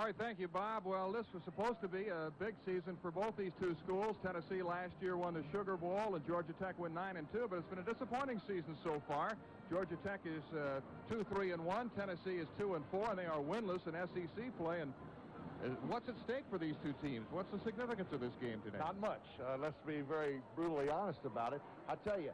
All right, thank you, Bob. Well, this was supposed to be a big season for both these two schools. Tennessee last year won the Sugar Bowl, and Georgia Tech went 9-2, but it's been a disappointing season so far. Georgia Tech is 2-3-1. Tennessee is 2-4, and they are winless in SEC play. And what's at stake for these two teams? What's the significance of this game today? Not much. Let's be very brutally honest about it. I tell you,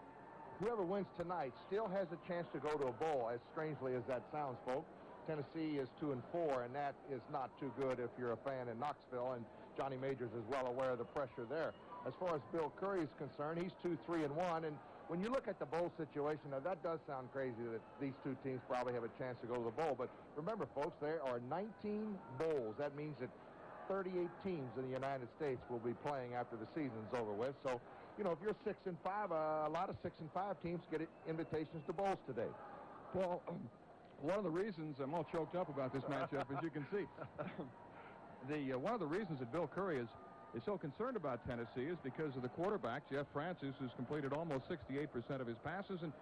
whoever wins tonight still has a chance to go to a bowl, as strangely as that sounds, folks. Tennessee is 2-4, and that is not too good if you're a fan in Knoxville, and Johnny Majors is well aware of the pressure there. As far as Bill Curry is concerned, he's 2-3-1, and when you look at the bowl situation, now that does sound crazy that these two teams probably have a chance to go to the bowl, but remember, folks, there are 19 bowls. That means that 38 teams in the United States will be playing after the season's over with. So, you know, if you're 6-5, a lot of 6-5 teams get invitations to bowls today. Well, one of the reasons I'm all choked up about this matchup, as you can see, one of the reasons that Bill Curry is so concerned about Tennessee is because of the quarterback, Jeff Francis, who's completed almost 68% of his passes, and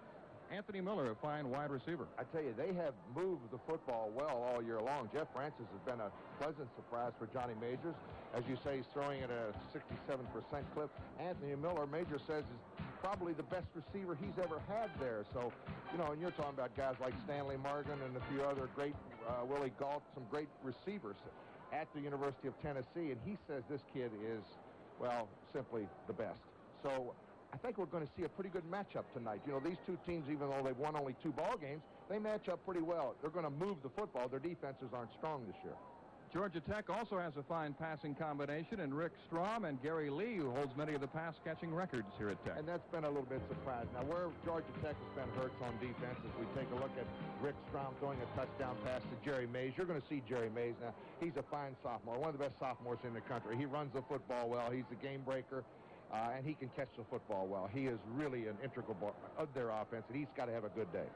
Anthony Miller, a fine wide receiver. I tell you, they have moved the football well all year long. Jeff Francis has been a pleasant surprise for Johnny Majors. As you say, he's throwing at a 67% clip. Anthony Miller, Major says, is probably the best receiver he's ever had there. So, you know, and you're talking about guys like Stanley Morgan and a few other great, Willie Galt, some great receivers at the University of Tennessee, and he says this kid is, well, simply the best. So I think we're going to see a pretty good matchup tonight. You know, these two teams, even though they've won only 2 ball games, they match up pretty well. They're going to move the football. Their defenses aren't strong this year. Georgia Tech also has a fine passing combination in Rick Strom and Gary Lee, who holds many of the pass-catching records here at Tech. And that's been a little bit surprising. Now, where Georgia Tech has been hurt on defense, as we take a look at Rick Strom throwing a touchdown pass to Jerry Mays. You're going to see Jerry Mays now. He's a fine sophomore, one of the best sophomores in the country. He runs the football well. He's a game breaker, and he can catch the football well. He is really an integral part of their offense, and he's got to have a good day.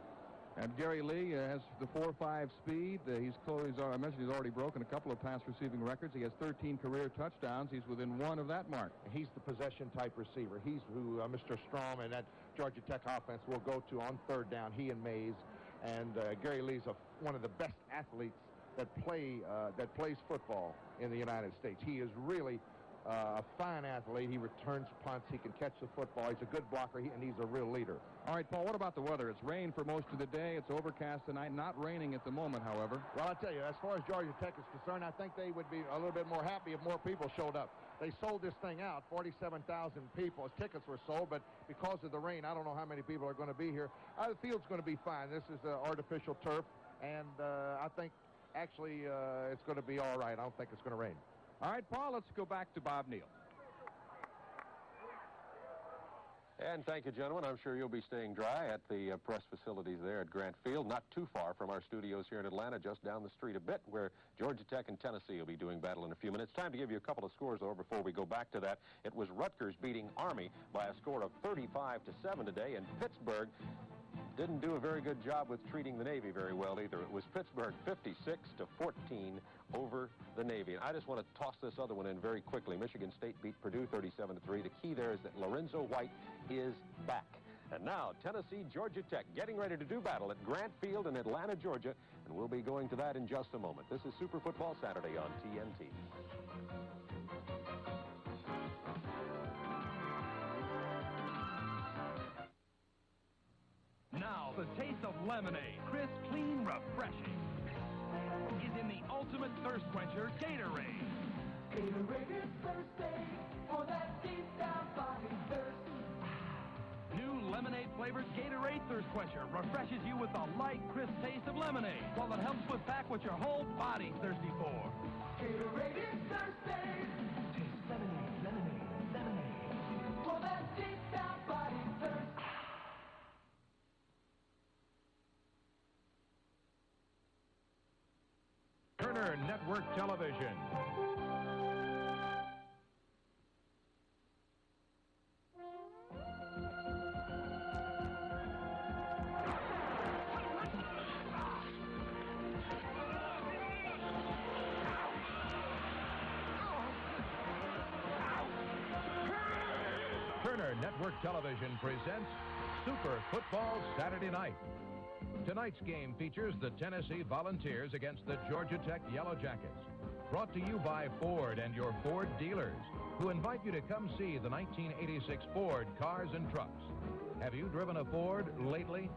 And Gary Lee has the 4.5 speed. I mentioned he's already broken a couple of pass receiving records. He has 13 career touchdowns. He's within 1 of that mark. He's the possession-type receiver. He's who Mr. Strom and that Georgia Tech offense will go to on third down, he and Mays. And Gary Lee's one of the best athletes that plays football in the United States. He is really a fine athlete. He returns punts. He can catch the football. He's a good blocker, and he's a real leader. All right, Paul, what about the weather? It's rained for most of the day. It's overcast tonight. Not raining at the moment, however. Well, I tell you, as far as Georgia Tech is concerned, I think they would be a little bit more happy if more people showed up. They sold this thing out, 47,000 people. As tickets were sold, but because of the rain, I don't know how many people are going to be here. The field's going to be fine. This is artificial turf, and I think actually it's going to be all right. I don't think it's going to rain. All right, Paul, let's go back to Bob Neal. And thank you, gentlemen. I'm sure you'll be staying dry at the press facilities there at Grant Field, not too far from our studios here in Atlanta, just down the street a bit, where Georgia Tech and Tennessee will be doing battle in a few minutes. Time to give you a couple of scores, though, before we go back to that. It was Rutgers beating Army by a score of 35-7 today, and Pittsburgh didn't do a very good job with treating the Navy very well either. It was Pittsburgh 56-14 over the Navy. And I just want to toss this other one in very quickly. Michigan State beat Purdue 37-3. The key there is that Lorenzo White is back. And now, Tennessee, Georgia Tech getting ready to do battle at Grant Field in Atlanta, Georgia. And we'll be going to that in just a moment. This is Super Football Saturday on TNT. Now, the taste of lemonade, crisp, clean, refreshing, is in the ultimate thirst quencher, Gatorade. Gatorade is thirsty for that deep down body thirst. New lemonade-flavored Gatorade Thirst Quencher refreshes you with the light, crisp taste of lemonade, while it helps put back what your whole body's thirsty for. Gatorade is thirsty. Taste lemonade, lemonade, lemonade. For that deep down body thirst. Turner Network Television. Turner Network Television presents Super Football Saturday Night. Tonight's game features the Tennessee Volunteers against the Georgia Tech Yellow Jackets. Brought to you by Ford and your Ford dealers, who invite you to come see the 1986 Ford cars and trucks. Have you driven a Ford lately?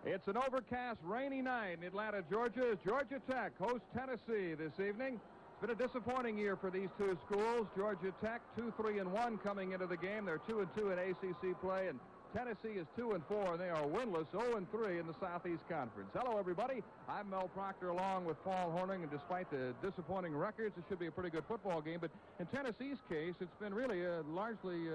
It's an overcast, rainy night in Atlanta, Georgia. Georgia Tech hosts Tennessee this evening. It's been a disappointing year for these two schools. Georgia Tech 2-3-1 coming into the game. They're 2-2 in ACC play, and Tennessee is 2-4, and they are winless, 0-3 in the Southeast Conference. Hello, everybody. I'm Mel Proctor along with Paul Hornung, and despite the disappointing records, it should be a pretty good football game. But in Tennessee's case, it's been really largely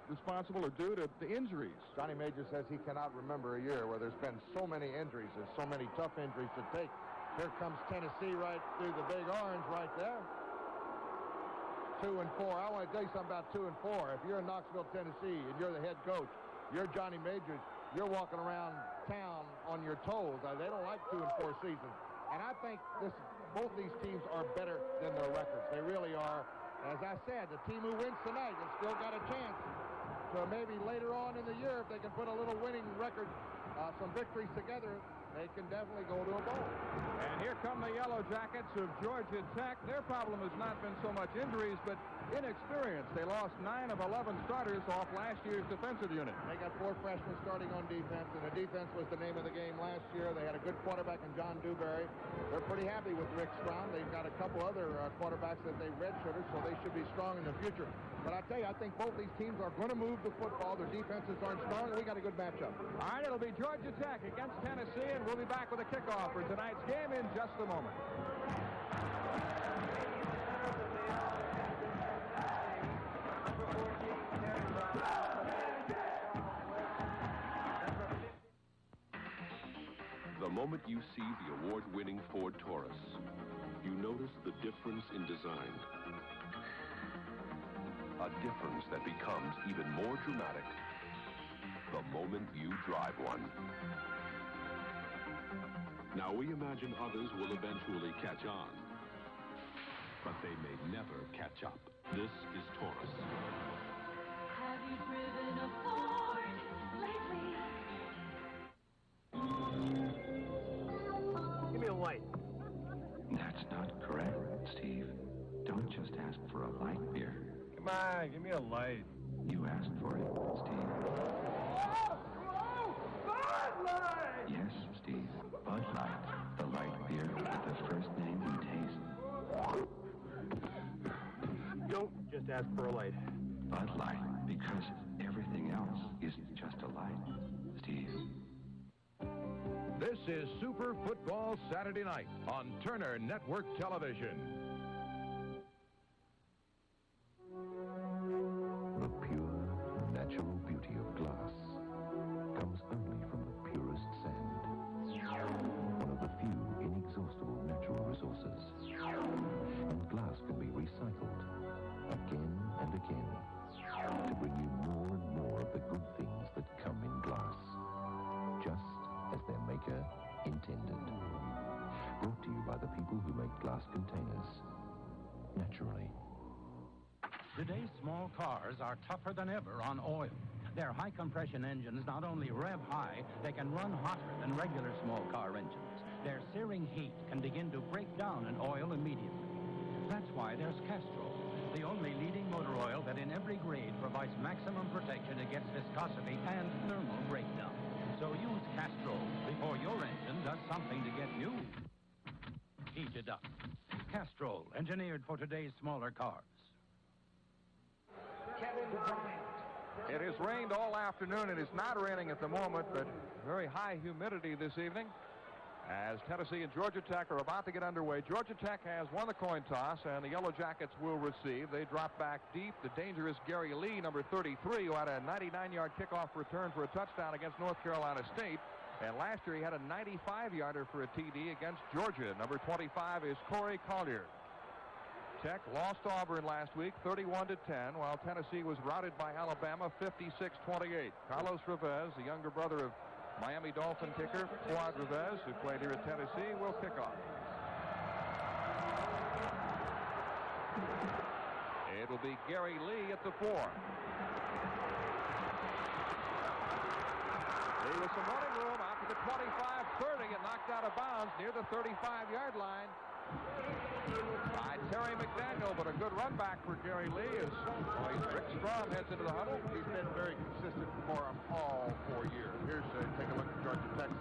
responsible or due to the injuries. Johnny Major says he cannot remember a year where there's been so many injuries. There's so many tough injuries to take. Here comes Tennessee right through the big orange right there. 2-4. I want to tell you something about 2-4. If you're in Knoxville, Tennessee, and you're the head coach, you're Johnny Majors, you're walking around town on your toes. They don't like 2-4 seasons. And I think both these teams are better than their records. They really are. As I said, the team who wins tonight has still got a chance. So maybe later on in the year, if they can put a little winning record, some victories together, they can definitely go to a bowl. And here come the Yellow Jackets of Georgia Tech. Their problem has not been so much injuries, but inexperience. They lost 9 of 11 starters off last year's defensive unit. They got 4 freshmen starting on defense, and the defense was the name of the game last year. They had a good quarterback in John Dewberry. They're pretty happy with Rick Strawn. They've got a couple other quarterbacks that they redshirted, so they should be strong in the future. But I tell you, I think both these teams are going to move the football. Their defenses aren't strong, and we got a good matchup. All right, it'll be Georgia Tech against Tennessee, and we'll be back with a kickoff for tonight's game in just a moment. The moment you see the award-winning Ford Taurus, you notice the difference in design. A difference that becomes even more dramatic the moment you drive one. Now, we imagine others will eventually catch on, but they may never catch up. This is Taurus. Have you driven a Ford lately? Give me a light. That's not correct, Steve. Don't just ask for a light beer. Come on, give me a light. You asked for it, Steve. Whoa! Bud Light! Yes, Steve. Bud Light. The light beer with the first name you taste. Don't just ask for a light. Bud Light, because everything else is just a light, Steve. This is Super Football Saturday Night on Turner Network Television. The pure, natural beauty of glass comes only from the purest sand. One of the few inexhaustible natural resources. And glass can be recycled again and again to bring you more and more of the good things that come in glass, just as their maker intended. Brought to you by the people who make glass containers, naturally. Today's small cars are tougher than ever on oil. Their high-compression engines not only rev high, they can run hotter than regular small car engines. Their searing heat can begin to break down an oil immediately. That's why there's Castrol, the only leading motor oil that in every grade provides maximum protection against viscosity and thermal breakdown. So use Castrol before your engine does something to get you heated up. Castrol, engineered for today's smaller cars. It has rained all afternoon. It is not raining at the moment, but very high humidity this evening as Tennessee and Georgia Tech are about to get underway. Georgia Tech has won the coin toss, and the Yellow Jackets will receive. They drop back deep. The dangerous Gary Lee, number 33, who had a 99-yard kickoff return for a touchdown against North Carolina State. And last year he had a 95-yarder for a TD against Georgia. Number 25 is Corey Collier. Tech lost Auburn last week, 31-10, while Tennessee was routed by Alabama, 56-28. Carlos Reveiz, the younger brother of Miami Dolphin kicker Fuad Reveiz, who played here at Tennessee, will kick off. It'll be Gary Lee at the 4. There was some running room out to the 25-30 and knocked out of bounds near the 35-yard line by Terry McDaniel, but a good run back for Gary Lee as Rick Strom heads into the huddle. He's been very consistent for him all 4 years. Here's take a look at Georgia Tech's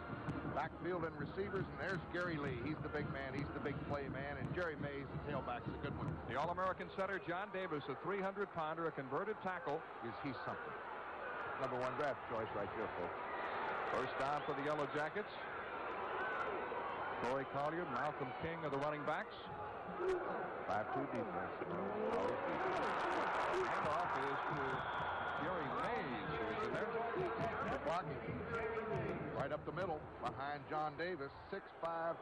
backfield and receivers, and there's Gary Lee. He's the big man. He's the big play man, and Jerry Mays, the tailback's a good one. The All-American center, John Davis, a 300-pounder, a converted tackle. He's something. Number 1 draft choice right there, folks. First down for the Yellow Jackets. Corey Collier, Malcolm King are the running backs. 5-2 defense. Handoff is to Jerry Mays, who is in there. Blocking. Right up the middle, behind John Davis, 6'5",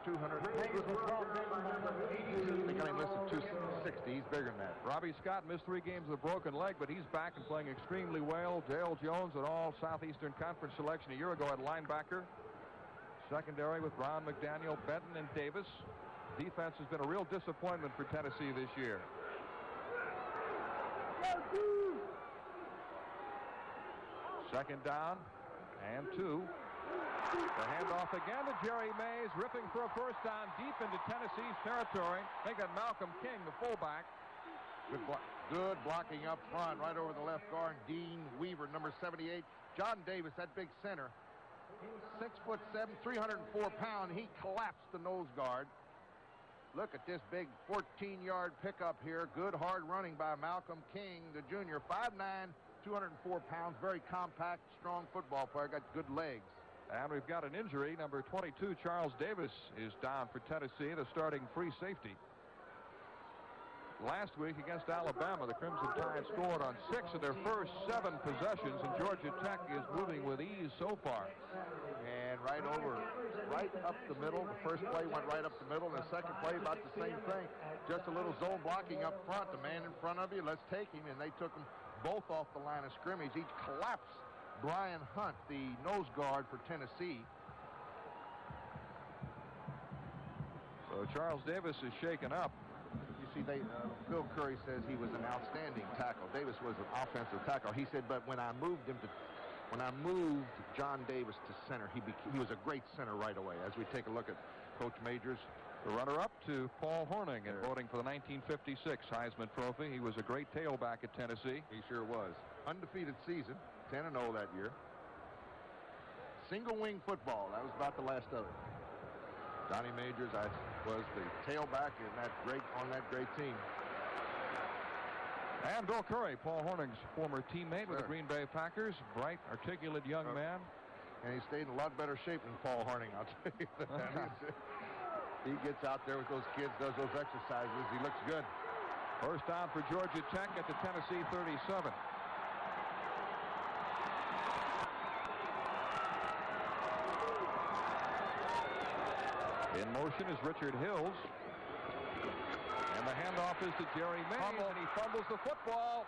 200. I think I listed 260. He's bigger than that. Robbie Scott missed 3 games with a broken leg, but he's back and playing extremely well. Dale Jones, an all Southeastern Conference selection a year ago at linebacker. Secondary with Ron McDaniel, Benton, and Davis. Defense has been a real disappointment for Tennessee this year. Second down and 2. The handoff again to Jerry Mays, ripping for a first down deep into Tennessee's territory. I think that Malcolm King, the fullback. Good blocking up front, right over the left guard. Dean Weaver, number 78. John Davis, that big center. 6'7", 304 pound. He collapsed the nose guard. Look at this big 14-yard pickup here. Good hard running by Malcolm King, the junior. 5'9", 204 pounds. Very compact, strong football player. Got good legs. And we've got an injury. Number 22, Charles Davis, is down for Tennessee, the starting free safety. Last week against Alabama, the Crimson Tide scored on 6 of their first 7 possessions, and Georgia Tech is moving with ease so far. And right up the middle. The first play went right up the middle, and the second play about the same thing. Just a little zone blocking up front. The man in front of you, let's take him. And they took them both off the line of scrimmage. He collapsed Brian Hunt, the nose guard for Tennessee. So Charles Davis is shaken up. You see, Phil Curry says he was an outstanding tackle. Davis was an offensive tackle. He said, but when I moved John Davis to center, he was a great center right away. As we take a look at Coach Majors, the runner-up to Paul Hornung in voting for the 1956 Heisman Trophy. He was a great tailback at Tennessee. He sure was. Undefeated season, 10-0 that year. Single wing football. That was about the last of it. Johnny Majors was the tailback on that great team. And Bill Curry, Paul Hornung's former teammate with the Green Bay Packers. Bright, articulate young man. And he stayed in a lot better shape than Paul Hornung, I'll tell you that. He gets out there with those kids, does those exercises. He looks good. First down for Georgia Tech at the Tennessee 37. In motion is Richard Hills. And the handoff is to Jerry Mays, and he fumbles the football.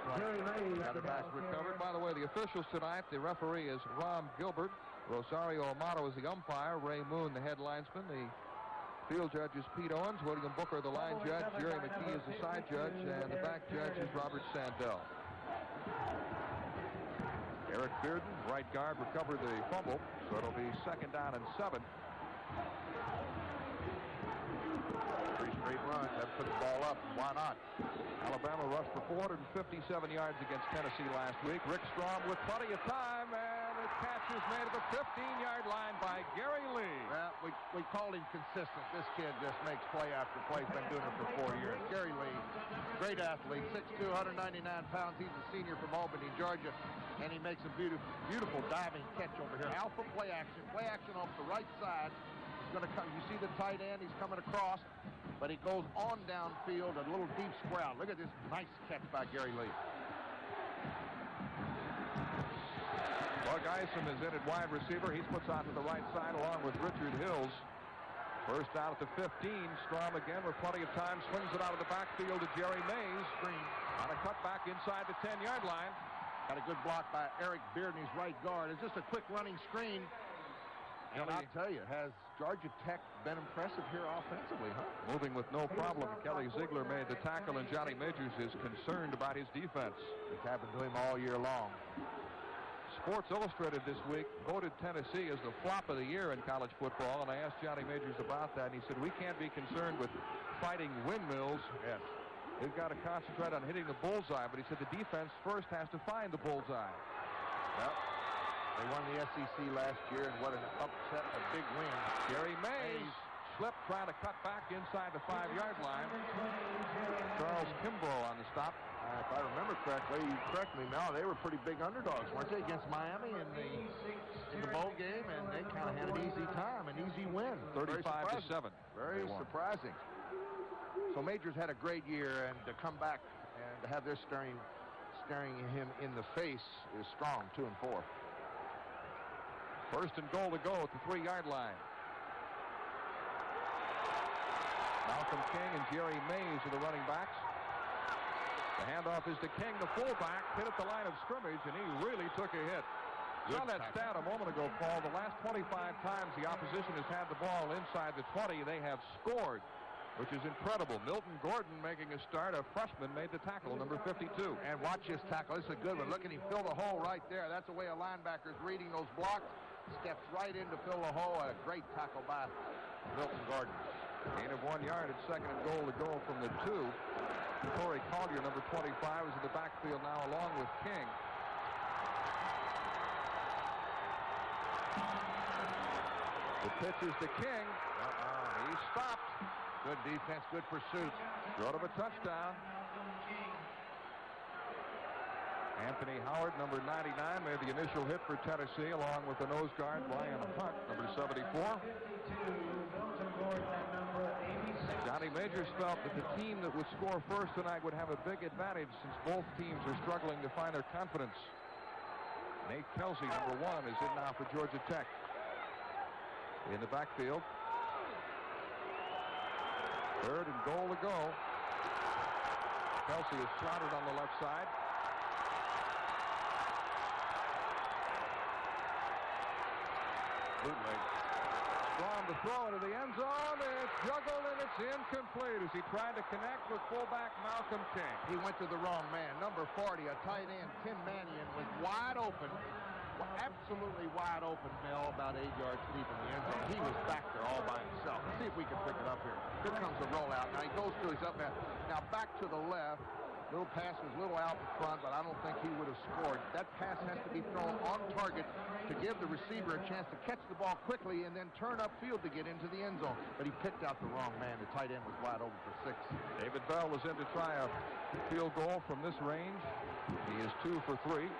Got it back recovered. By the way, the officials tonight, the referee is Ron Gilbert. Rosario Amato is the umpire. Ray Moon, the head linesman. The field judge is Pete Owens. William Booker, the line judge. Jerry McKee is the side judge. And the back judge is Robert Sandell. Eric Bearden, right guard, recovered the fumble. So it'll be second down and 7. 3 straight runs. That put the ball up. Why not? Alabama rushed for 457 yards against Tennessee last week. Rick Strom with plenty of time, and the catch is made at the 15-yard line by Gary Lee. Well, we called him consistent. This kid just makes play after play. He's been doing it for 4 years. Gary Lee, great athlete, 6'2", 199 pounds. He's a senior from Albany, Georgia, and he makes a beautiful diving catch over here. Alpha play action off the right side. He's going to come. You see the tight end? He's coming across. But he goes on downfield, a little deep square out. Look at this nice catch by Gary Lee. Doug Isom is in at wide receiver. He splits out to the right side along with Richard Hills. First down at the 15. Strom again with plenty of time. Swings it out of the backfield to Jerry Mays. Screen on a cutback inside the 10-yard line. Got a good block by Eric Bearden, his right guard. It's just a quick running screen. And I'll tell you, has Georgia Tech been impressive here offensively, huh? Moving with no problem. Kelly Ziegler made the tackle, and Johnny Majors is concerned about his defense. It's happened to him all year long. Sports Illustrated this week voted Tennessee as the flop of the year in college football, and I asked Johnny Majors about that, and he said, we can't be concerned with fighting windmills. Yes. We've got to concentrate on hitting the bullseye, but he said the defense first has to find the bullseye. Well, they won the SEC last year, and what an upset, a big win. Jerry Mays slipped trying to cut back inside the 5-yard line. Charles Kimbrough on the stop. If I remember correctly, you correct me, Mel, they were pretty big underdogs, weren't they, against Miami in the bowl game, and they kind of had an easy time, an easy win. 35-7. Very surprising. So Majors had a great year, and to come back and to have this staring him in the face is strong. 2 and 4. First and goal to go at the 3-yard line. Malcolm King and Jerry Mays are the running backs. The handoff is to King, the fullback, hit at the line of scrimmage, and he really took a hit. Saw that stat a moment ago, Paul. The last 25 times the opposition has had the ball inside the 20, they have scored, which is incredible. Milton Gordon making a start. A freshman made the tackle, number 52. And watch his tackle. This is a good one. Look at him fill the hole right there. That's the way a linebacker's reading those blocks. Steps right in to fill the hole. A great tackle by Milton Gordon. Gain of 1 yard at second and goal to go from the 2. Corey Collier, number 25, is in the backfield now along with King. The pitch is to King. He stopped. Good defense, good pursuit. Short of a touchdown. Anthony Howard, number 99, made the initial hit for Tennessee, along with the nose guard, Brian Hunt, number 74. Johnny Majors felt that the team that would score first tonight would have a big advantage since both teams are struggling to find their confidence. Nate Kelsey, number 1, is in now for Georgia Tech. In the backfield. Third and goal to go. Kelsey is slotted on the left side. Bootleg. Strong to throw into the end zone. It's juggled and it's incomplete as he tried to connect with fullback Malcolm King. He went to the wrong man. Number 40, a tight end, Tim Mannion, was wide open. Absolutely wide open, Mel, about 8 yards deep in the end zone. He was back there all by himself. Let's see if we can pick it up here. Here comes the rollout. Now he goes through his up man. Now back to the left. Little pass was a little out in front, but I don't think he would have scored. That pass has to be thrown on target to give the receiver a chance to catch the ball quickly and then turn upfield to get into the end zone. But he picked out the wrong man. The tight end was wide open for 6. David Bell was in to try a field goal from this range. He is 2 for 3. He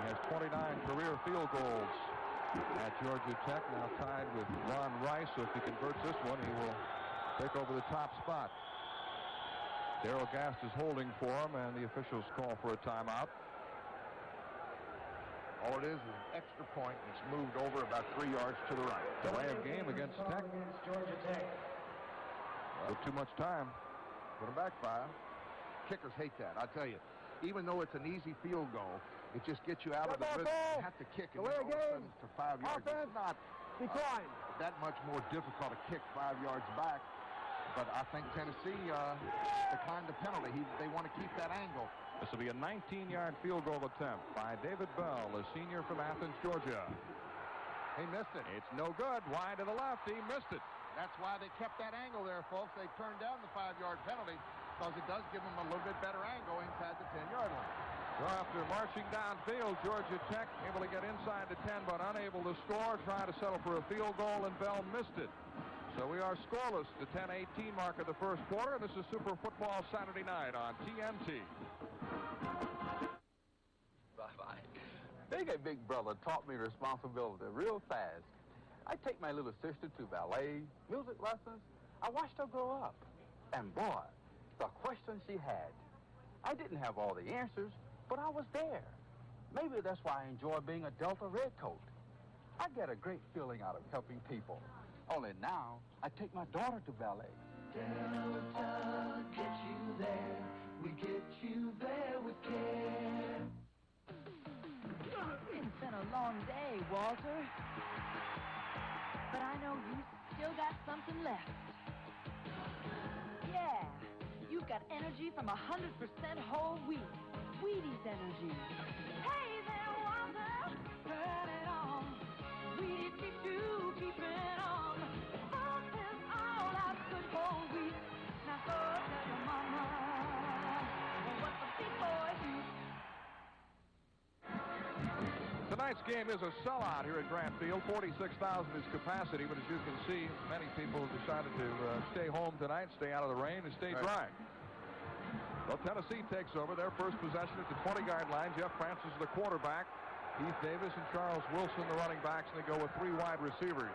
has 29 career field goals at Georgia Tech, now tied with Ron Rice. So if he converts this one, he will take over the top spot. Darrell Gast is holding for him, and the officials call for a timeout. All it is an extra point. It's moved over about 3 yards to the right. Delay of game against Tech. Well, too much time. Going to backfire. Kickers hate that, I tell you. Even though it's an easy field goal, it just gets you out of the rhythm. You have to kick it all of a sudden to 5 yards. It's not that much more difficult to kick 5 yards back. But I think Tennessee declined the penalty. They want to keep that angle. This will be a 19-yard field goal attempt by David Bell, a senior from Athens, Georgia. He missed it. It's no good. Wide to the left. He missed it. That's why they kept that angle there, folks. They turned down the 5-yard penalty because it does give them a little bit better angle inside the 10-yard line. So after marching downfield, Georgia Tech able to get inside the 10, but unable to score, trying to settle for a field goal, and Bell missed it. So we are scoreless, the 10-18 mark of the first quarter. This is Super Football Saturday night on TNT. Bye-bye. Being a big brother taught me responsibility real fast. I take my little sister to ballet, music lessons. I watched her grow up. And boy, the questions she had. I didn't have all the answers, but I was there. Maybe that's why I enjoy being a Delta Redcoat. I get a great feeling out of helping people. Only now, I take my daughter to ballet. Delta gets you there. We get you there with care. It's been a long day, Walter. But I know you still got something left. Yeah, you've got energy from 100% whole wheat. Wheaties energy. Hey there, Walter, turn it on. Wheaties keeps you keeping on. Funk is all that's good for wheat. Now go tell your mama what the big boys do. Tonight's game is a sellout here at Grant Field. 46,000 is capacity, but as you can see, many people have decided to stay home tonight, stay out of the rain, and stay dry. Well, Tennessee takes over their first possession at the 20-yard line. Jeff Francis is the quarterback. Heath Davis and Charles Wilson the running backs, and they go with 3 wide receivers.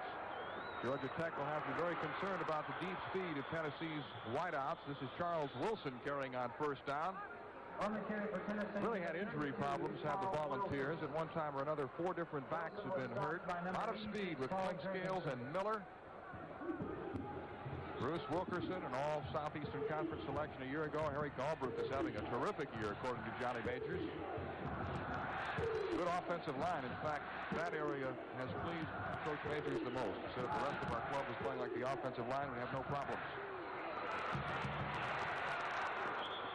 Georgia Tech will have to be very concerned about the deep speed of Tennessee's wideouts. This is Charles Wilson carrying on first down. Really had injury problems, have the Volunteers. At one time or another, 4 different backs have been hurt. A lot of speed with Clinkscales and Miller. Bruce Wilkerson, an all Southeastern Conference selection a year ago. Harry Galbraith is having a terrific year, according to Johnny Majors. Good offensive line. In fact, that area has pleased Coach Majors the most. He said if the rest of our club was playing like the offensive line, we have no problems.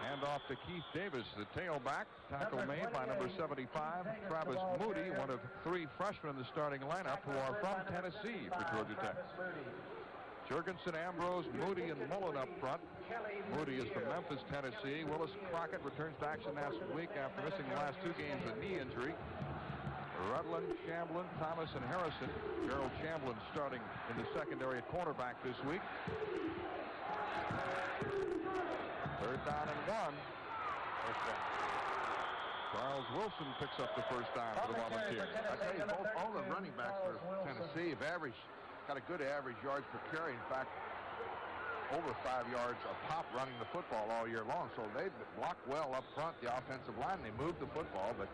Hand off to Keith Davis, the tailback. Tackle made by number 75, Travis Moody, one of 3 freshmen in the starting lineup who are from Tennessee for Georgia Tech. Jurgensen, Ambrose, Moody, and Mullen up front. Moody is from Memphis, Tennessee. Willis Crockett returns to action last week after missing the last 2 games with knee injury. Rutland, Shamblin, Thomas, and Harrison. Gerald Shamblin starting in the secondary at cornerback this week. 3rd down and 1. Charles Wilson picks up the first down for the Volunteers. I tell you, all the running backs for Tennessee have got a good average yards per carry. In fact, over 5 yards a pop running the football all year long. So they block well up front, the offensive line. They move the football, but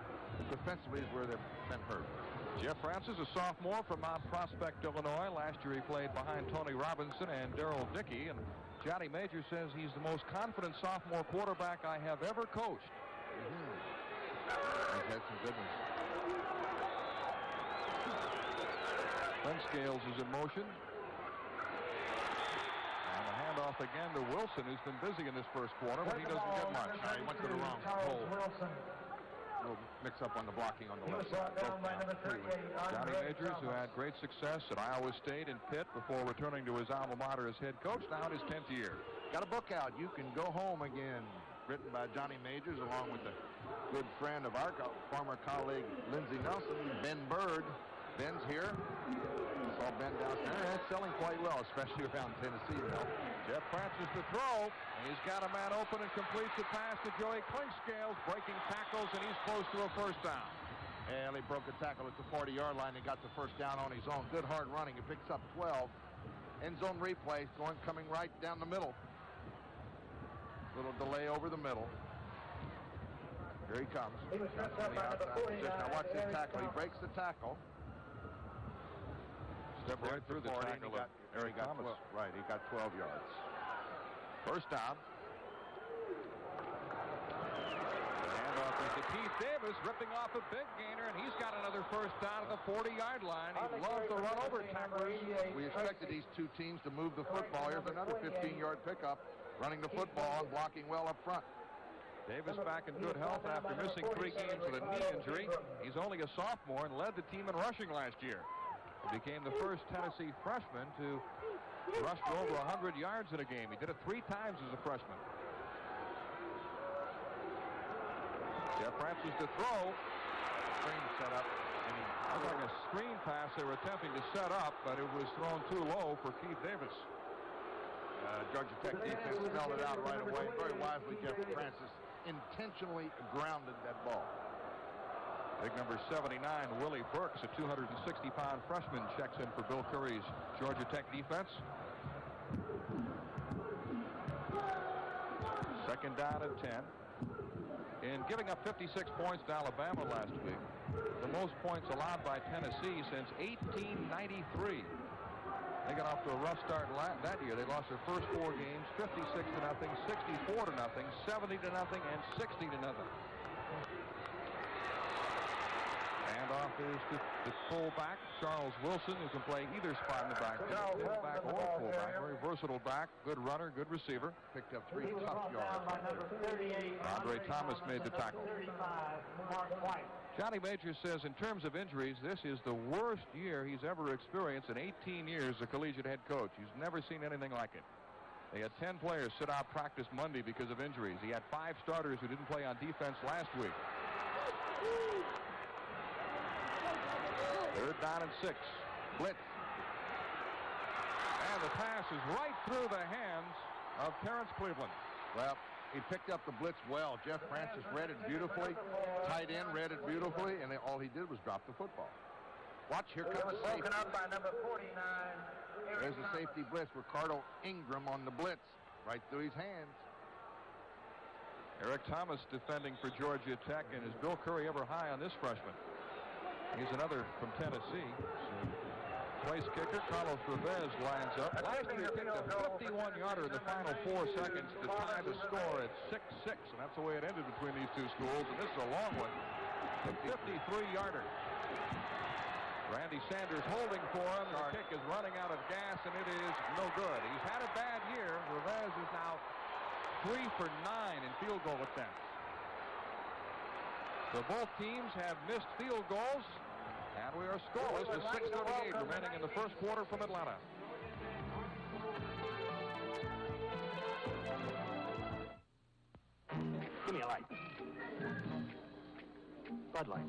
defensively is where they've been hurt. Jeff Francis, a sophomore from Mount Prospect, Illinois. Last year he played behind Tony Robinson and Darrell Dickey. And Johnny Major says he's the most confident sophomore quarterback I have ever coached. He's had some good ones. Clinkscales is in motion. And a handoff again to Wilson, who's been busy in this first quarter, but he doesn't get much. He went to the wrong hole. A little mix-up on the blocking on the left side. Johnny Majors, who had great success at Iowa State and Pitt before returning to his alma mater as head coach, now in his 10th year. Got a book out, You Can Go Home Again, written by Johnny Majors along with a good friend of our former colleague Lindsey Nelson, Ben Bird. Ben's here. Saw Ben down there. That's selling quite well, especially around Tennessee now. Jeff Francis to throw. He's got a man open and completes the pass to Joey Clinkscales, breaking tackles, and he's close to a first down. And he broke a tackle at the 40-yard line and got the first down on his own. Good hard running. He picks up 12. End zone replay, coming right down the middle. Little delay over the middle. Here he comes. Now watch this tackle. He breaks the tackle. Step right through the tackle of Eric Thomas. Right, he got 12 yards. First down. The handoff is to Keith Davis, ripping off a big gainer, and he's got another first down at the 40-yard line. He loves to run over tacklers. We expected these 2 teams to move the football. Here's another 15-yard pickup, running the football and blocking well up front. Davis back in good health after missing 3 games with a knee injury. He's only a sophomore and led the team in rushing last year. He became the first Tennessee freshman to rush for over 100 yards in a game. He did it 3 times as a freshman. Jeff Francis to throw. Screen set up. Looked like a screen pass they were attempting to set up, but it was thrown too low for Keith Davis. Georgia Tech defense smelled it out right away. Very wisely, Jeff Francis intentionally grounded that ball. Big number 79, Willie Burks, a 260-pound freshman, checks in for Bill Curry's Georgia Tech defense. Second down and 10. In giving up 56 points to Alabama last week, the most points allowed by Tennessee since 1893. They got off to a rough start that year. They lost their first 4 games, 56-0, 64-0, 70-0, and 60-0. Handoff is to the fullback, Charles Wilson, who can play either spot in the backfield, fullback or fullback. Very versatile back, good runner, good receiver. Picked up 3 tough yards. Andre Thomas made the tackle. Johnny Major says in terms of injuries, this is the worst year he's ever experienced in 18 years as a collegiate head coach. He's never seen anything like it. They had 10 players sit out practice Monday because of injuries. He had 5 starters who didn't play on defense last week. 3rd down and 6. Blitz. And the pass is right through the hands of Terrence Cleveland. Well, he picked up the blitz well. Jeff Francis read it beautifully. Tight end read it beautifully, and all he did was drop the football. Watch, here comes the safety. Broken up by number 49. There's the safety blitz. Ricardo Ingram on the blitz. Right through his hands. Eric Thomas defending for Georgia Tech, and is Bill Curry ever high on this freshman? He's another from Tennessee. Place kicker, Carlos Reveiz lines up. Last year he kicked a 51-yarder in the final 4 seconds to tie the score at 6-6, and that's the way it ended between these two schools, and this is a long one. A 53-yarder. Randy Sanders holding for him. The kick is running out of gas, and it is no good. He's had a bad year. Reveiz is now 3 for 9 in field goal attempts. So both teams have missed field goals, and we are scoreless with 6:38 remaining in the first quarter from Atlanta. Give me a light. Bud Light.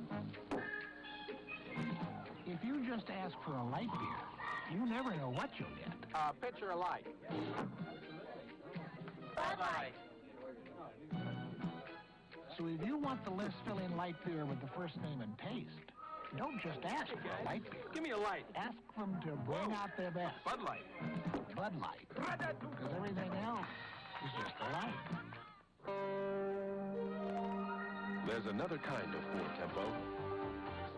If you just ask for a light beer, you never know what you'll get. Pitcher of light. Bud Light. So if you want the list fill-in light beer with the first name and taste, don't just ask for a light beer. Give me a light. Ask them to bring out their best. Bud Light. Bud Light. Because everything else is just a light. There's another kind of Ford Tempo,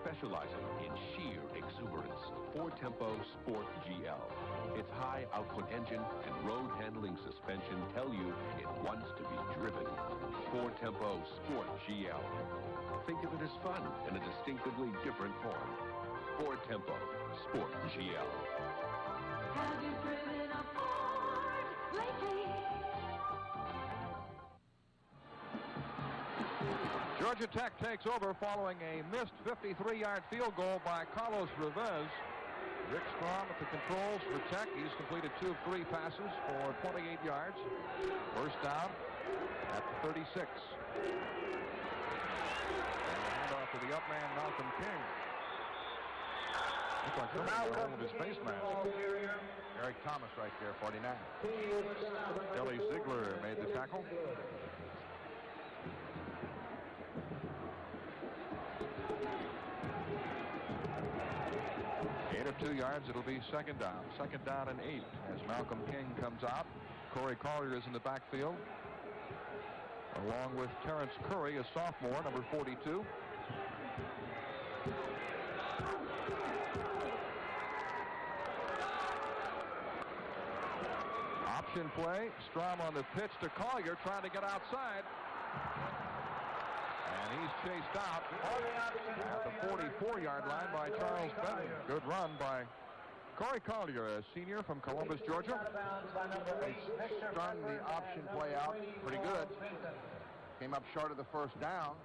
specializing in sheer exuberance. Ford Tempo Sport GL. Its high output engine and road handling suspension tell you it wants to be driven. Ford Tempo Sport GL. Think of it as fun in a distinctively different form. Ford Tempo Sport GL. Have you driven a Ford lately? Georgia Tech takes over following a missed 53-yard field goal by Carlos Reveiz. Rick Strom at the controls for Tech. He's completed 2 of 3 passes for 28 yards. First down at the 36. Handoff to the up man, Malcolm King. Looks like somebody got hold of his face mask. Eric Thomas right there, 49. Kelly Ziegler made the tackle. Gain of 2 yards, it'll be second down. Second down and 8 as Malcolm King comes out. Corey Collier is in the backfield, along with Terrence Curry, a sophomore, number 42. Option play. Strom on the pitch to Collier, trying to get outside. And he's chased out at the 44-yard line by Charles Benton. Good run by Corey Collier, a senior from Columbus, Georgia. They strung the option play out pretty good. Came up short of the first down.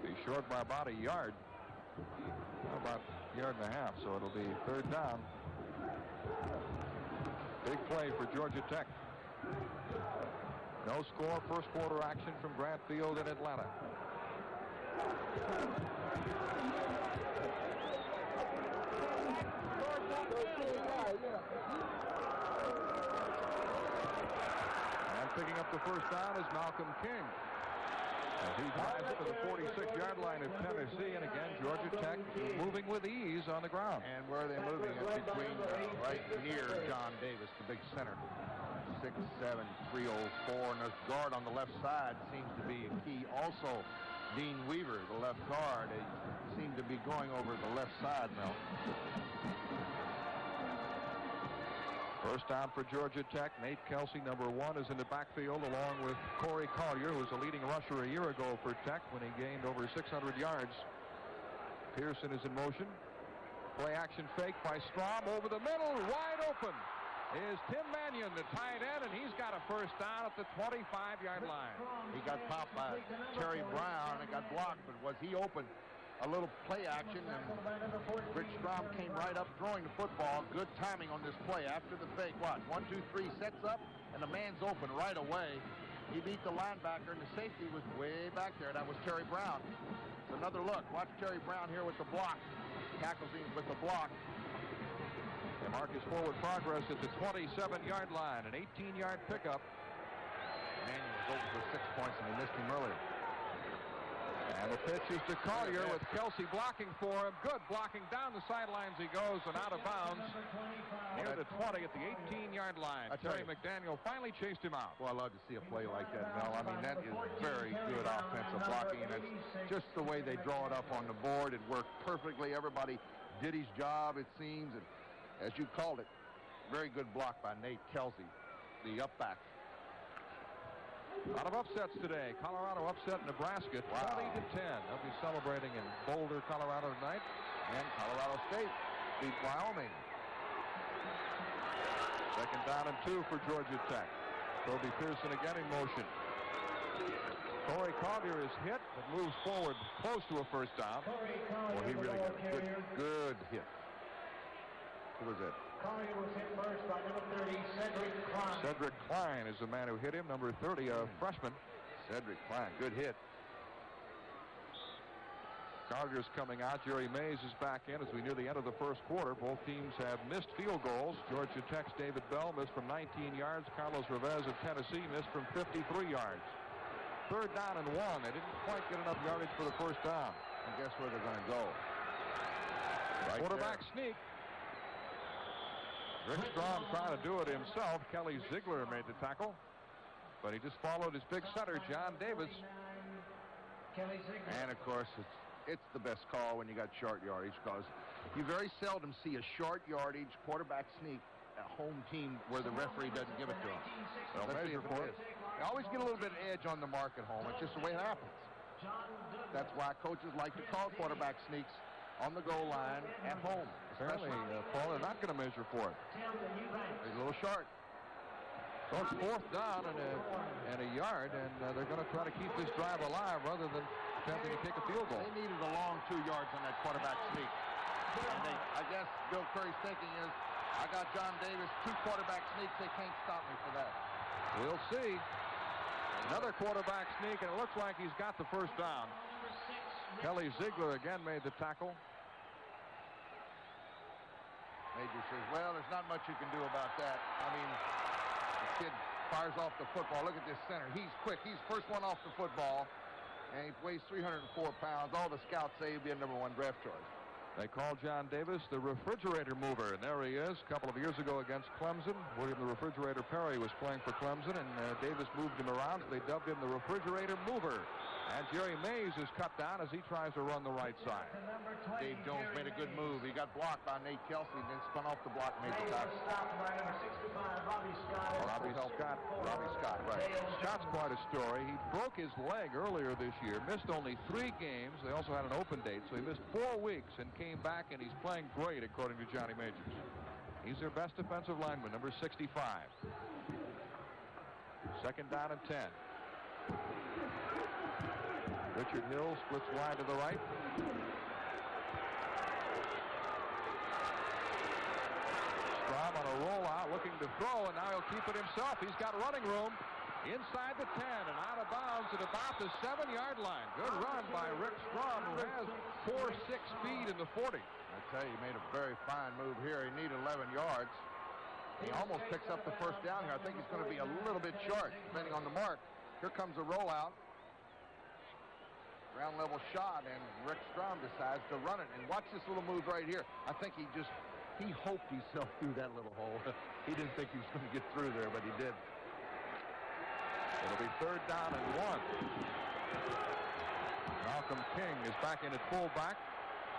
Be short by about a yard. About a yard and a half, so it'll be third down. Big play for Georgia Tech. No score, first quarter action from Grant Field in Atlanta. And picking up the first down is Malcolm King. As he drives to the 46-yard line of Tennessee, and again, Georgia Tech moving with ease on the ground. And where are they moving? It's between right near John Davis, the big center. 6'7", 304, and this guard on the left side seems to be a key. Also, Dean Weaver, the left guard, they seem to be going over the left side now. First down for Georgia Tech. Nate Kelsey, number 1, is in the backfield along with Corey Collier, who was a leading rusher a year ago for Tech when he gained over 600 yards Pearson is in motion. Play action fake by Strom over the middle. Wide open is Tim Mannion, the tight end, and he's got a first down at the 25-yard line. He got popped by Terry Brown and got blocked, but was he open? A little play action, and Rick Strom came right up throwing the football. Good timing on this play. After the fake, what? 1, 2, 3, sets up, and the man's open right away. He beat the linebacker, and the safety was way back there. That was Terry Brown. It's another look. Watch Terry Brown here with the block. Tackles him with the block. They mark his forward progress at the 27-yard line, an 18-yard pickup. Mannion was over for 6 points, and he missed him earlier. And the pitch is to Collier with Kelsey blocking for him. Good blocking. Down the sidelines he goes and out of bounds near the 20 at the 18-yard line. Terry McDaniel finally chased him out. Well, I love to see a play like that, Mel. I mean, that is very good offensive blocking, and that's just the way they draw it up on the board. It worked perfectly. Everybody did his job, it seems, and as you called it, very good block by Nate Kelsey, the up back. A lot of upsets today. Colorado upset Nebraska 20-10. They'll be celebrating in Boulder, Colorado tonight. And Colorado State beat Wyoming. Second down and 2 for Georgia Tech. Toby Pearson again in motion. Corey Collier is hit, but moves forward close to a first down. Well, he really got a good hit. Who was it? Collier was hit first by number 30, Cedric Klein. Cedric Klein is the man who hit him, number 30, a freshman. Cedric Klein, good hit. Collier's coming out. Jerry Mays is back in as we near the end of the first quarter. Both teams have missed field goals. Georgia Tech's David Bell missed from 19 yards. Carlos Reveiz of Tennessee missed from 53 yards. Third down and 1. They didn't quite get enough yardage for the first down. And guess where they're going to go? Right Quarterback there. sneak. Rick Strom trying to do it himself. Kelly Ziegler made the tackle, but he just followed his big center, John Davis. And of course, it's the best call when you got short yardage, because you very seldom see a short yardage quarterback sneak a home team where the referee doesn't give it to them. They'll measure for it. They always get a little bit of edge on the mark at home. It's just the way it happens. That's why coaches like to call quarterback sneaks on the goal line at home. Apparently, Paul, they're not going to measure for it. He's a little short. So it's fourth down and a yard, and they're going to try to keep this drive alive rather than attempting to kick a field goal. They needed a long 2 yards on that quarterback sneak. And I guess Bill Curry's thinking is, I got John Davis, 2 quarterback sneaks. They can't stop me for that. We'll see. Another quarterback sneak, and it looks like he's got the first down. Kelly Ziegler again made the tackle. Major says, well, there's not much you can do about that. I mean, the kid fires off the football. Look at this center. He's quick. He's first one off the football, and he weighs 304 pounds. All the scouts say he'll be a #1 draft choice. They call John Davis the refrigerator mover, and there he is. A couple of years ago against Clemson, William the Refrigerator Perry was playing for Clemson, and Davis moved him around, so they dubbed him the refrigerator mover. And Jerry Mays is cut down as he tries to run the right side. Dave Jones made a good move. He got blocked by Nate Kelsey, and then spun off the block and made the tackle. Robbie Scott, right. Scott's quite a story. He broke his leg earlier this year, missed only 3 games. They also had an open date, so he missed 4 weeks and came back, and he's playing great, according to Johnny Majors. He's their best defensive lineman, number 65. Second down and 10. Richard Hill splits wide to the right. Strom on a rollout, looking to throw, and now he'll keep it himself. He's got running room inside the 10 and out of bounds at about the 7-yard line. Good run by Rick Strom, who has 4.6 speed in the 40. I tell you, he made a very fine move here. He needed 11 yards. He almost picks up the first down here. I think he's going to be a little bit short, depending on the mark. Here comes a rollout. Ground level shot, and Rick Strom decides to run it. And watch this little move right here. I think he hoped himself through that little hole. He didn't think he was going to get through there, but he did. It'll be third down and 1. Malcolm King is back in at fullback.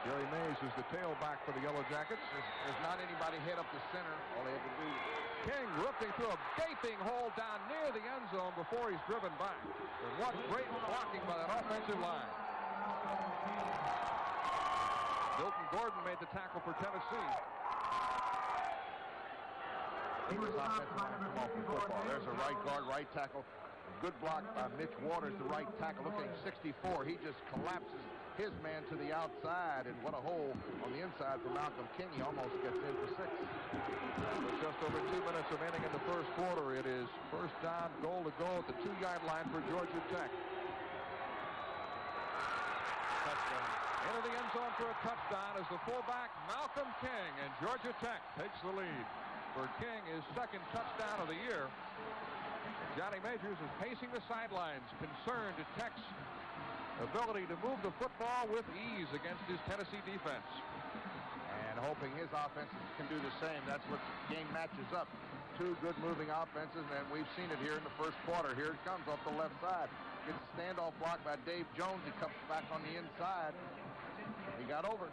Jerry Mays is the tailback for the Yellow Jackets. There's not anybody head up the center. All they have to do. King ripping through a gaping hole down near the end zone before he's driven back. And what great blocking by that offensive line. Milton Gordon made the tackle for Tennessee. There's a right guard, right tackle. Good block by Mitch Waters, the right tackle, looking 64. He just collapses his man to the outside, and what a hole on the inside for Malcolm King. He almost gets in for 6. With just over 2 minutes remaining in the first quarter, it is first down, goal to go at the 2-yard line for Georgia Tech. Touchdown. Into the end zone for a touchdown is the fullback, Malcolm King, and Georgia Tech takes the lead. For King, his second touchdown of the year. Johnny Majors is pacing the sidelines, concerned at Tech's ability to move the football with ease against his Tennessee defense. And hoping his offenses can do the same. That's what the game matches up. 2 good moving offenses, and we've seen it here in the first quarter. Here it comes off the left side. Gets a standoff block by Dave Jones. He comes back on the inside. He got over.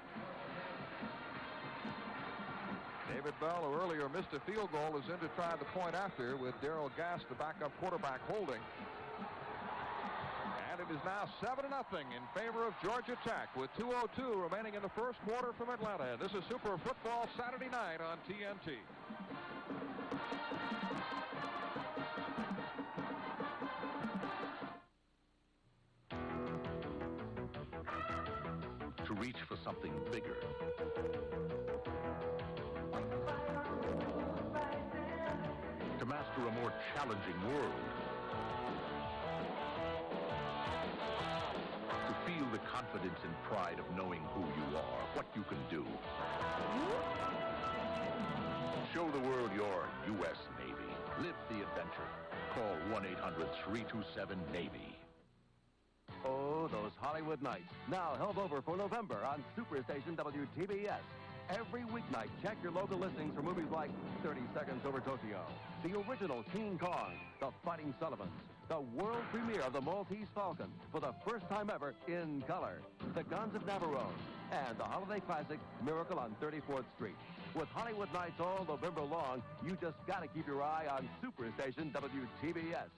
David Bell, who earlier missed a field goal, is in to try the point after with Darrell Gass, the backup quarterback, holding. And it is now 7-0 in favor of Georgia Tech with 2:02 remaining in the first quarter from Atlanta. This is Super Football Saturday night on TNT. To reach for something bigger. To master a more challenging world. To feel the confidence and pride of knowing who you are, what you can do. Show the world your U.S. Navy. Live the adventure. Call 1-800-327-NAVY. Oh, those Hollywood nights. Now held over for November on Superstation WTBS. Every weeknight, check your local listings for movies like 30 Seconds Over Tokyo, the original King Kong, The Fighting Sullivans, the world premiere of The Maltese Falcon for the first time ever in color, The Guns of Navarone, and the holiday classic Miracle on 34th Street. With Hollywood nights all November long, you just got to keep your eye on Superstation WTBS.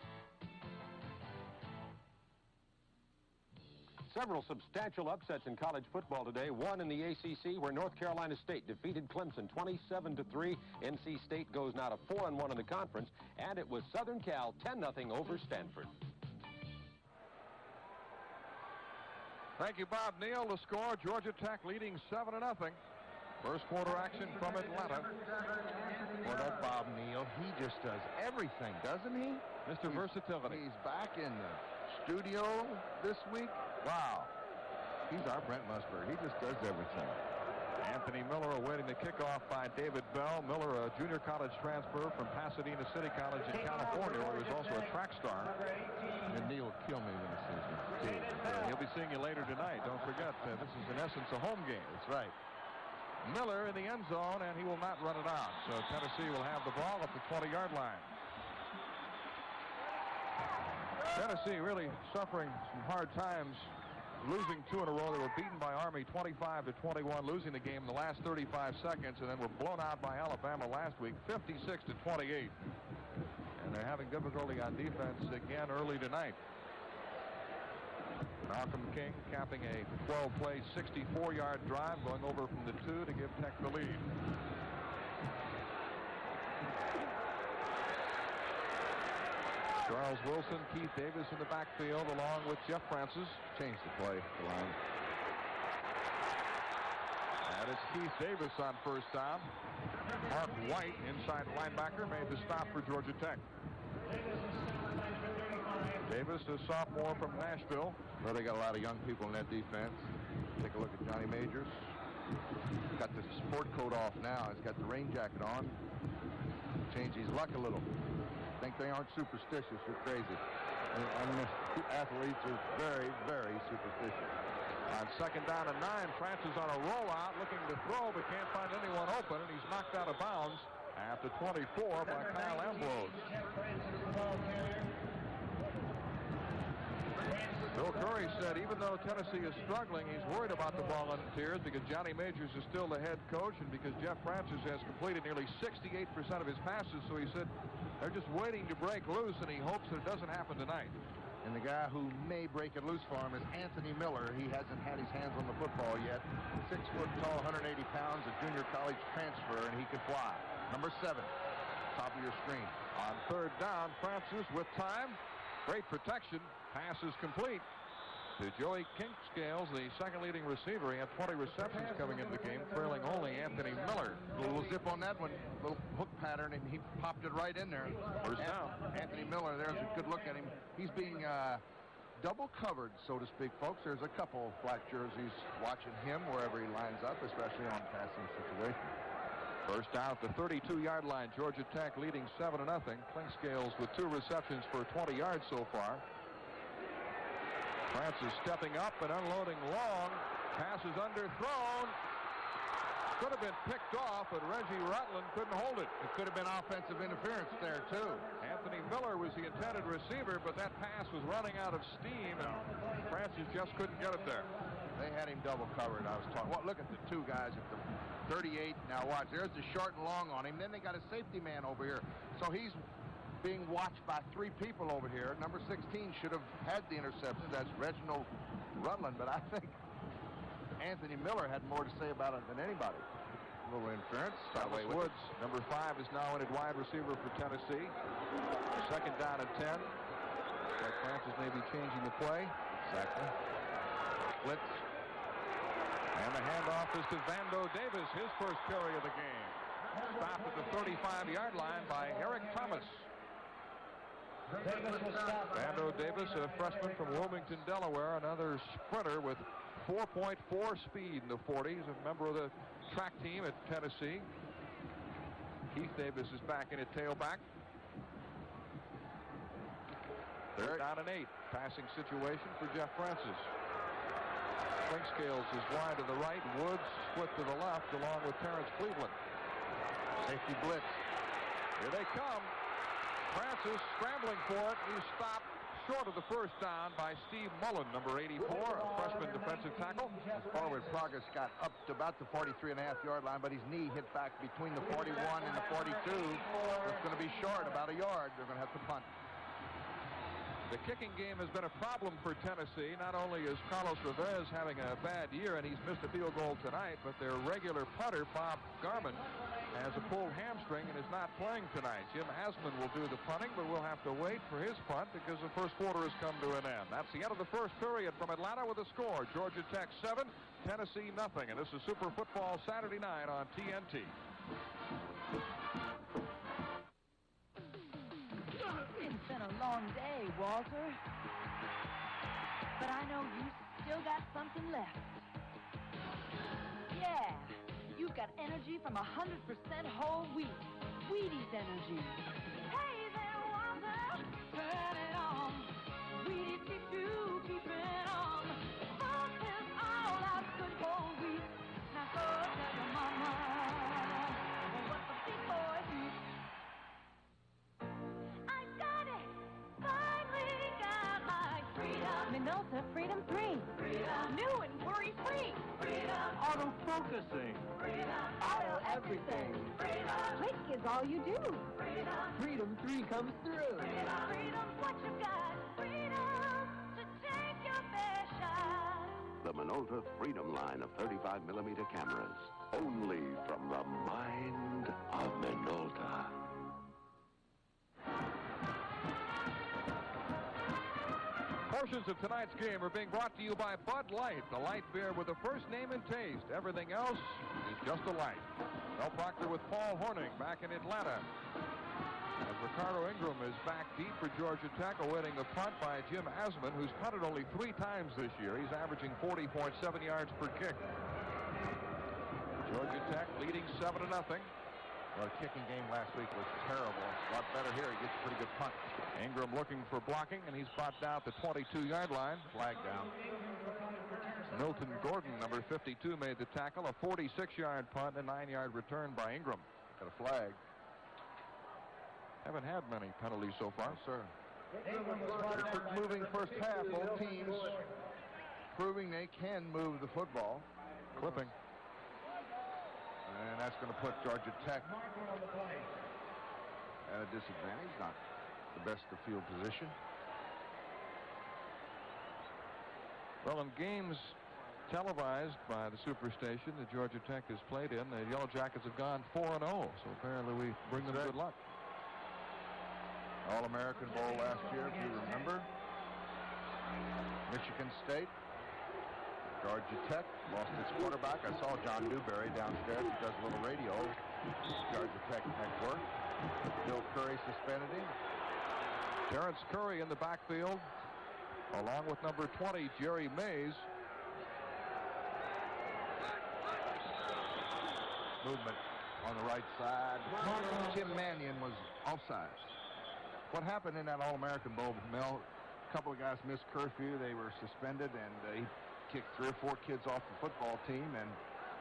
Several substantial upsets in college football today. One in the ACC where North Carolina State defeated Clemson 27-3. NC State goes now to 4-1 in the conference, and it was Southern Cal 10-0 over Stanford. Thank you, Bob Neal. The score, Georgia Tech leading 7-0. First quarter action from Atlanta. Well, that Bob Neal, he just does everything, doesn't he? Mr. Versatility. He's back in the studio this week. Wow. He's our Brent Musburg. He just does everything. Anthony Miller awaiting the kickoff by David Bell. Miller, a junior college transfer from Pasadena City College in California, where he was also a track star. And Neal will kill me when he sees me. He'll be seeing you later tonight. Don't forget, this is in essence a home game. That's right. Miller in the end zone, and he will not run it out. So Tennessee will have the ball at the 20-yard line. Tennessee really suffering some hard times, losing 2 in a row. They were beaten by Army 25-21, losing the game in the last 35 seconds, and then were blown out by Alabama last week, 56-28. And they're having difficulty on defense again early tonight. Malcolm King capping a 12-play, 64-yard drive, going over from the 2 to give Tech the lead. Charles Wilson, Keith Davis in the backfield, along with Jeff Francis. Change the play, the line. And it's Keith Davis on first down. Mark White, inside linebacker, made the stop for Georgia Tech. Davis, a sophomore from Nashville. Well, they got a lot of young people in that defense. Take a look at Johnny Majors. Got the sport coat off now. He's got the rain jacket on. Change his luck a little. Think they aren't superstitious. You're crazy. Athletes are very, very superstitious. On second down and 9, Francis on a rollout, looking to throw, but can't find anyone open, and he's knocked out of bounds at the 24 by Kyle Ambrose. Bill Curry said even though Tennessee is struggling, he's worried about the Volunteers because Johnny Majors is still the head coach and because Jeff Francis has completed nearly 68% of his passes. So he said they're just waiting to break loose, and he hopes that it doesn't happen tonight. And the guy who may break it loose for him is Anthony Miller. He hasn't had his hands on the football yet. 6 foot tall, 180 pounds, a junior college transfer, and he can fly. Number 7, top of your screen. On third down, Francis with time. Great protection. Pass is complete to Joey Kinkscales, the second leading receiver. He had 20 receptions coming into the game, trailing only Anthony Miller. A little zip on that one, little hook pattern, and he popped it right in there. First down. Anthony Miller, there's a good look at him. He's being double covered, so to speak, folks. There's a couple black jerseys watching him wherever he lines up, especially on passing situation. First down at the 32-yard line. Georgia Tech leading 7-0. Kinkscales with 2 receptions for 20 yards so far. Francis stepping up and unloading long. Pass is underthrown. Could have been picked off, but Reggie Rutland couldn't hold it. It could have been offensive interference there, too. Anthony Miller was the intended receiver, but that pass was running out of steam, and Francis just couldn't get it there. They had him double covered, I was talking. Well, look at the 2 guys at the 38. Now watch, there's the short and long on him. Then they got a safety man over here. So he's being watched by 3 people over here. Number 16 should have had the interception. That's Reginald Rutland, but I think Anthony Miller had more to say about it than anybody. A little interference. Sideways Woods, number 5, is now in at wide receiver for Tennessee. Second down and 10. Like Francis may be changing the play. Exactly. Blitz. And the handoff is to Vando Davis, his first carry of the game. Stopped at the 35-yard line by Eric Thomas. Vando Davis, a freshman from Wilmington, Delaware, another sprinter with 4.4 speed in the 40s, a member of the track team at Tennessee. Keith Davis is back in at tailback. Third down and 8. Passing situation for Jeff Francis. Kinkscales is wide to the right. Woods split to the left along with Terrence Cleveland. Safety blitz. Here they come. Francis scrambling for it. He's stopped short of the first down by Steve Mullen, number 84, a freshman defensive tackle. His forward progress got up to about the 43.5-yard line, but his knee hit back between the 41 and the 42. It's going to be short, about a yard. They're going to have to punt. The kicking game has been a problem for Tennessee. Not only is Carlos Reveiz having a bad year, and he's missed a field goal tonight, but their regular punter, Bob Garman, has a pulled hamstring and is not playing tonight. Jim Asman will do the punting, but we'll have to wait for his punt because the first quarter has come to an end. That's the end of the first period from Atlanta with a score. Georgia Tech 7, Tennessee nothing. And this is Super Football Saturday night on TNT. It's been a long day, Walter. But I know you still got something left. Yeah. You've got energy from 100% whole wheat. Wheaties energy. Hey there, Walter. Turn it on. Wheaties keeps you keeping on. Funk is all out good whole wheat. Now go tell your mama what the big boys eat. I got it. Finally got my freedom. Minolta Freedom 3. Freedom. New and worry-free. Freedom. Auto-focusing. Auto everything. Freedom. Click is all you do. Freedom. Freedom 3 comes through. Freedom's what you got. Freedom to take your best shot. The Minolta Freedom line of 35mm cameras. Only from the mind of Minolta. Portions of tonight's game are being brought to you by Bud Light, the light beer with the first name and taste. Everything else is just a light. Mel Proctor with Paul Hornung back in Atlanta. As Ricardo Ingram is back deep for Georgia Tech, awaiting the punt by Jim Asman, who's punted only 3 times this year. He's averaging 40.7 yards per kick. Georgia Tech leading 7-0. The kicking game last week was terrible. It's a lot better here. He gets a pretty good punt. Ingram looking for blocking, and he's brought down the 22-yard line. Flag down. Milton Gordon, number 52, made the tackle. A 46-yard punt and a 9-yard return by Ingram. Got a flag. Haven't had many penalties so far. Sir. Moving first half. Both teams proving they can move the football. Clipping. And that's going to put Georgia Tech at a disadvantage. Not the best of field position. Well, in games televised by the Superstation that Georgia Tech has played in, the Yellow Jackets have gone 4-0. So apparently we bring them good luck. All-American Bowl last year, if you remember. Michigan State. Georgia Tech lost its quarterback. I saw John Dewberry downstairs. He does a little radio. Georgia Tech network. Bill Curry suspended him. Terrence Curry in the backfield, along with number 20, Jerry Mays. Movement on the right side. Tim Mannion was offside. What happened in that All-American Bowl, Mel? A couple of guys missed curfew. They were suspended, and he kicked 3 or 4 kids off the football team. And,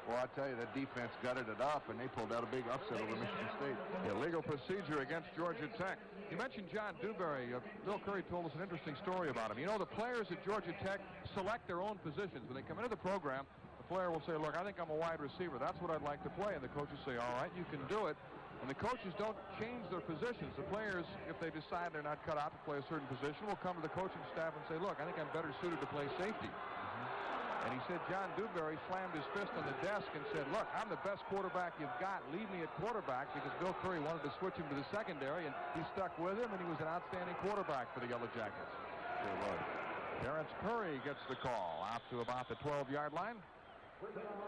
well, I tell you, the defense gutted it up, and they pulled out a big upset over Michigan State. Illegal procedure against Georgia Tech. You mentioned John Dewberry. Bill Curry told us an interesting story about him. You know, the players at Georgia Tech select their own positions. When they come into the program, the player will say, look, I think I'm a wide receiver. That's what I'd like to play. And the coaches say, all right, you can do it. And the coaches don't change their positions. The players, if they decide they're not cut out to play a certain position, will come to the coaching staff and say, look, I think I'm better suited to play safety. And he said John Dewberry slammed his fist on the desk and said, look, I'm the best quarterback you've got. Leave me at quarterback, because Bill Curry wanted to switch him to the secondary, and he stuck with him, and he was an outstanding quarterback for the Yellow Jackets. Sure was. Terrence Curry gets the call out to about the 12-yard line.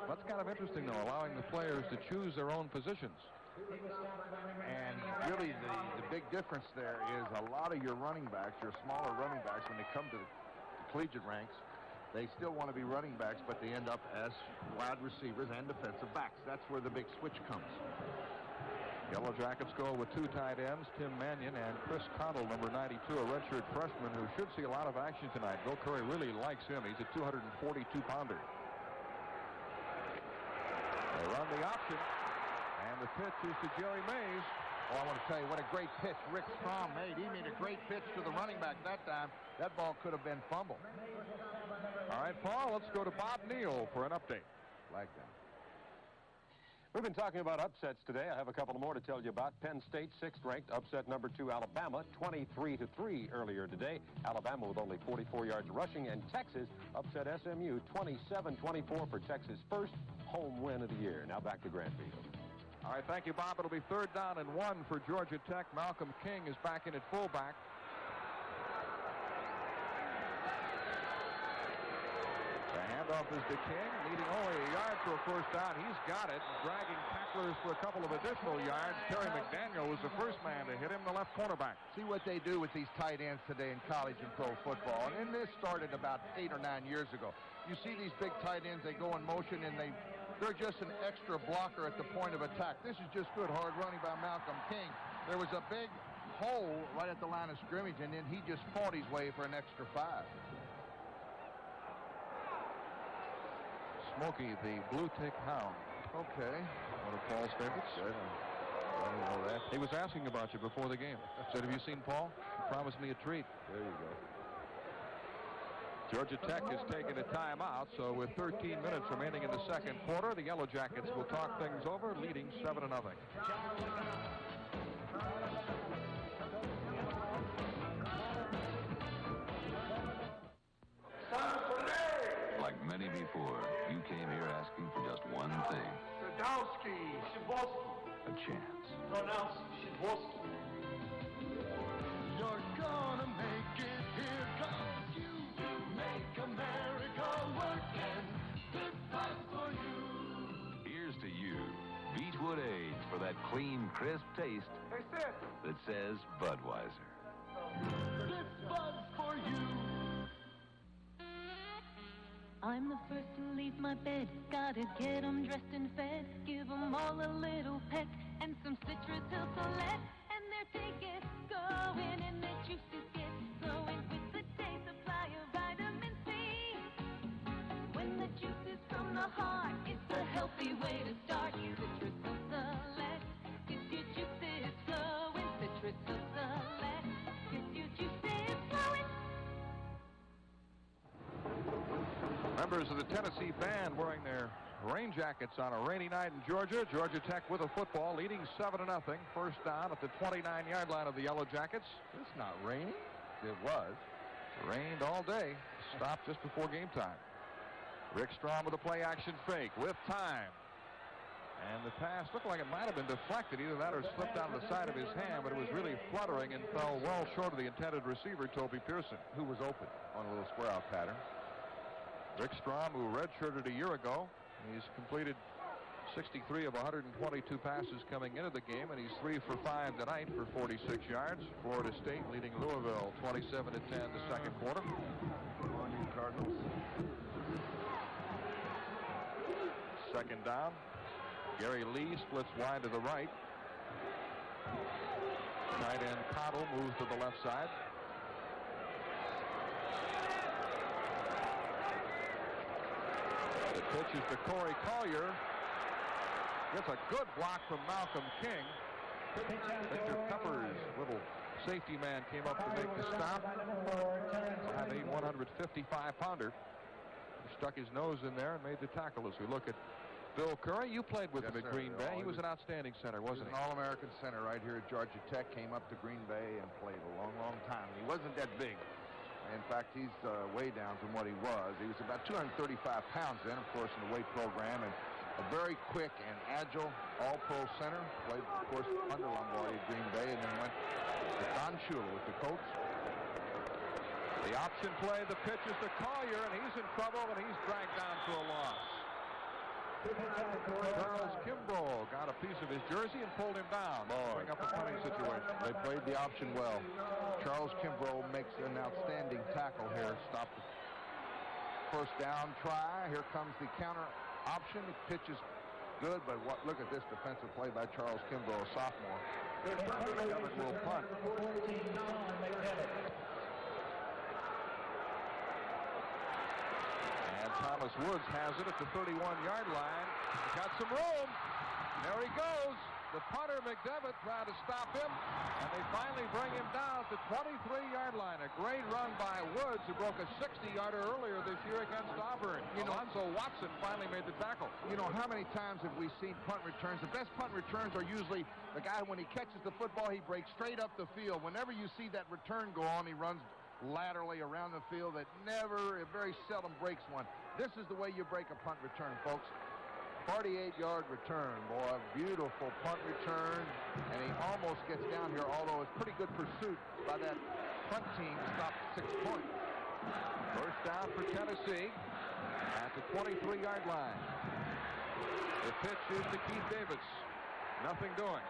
That's kind of interesting, though, allowing the players to choose their own positions. And really the big difference there is a lot of your running backs, your smaller running backs, when they come to the collegiate ranks, they still want to be running backs, but they end up as wide receivers and defensive backs. That's where the big switch comes. Yellow Jackets go with 2 tight ends, Tim Mannion and Chris Connell, number 92, a redshirt freshman who should see a lot of action tonight. Bill Curry really likes him. He's a 242-pounder. They run the option. And the pitch is to Jerry Mays. Well, I want to tell you what a great pitch Rick Strom made. He made a great pitch to the running back that time. That ball could have been fumbled. All right, Paul, let's go to Bob Neal for an update. Like that. We've been talking about upsets today. I have a couple more to tell you about. Penn State, 6th ranked, upset number 2 Alabama, 23-3 earlier today. Alabama with only 44 yards rushing, and Texas upset SMU 27-24 for Texas' first home win of the year. Now back to Grant Field. All right, thank you, Bob. It'll be 3rd down and 1 for Georgia Tech. Malcolm King is back in at fullback. The handoff is to King, needing only a yard for a first down. He's got it, dragging tacklers for a couple of additional yards. Terry McDaniel was the first man to hit him, the left cornerback. See what they do with these tight ends today in college and pro football. And this started about 8 or 9 years ago. You see these big tight ends, they go in motion, and they're just an extra blocker at the point of attack. This is just good hard running by Malcolm King. There was a big hole right at the line of scrimmage, and then he just fought his way for an extra 5. Smokey, the blue tick hound. Okay. One of Paul's favorites. Good. I didn't know that. He was asking about you before the game. Said, have you seen Paul? He promised me a treat. There you go. Georgia Tech has taken a timeout, so with 13 minutes remaining in the second quarter, the Yellow Jackets will talk things over, leading 7-0. Like many before, you came here asking for just one thing. Sadowski, Shiboski. A chance. Pronounced Shiboski. You're gonna make it here, 'cause you make America work, and good times for you. Here's to you, Beechwood Age, for that clean, crisp taste that says Budweiser. This Bud's for you. I'm the first to leave my bed. Gotta get 'em dressed and fed. Give 'em all a little peck and some citrus hill select. And their day gets going and their juices get flowing with the day supply of vitamin C. When the juice is from the heart, it's a healthy way to start. Citrus hill select gets your juices flowing. Citrus hill select gets your juices flowing. Members of the Tennessee band wearing their rain jackets on a rainy night in Georgia. Georgia Tech with a football, leading 7-0. First down at the 29-yard line of the Yellow Jackets. It's not raining. It was. Rained all day. stopped just before game time. Rick Strom with a play-action fake with time. And the pass looked like it might have been deflected. Either that or slipped out of the side of his hand, but it was really fluttering and fell well short of the intended receiver, Toby Pearson, who was open on a little square-out pattern. Rick Strom, who redshirted a year ago, he's completed 63 of 122 passes coming into the game, and he's 3 for 5 tonight for 46 yards. Florida State leading Louisville 27-10 the second quarter. Come on, you Cardinals. Second down. Gary Lee splits wide to the right. Tight end Cottle moves to the left side. The pitch is to Corey Collier. Gets a good block from Malcolm King. Victor Pepper's little safety man came up to make the stop. 5'8", 155-pounder. He stuck his nose in there and made the tackle. As we look at Bill Curry, you played with him at Green Bay. He was an outstanding center, wasn't he? An All-American center right here at Georgia Tech. Came up to Green Bay and played a long, long time. He wasn't that big. In fact, he's way down from what he was. He was about 235 pounds then, of course, in the weight program, and a very quick and agile all-pro center. Played, of course, under Lombardi at Green Bay, and then went to Don Shula with the Colts. The option play, the pitch is to Collier, and he's in trouble, and he's dragged down for a loss. Charles Kimbrough got a piece of his jersey and pulled him down. Bring up a punting situation. They played the option well. Charles Kimbrough makes an outstanding tackle here. Stop the first down try. Here comes the counter option. The pitch is good, but look at this defensive play by Charles Kimbrough, a sophomore. McDevitt will punt. Thomas Woods has it at the 31-yard line. He's got some room. There he goes. The punter, McDevitt, tried to stop him, and they finally bring him down at the 23-yard line. A great run by Woods, who broke a 60-yarder earlier this year against Auburn. Alonzo Watson finally made the tackle. You know, how many times have we seen punt returns? The best punt returns are usually the guy, when he catches the football, he breaks straight up the field. Whenever you see that return go on, he runs laterally around the field. That very seldom breaks one. This is the way you break a punt return, folks. 48-yard return, boy. Beautiful punt return. And he almost gets down here, although it's pretty good pursuit by that punt team to stop the 6 point. First down for Tennessee at the 23-yard line. The pitch is to Keith Davis. Nothing doing.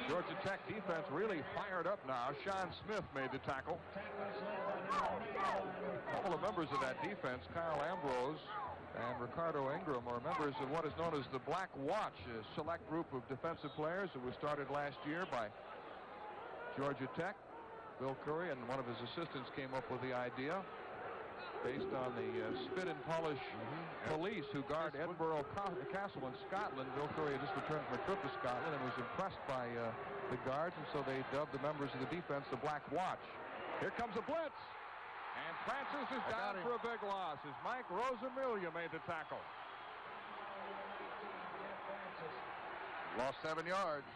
Georgia Tech defense really fired up now. Sean Smith made the tackle. A couple of members of that defense, Kyle Ambrose and Ricardo Ingram, are members of what is known as the Black Watch, a select group of defensive players that was started last year by Georgia Tech. Bill Curry and one of his assistants came up with the idea based on the spit and polish police who guard Edinburgh Castle in Scotland. Bill Curry had just returned from a trip to Scotland and was impressed by the guards, and so they dubbed the members of the defense the Black Watch. Here comes a blitz, and Francis is down for a big loss as Mike Rosamilia made the tackle. Lost 7 yards.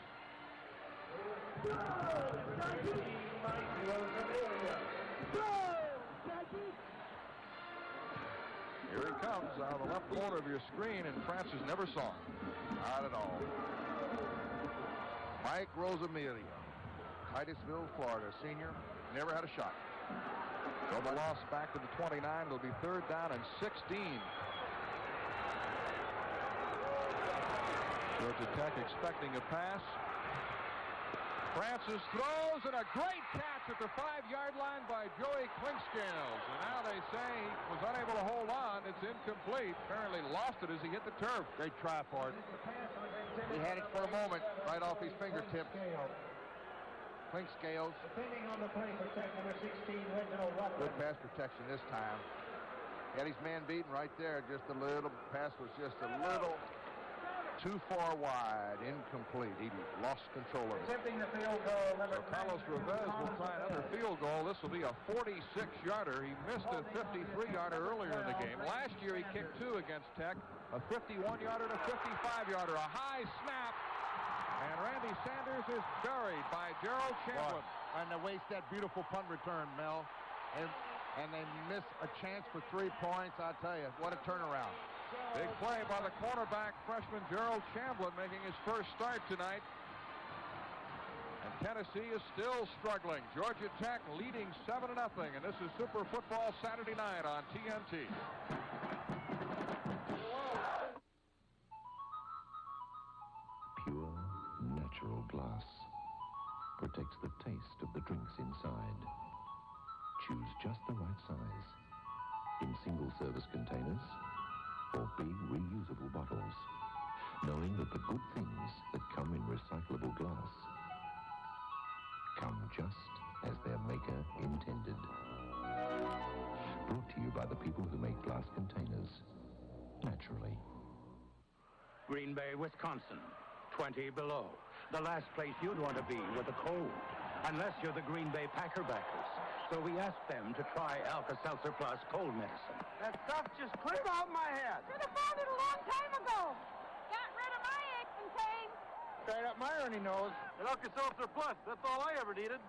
Here he comes out of the left corner of your screen, and Francis never saw him. Not at all. Mike Rosamilia, Titusville, Florida, senior, never had a shot. So the loss back to the 29. It'll be third down and 16. Georgia Tech expecting a pass. Francis throws, and a great catch at the 5-yard line by Joey Clinkscales. And now they say he was unable to hold on. It's incomplete. Apparently lost it as he hit the turf. Great try for it. He had it for a moment right off his fingertips. Clinkscales. Depending on the play protect number 16, Reginald Rucker. Good pass protection this time. Had his man beaten right there. Just a little. Pass was just a little too far wide, incomplete. He lost control of it. Attempting the field goal, So Carlos Reveiz will try another field goal. This will be a 46-yarder. He missed a 53-yarder earlier in the game. Last year he kicked 2 against Tech, a 51-yarder and a 55-yarder. A high snap, and Randy Sanders is buried by Gerald Champlin. And they waste that beautiful punt return, Mel. and they miss a chance for 3 points. I tell you, what a turnaround. Big play by the cornerback, freshman Gerald Chamblin, making his first start tonight. And Tennessee is still struggling. Georgia Tech leading 7-0, and this is Super Football Saturday night on TNT. Pure, natural glass protects the taste of the drinks inside. Choose just the right size in single-service containers or big reusable bottles, knowing that the good things that come in recyclable glass come just as their maker intended. Brought to you by the people who make glass containers naturally. Green Bay, Wisconsin, 20 below. The last place you'd want to be with the cold, unless you're the Green Bay Packer backers. So we asked them to try Alka-Seltzer Plus cold medicine. That stuff just cleared out my head. Should have found it a long time ago. Got rid of my aches and pains. Straight up my runny nose. Alka-Seltzer Plus, that's all I ever needed.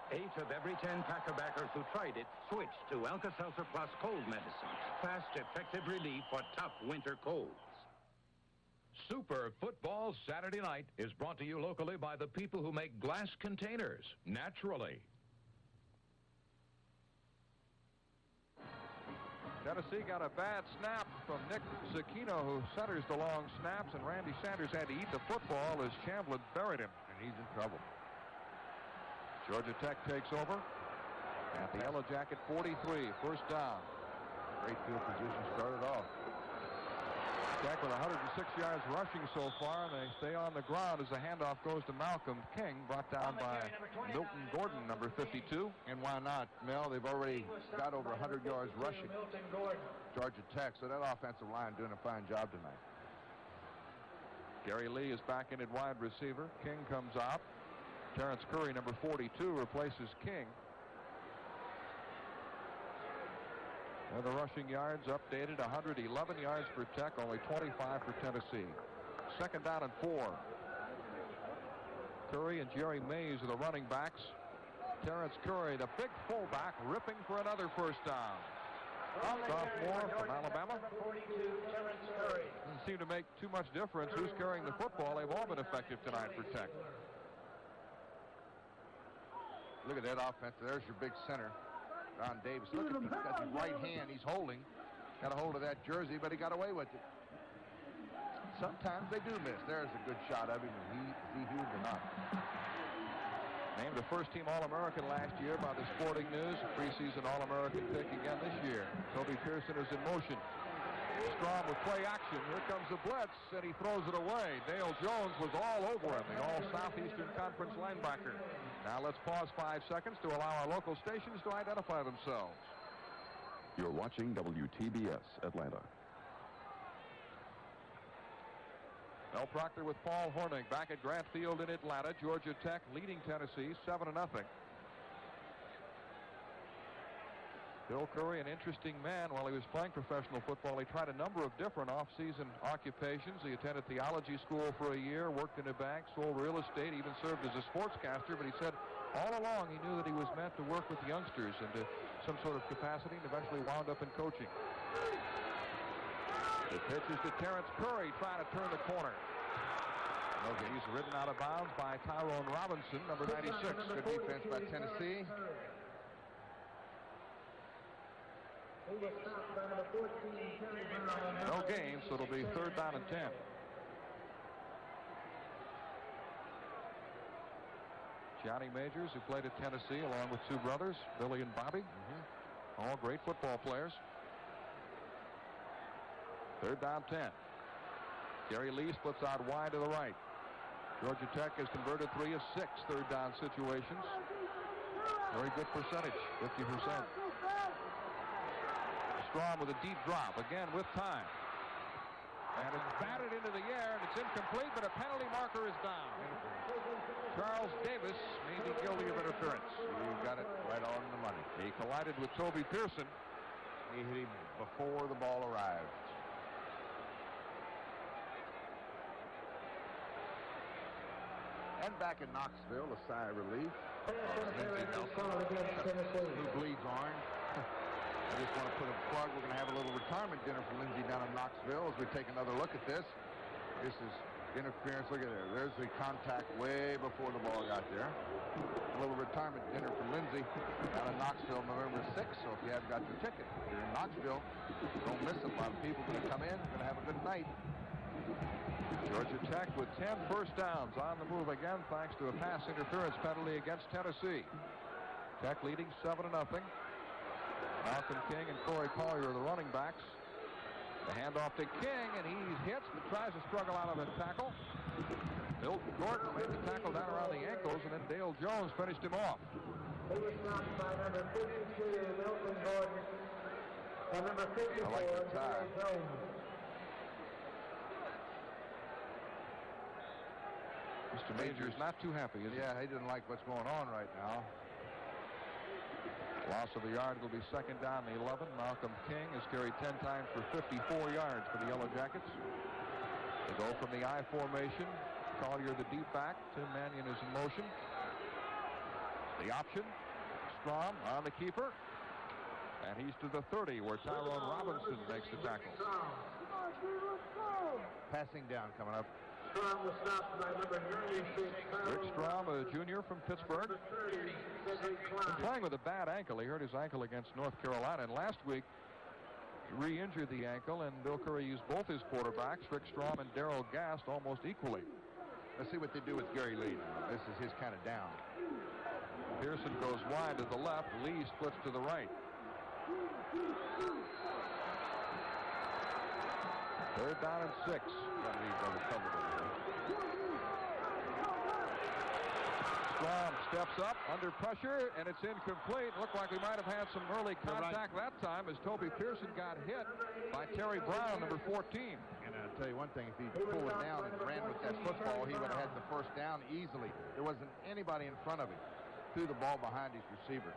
8 of every 10 Packer backers who tried it switched to Alka-Seltzer Plus cold medicine. Fast, effective relief for tough winter colds. Super Football Saturday Night is brought to you locally by the people who make glass containers naturally. Tennessee got a bad snap from Nick Zucchino, who centers the long snaps, and Randy Sanders had to eat the football as Chamblin buried him, and he's in trouble. Georgia Tech takes over at the Yellow Jacket 43, first down. Great field position started off. Tech with 106 yards rushing so far, and they stay on the ground as the handoff goes to Malcolm King, brought down by Milton Gordon, number 52. And why not, Mel? They've already got over 100 yards rushing. Georgia Tech, so that offensive line doing a fine job tonight. Gary Lee is back in at wide receiver. King comes out. Terrence Curry, number 42, replaces King. And the rushing yards updated, 111 yards for Tech, only 25 for Tennessee. Second down and 4. Curry and Jerry Mays are the running backs. Terrence Curry, the big fullback, ripping for another first down. Sophomore from Alabama. Doesn't seem to make too much difference who's carrying the football. They've all been effective tonight for Tech. Look at that offense. There's your big center, Don Davis. Look at, he's got his right hand. He's holding. Got a hold of that jersey, but he got away with it. Sometimes they do miss. There's a good shot of him. Is he huge or not? Named the first-team All-American last year by the Sporting News. Preseason All-American pick again this year. Toby Pearson is in motion. Strom with play action. Here comes the blitz, and he throws it away. Dale Jones was all over him, the All-Southeastern Conference linebacker. Now let's pause 5 seconds to allow our local stations to identify themselves. You're watching WTBS Atlanta. Mel Proctor with Paul Hornung back at Grant Field in Atlanta. Georgia Tech leading Tennessee 7-0. Bill Curry, an interesting man while he was playing professional football. He tried a number of different off-season occupations. He attended theology school for a year, worked in a bank, sold real estate, even served as a sportscaster. But he said all along he knew that he was meant to work with youngsters into some sort of capacity, and eventually wound up in coaching. The pitch is to Terrence Curry, trying to turn the corner. Okay, he's ridden out of bounds by Tyrone Robinson, number 96. Good defense by Tennessee. No gain, so it'll be third down and 10. Johnny Majors, who played at Tennessee along with two brothers, Billy and Bobby. All great football players. Third down 10. Gary Lee splits out wide to the right. Georgia Tech has converted 3 of 6 third down situations. Very good percentage, 50%. Strom with a deep drop, again with time. And it's batted into the air, and it's incomplete, but a penalty marker is down. Charles Davis may be guilty of interference. You got it right on the money. He collided with Toby Pearson. He hit him before the ball arrived. And back in Knoxville, a sigh of relief. Who bleeds orange? I just want to put a plug. We're going to have a little retirement dinner for Lindsay down in Knoxville as we take another look at this. This is interference. Look at there. There's the contact way before the ball got there. A little retirement dinner for Lindsay down in Knoxville November 6th. So if you haven't got your ticket, if you're in Knoxville, don't miss it. A lot of people are going to come in. Going to have a good night. Georgia Tech with 10 first downs on the move again thanks to a pass interference penalty against Tennessee. Tech leading 7-0. Malcolm King and Corey Collier are the running backs. The handoff to King, and he's hit, but tries to struggle out of a tackle. Milton Gordon made the tackle down around the ankles, and then Dale Jones finished him off. He was stopped by number 52, Milton Gordon, and number 54, I like the tie. Jones. Mr. Major's not too happy, is he? Yeah, he didn't like what's going on right now. Loss of a yard will be second down the 11. Malcolm King has carried 10 times for 54 yards for the Yellow Jackets. They go from the I formation. Collier the deep back. Tim Mannion is in motion. The option. Strom on the keeper. And he's to the 30 where Tyrone Robinson makes the tackle. Passing down coming up. Strom was stopped by number 96. Rick Strom, a junior from Pittsburgh. Playing with a bad ankle. He hurt his ankle against North Carolina. And last week, he re-injured the ankle, and Bill Curry used both his quarterbacks, Rick Strom and Darrell Gast, almost equally. Let's see what they do with Gary Lee. This is his kind of down. Pearson goes wide to the left. Lee splits to the right. Third down and 6. Strom steps up under pressure, and it's incomplete. Looked like we might have had some early contact that time as Toby Pearson got hit by Terry Brown, number 14. And I'll tell you one thing, if he pulled it down and ran with that football, he would have had the first down easily. There wasn't anybody in front of him. Threw the ball behind his receiver.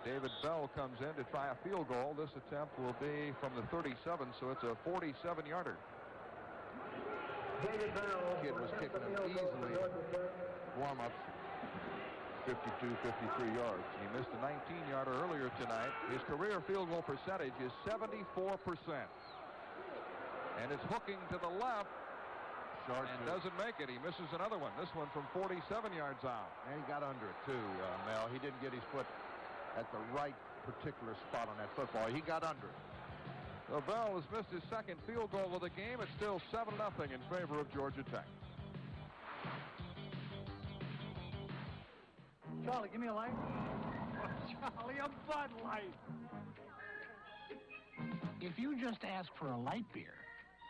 David Bell comes in to try a field goal. This attempt will be from the 37, so it's a 47-yarder. Kid was kicking him easily. Warm-ups, 52, 53 yards. He missed a 19-yarder earlier tonight. His career field goal percentage is 74%. And it's hooking to the left. Short and doesn't make it. He misses another one. This one from 47 yards out. And he got under it, too, Mel. He didn't get his foot at the right particular spot on that football. He got under it. So Bell has missed his second field goal of the game. It's still 7-0 in favor of Georgia Tech. Charlie, give me a light. Oh, Charlie, a Bud Light. If you just ask for a light beer,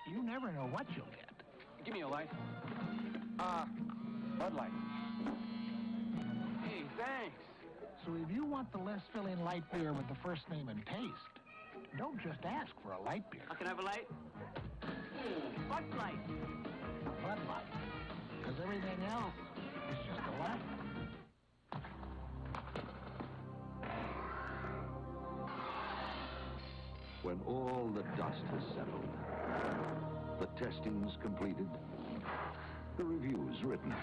you never know what you'll get. Give me a light. Bud Light. Hey, thanks. So if you want the less filling light beer with the first name and taste, don't just ask for a light beer. I can have a light? Bud Light. A Bud Light. Because everything else is just a light. When all the dust has settled, the testing's completed, the review's written.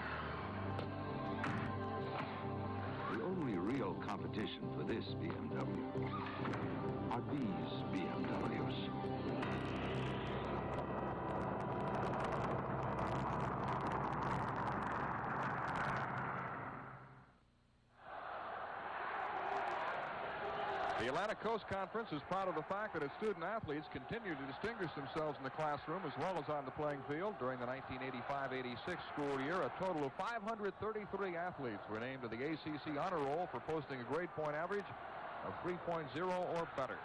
The only real competition for this BMW are these BMWs. The Atlantic Coast Conference is proud of the fact that its student athletes continue to distinguish themselves in the classroom as well as on the playing field. During the 1985-86 school year, a total of 533 athletes were named to the ACC Honor Roll for posting a grade point average of 3.0 or better.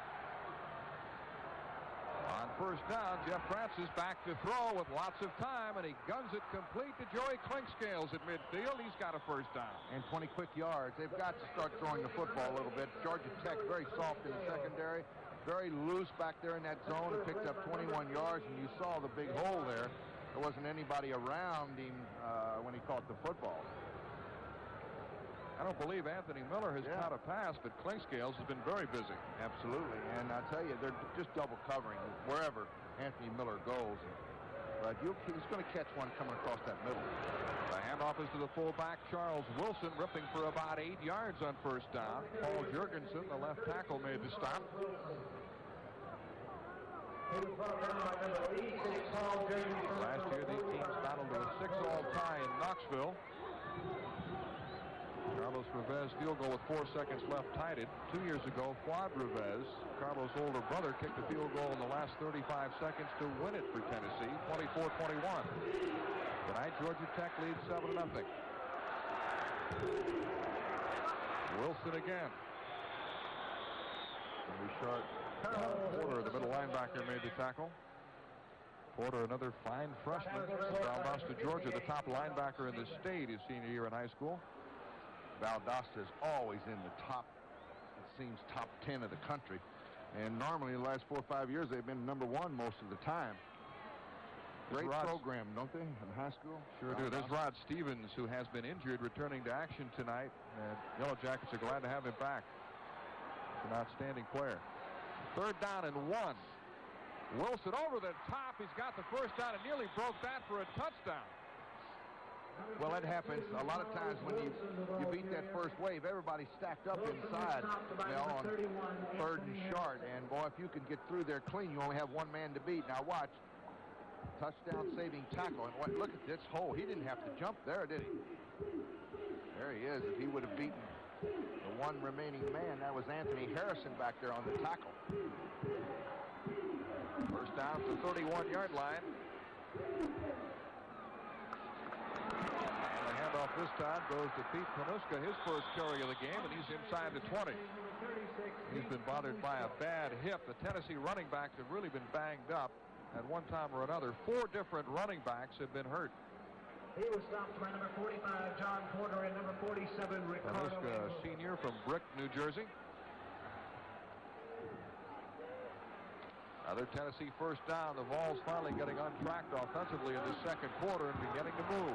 On first down, Jeff Francis back to throw with lots of time, and he guns it complete to Joey Clinkscales at midfield. He's got a first down. And 20 quick yards. They've got to start throwing the football a little bit. Georgia Tech very soft in the secondary, very loose back there in that zone, and picked up 21 yards, and you saw the big hole there. There wasn't anybody around him when he caught the football. I don't believe Anthony Miller has caught a pass, but Clinkscales has been very busy. Absolutely, and I tell you, they're just double covering wherever Anthony Miller goes. but he's going to catch one coming across that middle. The handoff is to the fullback, Charles Wilson, ripping for about 8 yards on first down. Paul Jurgensen, the left tackle, made the stop. Last year, these teams battled to a 6-all tie in Knoxville. Carlos Reveiz field goal with 4 seconds left tied it. 2 years ago, Fuad Reveiz, Carlos' older brother, kicked a field goal in the last 35 seconds to win it for Tennessee, 24-21. Tonight, Georgia Tech leads 7-0. Wilson again. Going to be short. Porter, the middle linebacker, made the tackle. Porter, another fine freshman from Valdosta, Georgia, the top linebacker in the state his senior year in high school. Valdosta is always in the top, it seems, top 10 of the country. And normally, the last 4 or 5 years, they've been number 1 most of the time. Great program, don't they, in high school? Sure do. There's Rod Stevens, who has been injured, returning to action tonight. And Yellow Jackets are glad to have him back. He's an outstanding player. 3rd down and 1. Wilson over the top. He's got the first down and nearly broke that for a touchdown. Well, that happens a lot of times when you beat that first wave. Everybody's stacked up inside, on 3rd and short. And, boy, if you can get through there clean, you only have one man to beat. Now, watch. Touchdown-saving tackle. And look at this hole. He didn't have to jump there, did he? There he is. If he would have beaten the one remaining man, that was Anthony Harrison back there on the tackle. First down to the 31-yard line. And the handoff this time goes to Pete Panuska, his first carry of the game, and he's inside the 20. He's been bothered by a bad hip. The Tennessee running backs have really been banged up at one time or another. 4 different running backs have been hurt. He was stopped by number 45, John Porter, and number 47, Ricardo. Panuska, senior from Brick, New Jersey. Another Tennessee first down. The Vols finally getting untracked offensively in the second quarter and beginning to move.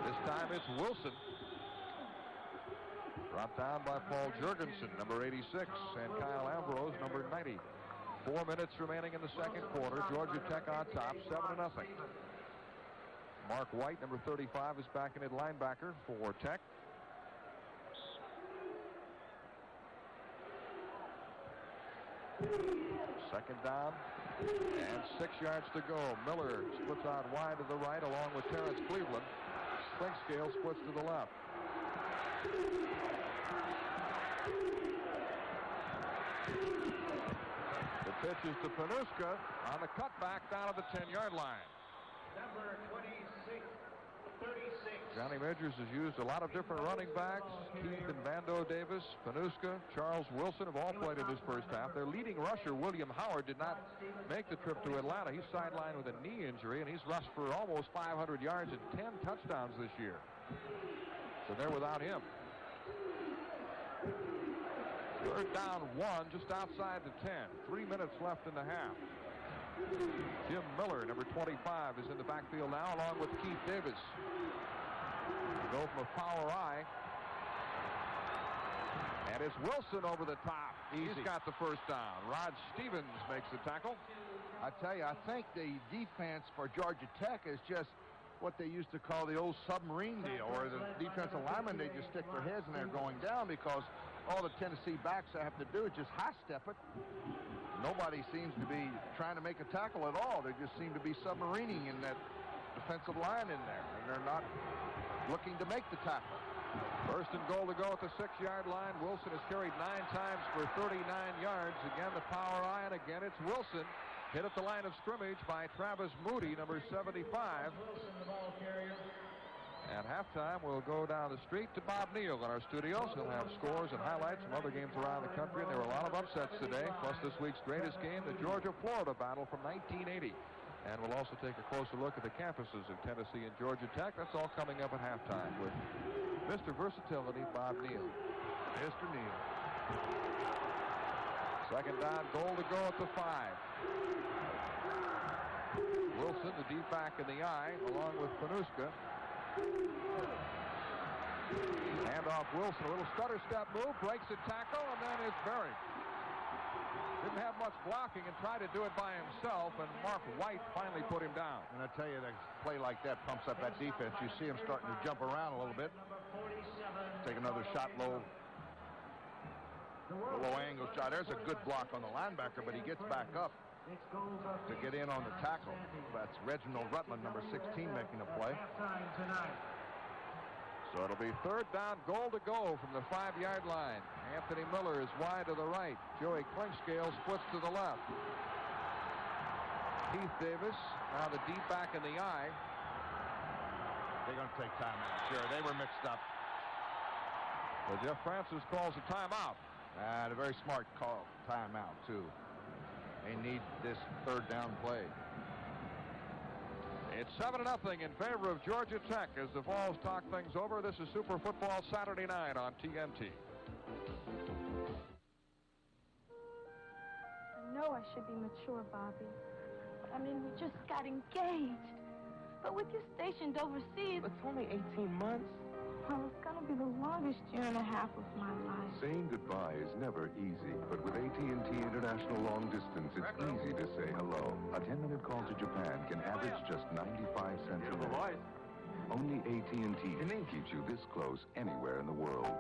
This time it's Wilson. Brought down by Paul Jurgensen, number 86, and Kyle Ambrose, number 90. 4 minutes remaining in the second quarter. Georgia Tech on top, 7-0. Mark White, number 35, is back in at linebacker for Tech. Second down and 6 yards to go. Miller splits out wide to the right along with Terrence Cleveland. Sprinkscale splits to the left. The pitch is to Panuska on the cutback down to the 10-yard line. Number 26, 36. Johnny Majors has used a lot of different running backs. Keith and Vando Davis, Panuska, Charles Wilson have all played in this first half. Their leading rusher, William Howard, did not make the trip to Atlanta. He's sidelined with a knee injury, and he's rushed for almost 500 yards and 10 touchdowns this year. So they're without him. 3rd down 1, just outside the 10. 3 minutes left in the half. Jim Miller, number 25, is in the backfield now, along with Keith Davis. They go from a power eye. And it's Wilson over the top. Easy. He's got the first down. Rod Stevens makes the tackle. I tell you, I think the defense for Georgia Tech is just what they used to call the old submarine deal, where the defensive linemen, they just stick their heads and they're going down because all the Tennessee backs have to do is just high-step it. Nobody seems to be trying to make a tackle at all. They just seem to be submarining in that defensive line in there, and they're not looking to make the tackle. First and goal to go at the 6-yard line. Wilson has carried 9 times for 39 yards. Again, the power eye, and again, it's Wilson. Hit at the line of scrimmage by Travis Moody, number 75. Wilson, the ball carrier. At halftime, we'll go down the street to Bob Neal in our studios. He'll have scores and highlights from other games around the country, and there were a lot of upsets today, plus this week's greatest game, the Georgia-Florida battle from 1980. And we'll also take a closer look at the campuses of Tennessee and Georgia Tech. That's all coming up at halftime with Mr. Versatility, Bob Neal. Mr. Neal. Second down, goal to go at the 5. Wilson, the deep back in the eye, along with Panuska. Handoff Wilson, a little stutter step move, breaks a tackle, and then it's buried. Didn't have much much blocking and tried to do it by himself, and Mark White finally put him down. And I tell you, that play like that pumps up that defense. You see him starting to jump around a little bit. Take another shot low. Low angle shot. There's a good block on the linebacker, but he gets back up to get in on the tackle. That's Reginald Rutland, number 16, making a play. So it'll be third down, goal to go from the 5-yard line. Anthony Miller is wide to the right. Joey Clinkscale splits to the left. Keith Davis, now the deep back in the eye. They're going to take timeout. Sure, they were mixed up. Well, Jeff Francis calls a timeout. And a very smart call, timeout, too. They need this third down play. It's 7-0 in favor of Georgia Tech as the Vols talk things over. This is Super Football Saturday night on TNT. I know I should be mature, Bobby. But I mean, we just got engaged. But with you stationed overseas... It's only 18 months. Well, it's going to be the longest year and a half of my life. Saying goodbye is never easy, but with AT&T International Long Distance, it's easy to say hello. A 10-minute call to Japan can average just 95 cents a minute. Only AT&T keeps you this close anywhere in the world.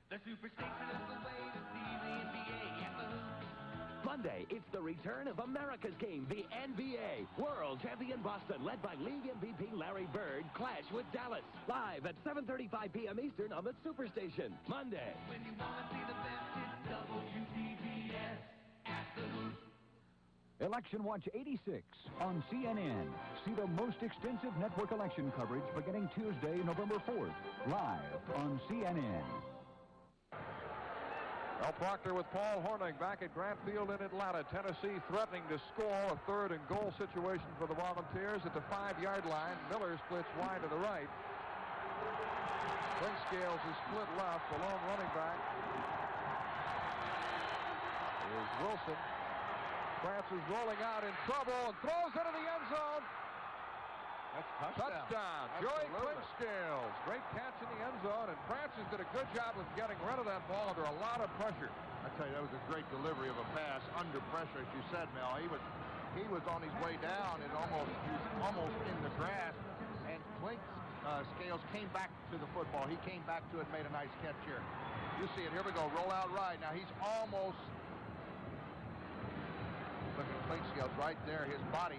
The Superstation is the way to see the NBA at the hoop. Monday, it's the return of America's game, the NBA. World champion Boston, led by league MVP Larry Bird, clash with Dallas. Live at 7:35 p.m. Eastern on the Superstation. Monday. When you want to see the best, it's WTBS at the hoop. Election Watch 86 on CNN. See the most extensive network election coverage beginning Tuesday, November 4th, live on CNN. Al Proctor with Paul Hornung back at Grant Field in Atlanta. Tennessee threatening to score a third and goal situation for the Volunteers at the 5-yard line. Miller splits wide to the right. Clinkscales is split left. The lone running back is Wilson. Francis rolling out in trouble and throws into the end zone. That's touchdown. Joey Clinkscales. Great catch in the end zone, and Francis did a good job of getting rid of that ball under a lot of pressure. I tell you, that was a great delivery of a pass under pressure, as you said, Mel. He was on his way down, and he was almost in the grass, and Clinkscales came back to the football. He came back to it, made a nice catch here. You see it. Here we go. Roll out right. Now he's almost. Look at Clinkscales right there. His body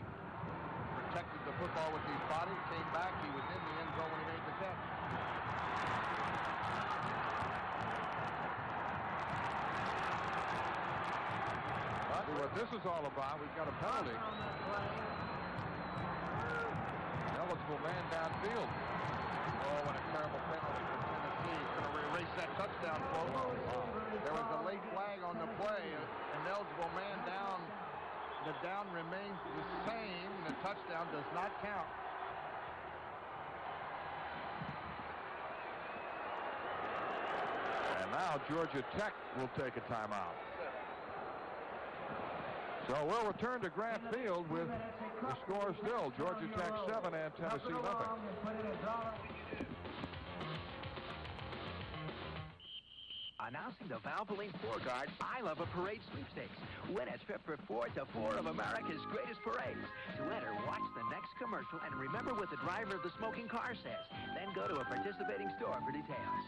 protected the football with his body, came back, he was in the end zone when he made the catch. See what this is all about. We've got a penalty. Eligible man downfield. Oh, what a terrible penalty for Tennessee. He's going to erase that touchdown, folks. There was a late flag on the play. An eligible man down. The down remains the same. The touchdown does not count. And now Georgia Tech will take a timeout. So we'll return to Grant Field with the score still. Georgia Tech 7 and Tennessee nothing. Announcing the Valvoline 4-Guard I Love a Parade sweepstakes. Win a trip for 4 to 4 of America's greatest parades. To enter, watch the next commercial and remember what the driver of the smoking car says. Then go to a participating store for details.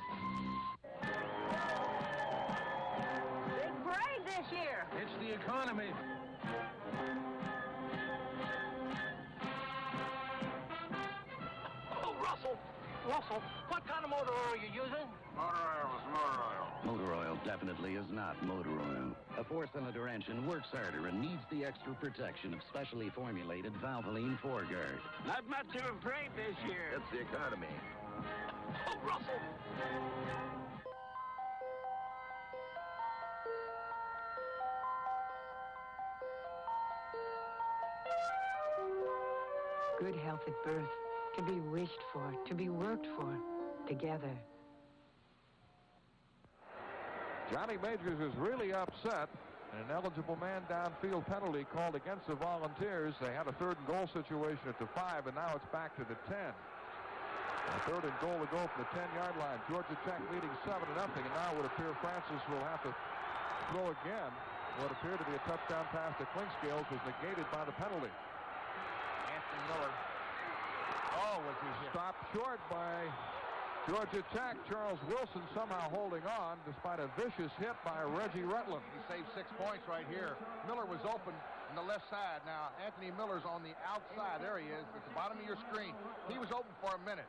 Big parade this year. It's the economy. Oh, Russell, what kind of motor oil are you using? Motor oil is motor oil. Motor oil definitely is not motor oil. A 4-cylinder engine works harder and needs the extra protection of specially formulated Valvoline 4-Guard. Not much of a parade this year. It's the economy. Oh, Russell. Good health at birth, to be wished for, to be worked for, together. Johnny Majors is really upset. An eligible man downfield penalty called against the Volunteers. They had a third and goal situation at the 5, and now it's back to the 10. A third and goal to go from the 10-yard line. Georgia Tech leading 7-0, and now it would appear Francis will have to throw again. What appeared to be a touchdown pass to Clinkscales was negated by the penalty. Anthony Miller. Oh, was he hit? Stopped short by Georgia Tech. Charles Wilson somehow holding on despite a vicious hit by Reggie Rutland. He saved 6 points right here. Miller was open on the left side. Now, Anthony Miller's on the outside. There he is at the bottom of your screen. He was open for a minute.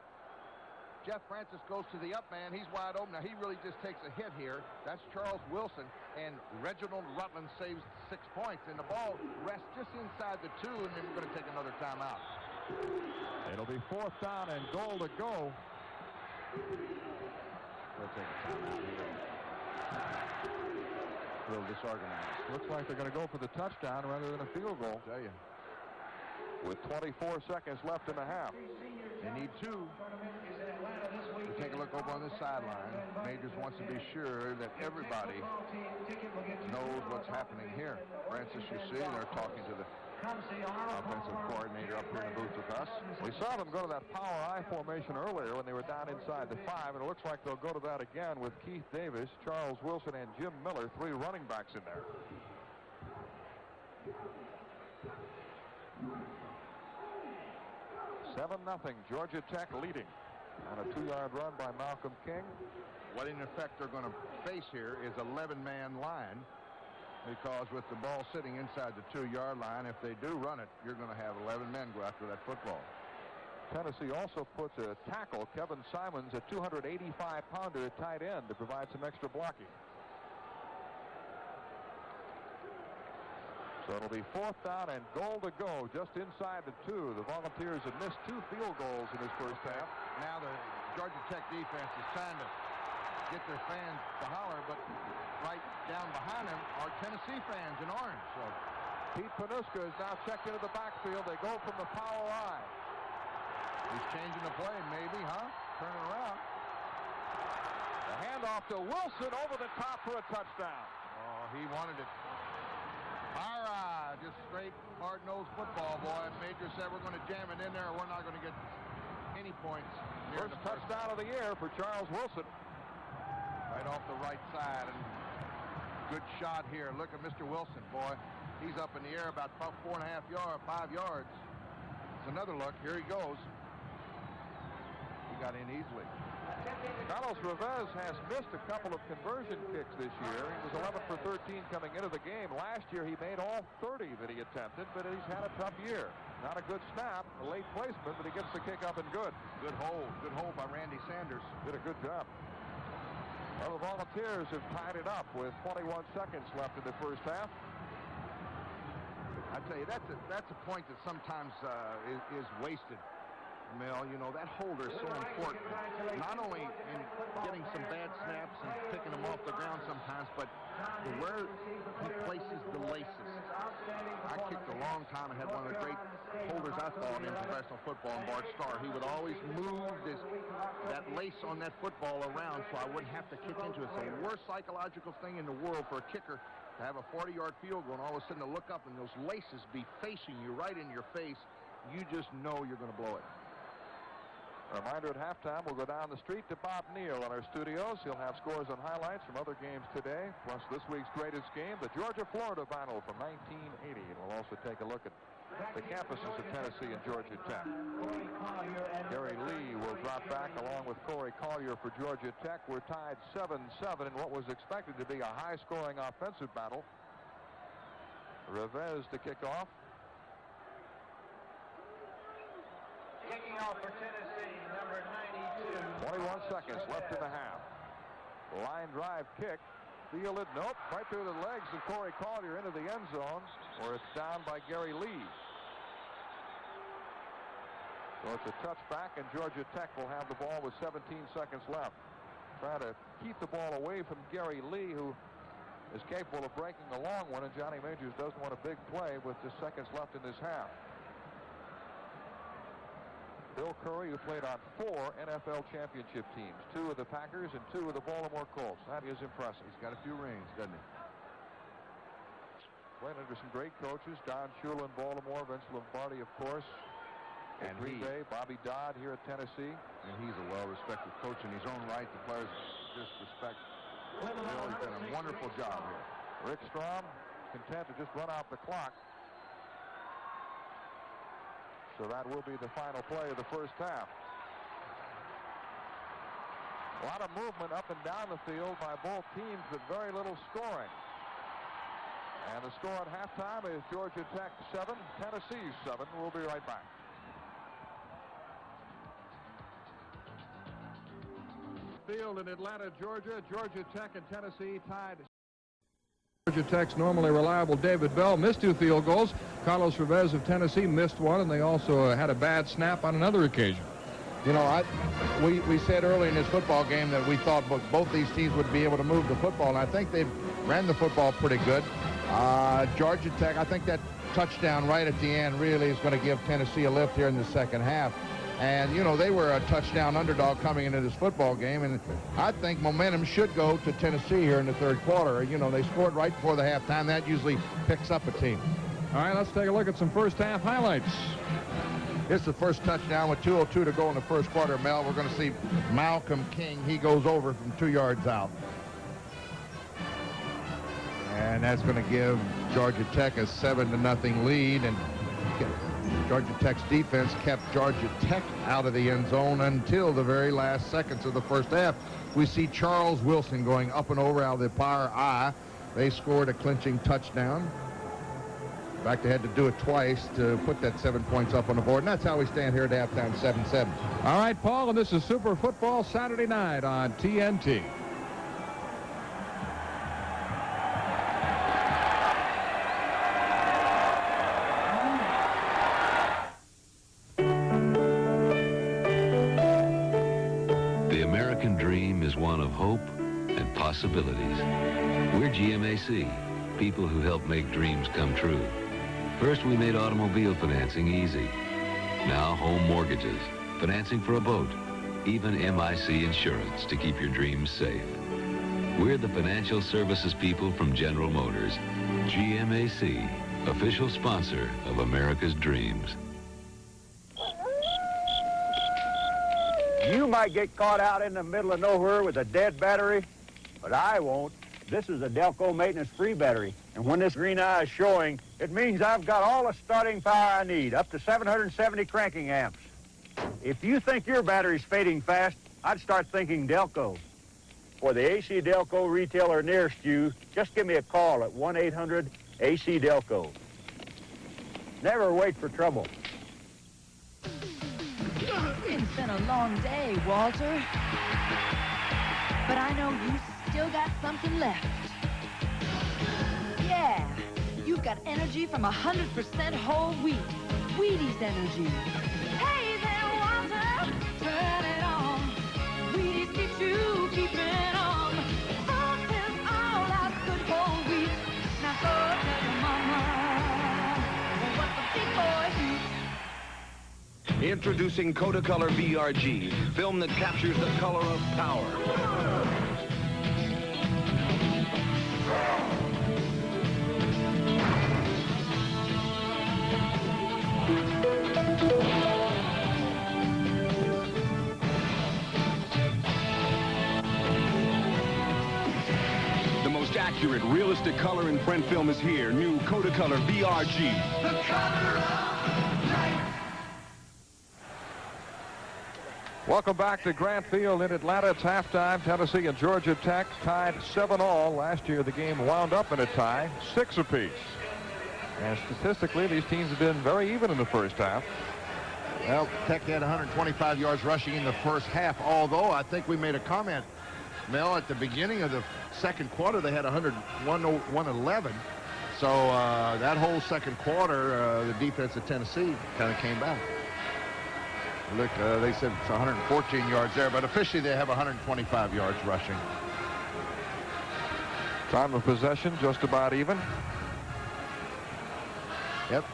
Jeff Francis goes to the up man. He's wide open. Now, he really just takes a hit here. That's Charles Wilson. And Reginald Rutland saves 6 points. And the ball rests just inside the 2, and then we're going to take another timeout. It'll be 4th down and goal to go. We'll take a timeout here. A little disorganized. Looks like they're going to go for the touchdown rather than a field goal. I'll tell you. With 24 seconds left in the half. They need 2. We take a look over on this sideline. Majors wants to be sure that everybody knows what's happening here. Francis, you see, they're talking to the offensive coordinator up here in the booth with us. We saw them go to that power I formation earlier when they were down inside the 5, and it looks like they'll go to that again with Keith Davis, Charles Wilson, and Jim Miller, 3 running backs in there. $7-0, Georgia Tech leading on a 2-yard run by Malcolm King. What in effect they're going to face here is 11-man line, because with the ball sitting inside the 2-yard line, if they do run it, you're going to have 11 men go after that football. Tennessee also puts a tackle, Kevin Simons, a 285-pounder at tight end to provide some extra blocking. So it'll be 4th down and goal to go just inside the 2. The Volunteers have missed 2 field goals in this first half. Now the Georgia Tech defense is trying to get their fans to holler, but right down behind them are Tennessee fans in orange. So Pete Panuska is now checked into the backfield. They go from the power I. He's changing the play, maybe, huh? Turning around. The handoff to Wilson over the top for a touchdown. Oh, he wanted it. All right, just straight hard-nosed football, boy. Major said we're going to jam it in there or we're not going to get any points. First touchdown of the year for Charles Wilson. Right off the right side, and good shot here. Look at Mr. Wilson, boy. He's up in the air about 4.5 yards, 5 yards. It's another look. Here he goes. He got in easily. Carlos Reveiz has missed a couple of conversion kicks this year. He was 11 for 13 coming into the game. Last year he made all 30 that he attempted, but he's had a tough year. Not a good snap, a late placement, but he gets the kick up and good. Good hold by Randy Sanders. Did a good job. Well, the Volunteers have tied it up with 21 seconds left in the first half. I tell you, that's a point that sometimes is wasted. Mel, you know, that holder is so important. Not only in getting some bad snaps and picking them off the ground sometimes, but where he places the laces. I kicked a long time and had one of the great holders I thought in professional football, in Bart Starr. He would always move that lace on that football around so I wouldn't have to kick into it. It's the worst psychological thing in the world for a kicker to have a 40-yard field goal and all of a sudden to look up and those laces be facing you right in your face. You just know you're going to blow it. A reminder at halftime, we'll go down the street to Bob Neal in our studios. He'll have scores and highlights from other games today, plus this week's greatest game, the Georgia-Florida battle from 1980. And we'll also take a look at the campuses of Tennessee and Georgia Tech. Gary Lee will drop back along with Corey Collier for Georgia Tech. We're tied 7-7 in what was expected to be a high-scoring offensive battle. Reveiz to kick off. Kicking off for Tennessee, number 92. 21 seconds left in the half. Line drive kick. Fielded, nope, right through the legs of Corey Collier into the end zone, where it's down by Gary Lee. So it's a touchback, and Georgia Tech will have the ball with 17 seconds left. Try to keep the ball away from Gary Lee, who is capable of breaking a long one, and Johnny Majors doesn't want a big play with just seconds left in this half. Bill Curry, who played on 4 NFL championship teams, 2 with the Packers and 2 with the Baltimore Colts. That is impressive. He's got a few rings, doesn't he? Played under some great coaches, Don Shula in Baltimore, Vince Lombardi, of course, and Green Bay, Bobby Dodd here at Tennessee. And he's a well-respected coach in his own right. The players just respect Bill. He's done a wonderful job here. Rick Strom content to just run out the clock. So that will be the final play of the first half. A lot of movement up and down the field by both teams, but very little scoring. And the score at halftime is Georgia Tech 7, Tennessee 7. We'll be right back. Field in Atlanta, Georgia. Georgia Tech and Tennessee tied. Georgia Tech's normally reliable David Bell missed 2 field goals. Carlos Reveiz of Tennessee missed 1, and they also had a bad snap on another occasion. You know, we said early in this football game that we thought both these teams would be able to move the football, and I think they ran the football pretty good. Georgia Tech, I think that touchdown right at the end really is going to give Tennessee a lift here in the second half. And, you know, they were a touchdown underdog coming into this football game, and I think momentum should go to Tennessee here in the third quarter. You know, they scored right before the halftime. That usually picks up a team. All right, let's take a look at some first half highlights. It's the first touchdown with 2:02 to go in the first quarter, Mel. We're going to see Malcolm King. He goes over from 2 yards out. And that's going to give Georgia Tech a 7-0 lead. And Georgia Tech's defense kept Georgia Tech out of the end zone until the very last seconds of the first half. We see Charles Wilson going up and over out of the power I. They scored a clinching touchdown. In fact, they had to do it twice to put that 7 points up on the board. And that's how we stand here at halftime, 7-7. All right, Paul, and this is Super Football Saturday night on TNT. The American dream is one of hope and possibilities. We're GMAC, people who help make dreams come true. First, we made automobile financing easy. Now, home mortgages, financing for a boat, even MIC insurance to keep your dreams safe. We're the financial services people from General Motors. GMAC, official sponsor of America's dreams. You might get caught out in the middle of nowhere with a dead battery, but I won't. This is a Delco maintenance-free battery, and when this green eye is showing, it means I've got all the starting power I need, up to 770 cranking amps. If you think your battery's fading fast, I'd start thinking Delco. For the AC Delco retailer nearest you, just give me a call at 1-800-AC Delco. Never wait for trouble. It's been a long day, Walter. But I know you still got something left. Yeah, you've got energy from 100% whole wheat. Wheaties energy. Hey there, Walter, turn it on. Wheaties keeps you keeping on. Frost is all that good whole wheat. Now go tell your mama what the big boy eats. Introducing Kodacolor VRG, film that captures the color of power. The most accurate, realistic color in print film is here. New Kodacolor VRG. The color of light. Welcome back to Grant Field in Atlanta. It's halftime. Tennessee and Georgia Tech tied 7-all. Last year, the game wound up in a tie, 6 apiece. And statistically, these teams have been very even in the first half. Well, Tech had 125 yards rushing in the first half, although I think we made a comment, Mel, at the beginning of the second quarter, they had 111. So that whole second quarter, the defense of Tennessee kind of came back. Look, they said it's 114 yards there, but officially they have 125 yards rushing. Time of possession just about even. Yep.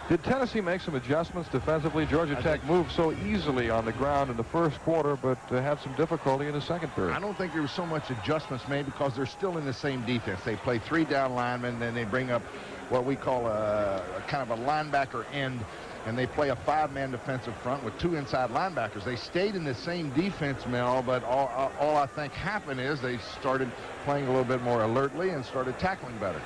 Did Tennessee make some adjustments defensively? Georgia Tech moved so easily on the ground in the first quarter, but had some difficulty in the second period. I don't think there was so much adjustments made because they're still in the same defense. They play 3 down linemen, then they bring up what we call a kind of a linebacker end and they play a 5-man defensive front with 2 inside linebackers. They stayed in the same defense, Mel, but all I think happened is they started playing a little bit more alertly and started tackling better.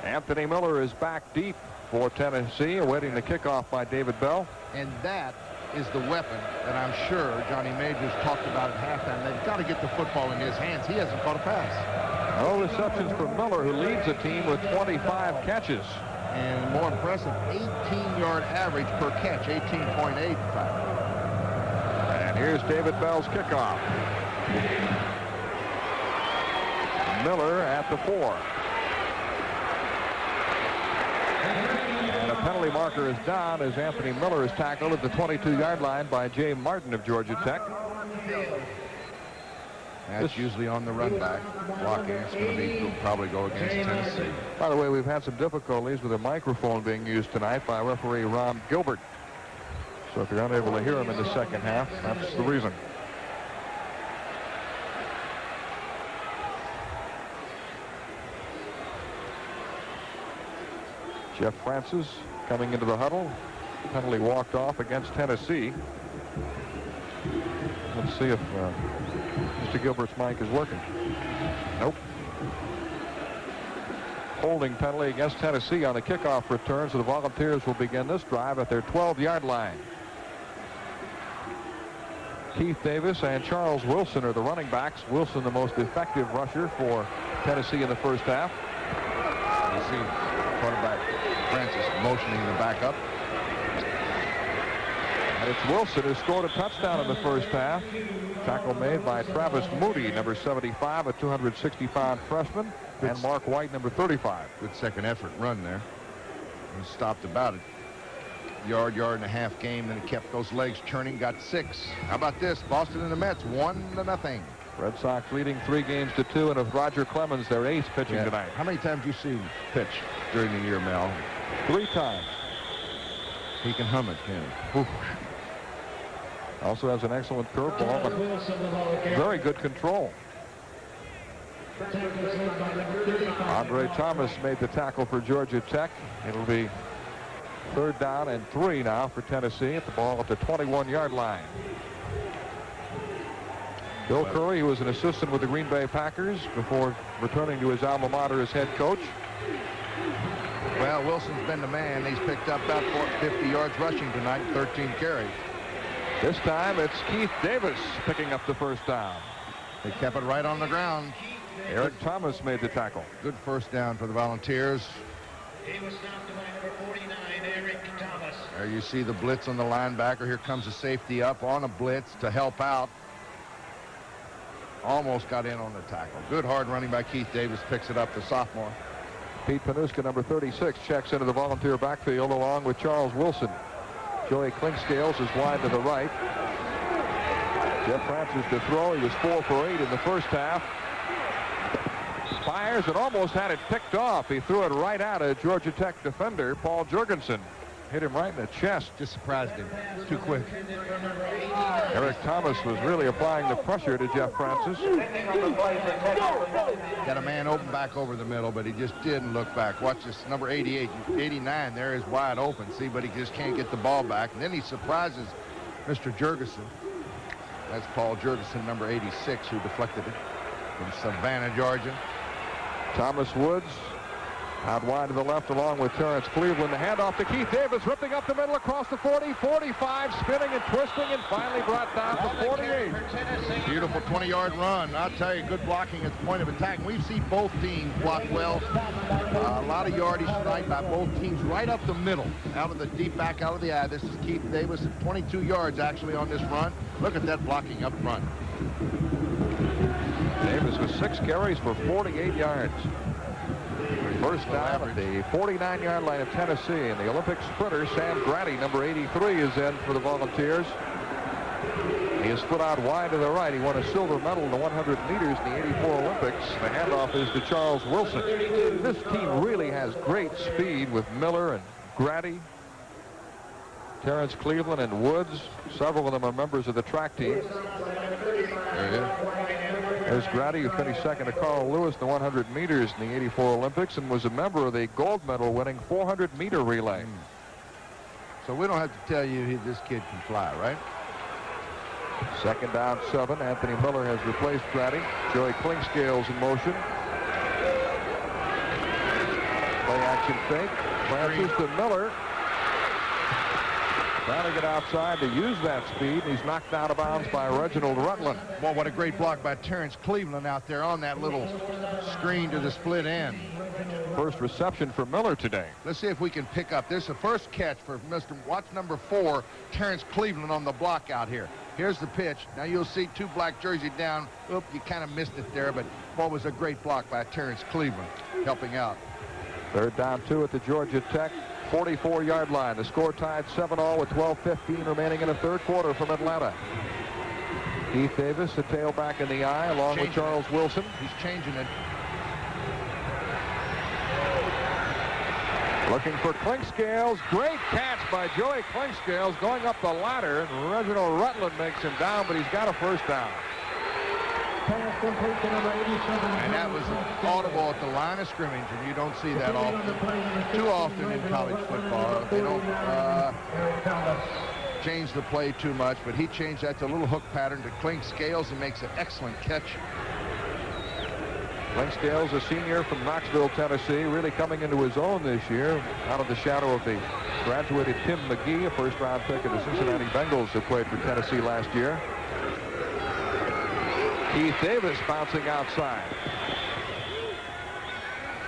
Anthony Miller is back deep for Tennessee, awaiting the kickoff by David Bell. And that is the weapon that I'm sure Johnny Majors talked about at halftime. They've got to get the football in his hands. He hasn't caught a pass. No receptions for Miller, who leads the team with 25 catches. And more impressive, 18-yard average per catch, 18.8 in fact. And here's David Bell's kickoff. Miller at the 4. And a penalty marker is down as Anthony Miller is tackled at the 22-yard line by Jay Martin of Georgia Tech. That's usually on the run back. Blocking, it's going to probably go against Tennessee. By the way, we've had some difficulties with a microphone being used tonight by referee Ron Gilbert. So if you're unable to hear him in the second half, that's the reason. Jeff Francis coming into the huddle. Penalty walked off against Tennessee. Let's see if Mr. Gilbert's mic is working. Nope. Holding penalty against Tennessee on the kickoff return, so the Volunteers will begin this drive at their 12-yard line. Keith Davis and Charles Wilson are the running backs. Wilson, the most effective rusher for Tennessee in the first half. You see quarterback Francis motioning the back up. And it's Wilson who scored a touchdown in the first half. Tackle made by Travis Moody, number 75, a 260-pound freshman, and Mark White, number 35. Good second effort run there. He stopped about it. Yard and a half game, then he kept those legs churning, got 6. How about this? Boston and the Mets, 1-0. Red Sox leading 3-2, and with Roger Clemens, their ace, pitching tonight. How many times do you see him pitch during the year, Mel? 3 times. He can hum it, can he? Also has an excellent curveball, but very good control. Andre Thomas made the tackle for Georgia Tech. It'll be 3rd down and 3 now for Tennessee at the ball at the 21-yard line. Bill Curry, who was an assistant with the Green Bay Packers before returning to his alma mater as head coach. Well, Wilson's been the man. He's picked up about 50 yards rushing tonight, 13 carries. This time it's Keith Davis picking up the first down. They kept it right on the ground. Eric Thomas made the tackle. Good first down for the Volunteers. He was stopped by number 49, Eric Thomas. There you see the blitz on the linebacker. Here comes the safety up on a blitz to help out. Almost got in on the tackle. Good hard running by Keith Davis. Picks it up, the sophomore. Pete Panuska, number 36, checks into the Volunteer backfield along with Charles Wilson. Joey Clinkscales is wide to the right. Jeff Francis to throw. He was 4 for 8 in the first half. Fires and almost had it picked off. He threw it right out at Georgia Tech defender Paul Jurgensen. Hit him right in the chest. Just surprised him. Too quick. Eric Thomas was really applying the pressure to Jeff Francis. Got a man open back over the middle, but he just didn't look back. Watch this, number 88, 89 there is wide open, see, but he just can't get the ball back. And then he surprises Mr. Jurgensen. That's Paul Jurgensen, number 86, who deflected it from Savannah, Georgia. Thomas Woods out wide to the left along with Terrence Cleveland. The handoff to Keith Davis, ripping up the middle across the 40, 45, spinning and twisting, and finally brought down to 48. Beautiful 20-yard run. I'll tell you, good blocking at the point of attack. We've seen both teams block well. A lot of yardage tonight by both teams right up the middle, out of the deep back, out of the eye. This is Keith Davis at 22 yards actually on this run. Look at that blocking up front. Davis with 6 carries for 48 yards. First down at the 49-yard line of Tennessee, and the Olympic sprinter Sam Grady, number 83, is in for the Volunteers. He is split out wide to the right. He won a silver medal in the 100 meters in the 84 Olympics. The handoff is to Charles Wilson. This team really has great speed with Miller and Grady, Terrence Cleveland, and Woods. Several of them are members of the track team. There he is. There's Grady, who finished second to Carl Lewis in the 100 meters in the 84 Olympics and was a member of the gold medal winning 400-meter relay. So we don't have to tell you this kid can fly, right? Second down 7. Anthony Miller has replaced Grady. Joey Klingscale's in motion. Play action fake. Francis to Miller. Trying to get outside to use that speed. He's knocked out of bounds by Reginald Rutland. Boy, what a great block by Terrence Cleveland out there on that little screen to the split end. First reception for Miller today. Let's see if we can pick up. There's the first catch for watch number 4, Terrence Cleveland on the block out here. Here's the pitch. Now you'll see 2 black jerseys down. Oop, you kind of missed it there, but what was a great block by Terrence Cleveland helping out. Third down 2 at the Georgia Tech 44-yard line. The score tied 7-all with 12:15 remaining in the third quarter from Atlanta. Keith Davis, a tailback in the eye, along with Charles Wilson. He's changing it. Looking for Klingscales. Great catch by Joey Klingscales going up the ladder. And Reginald Rutland makes him down, but he's got a first down. And that was audible at the line of scrimmage, and you don't see that too often in college football. They don't change the play too much, but he changed that to a little hook pattern to Klingscales and makes an excellent catch. Klingscales, a senior from Knoxville, Tennessee, really coming into his own this year out of the shadow of the graduated Tim McGee, a first-round pick of the Cincinnati Bengals who played for Tennessee last year. Keith Davis bouncing outside.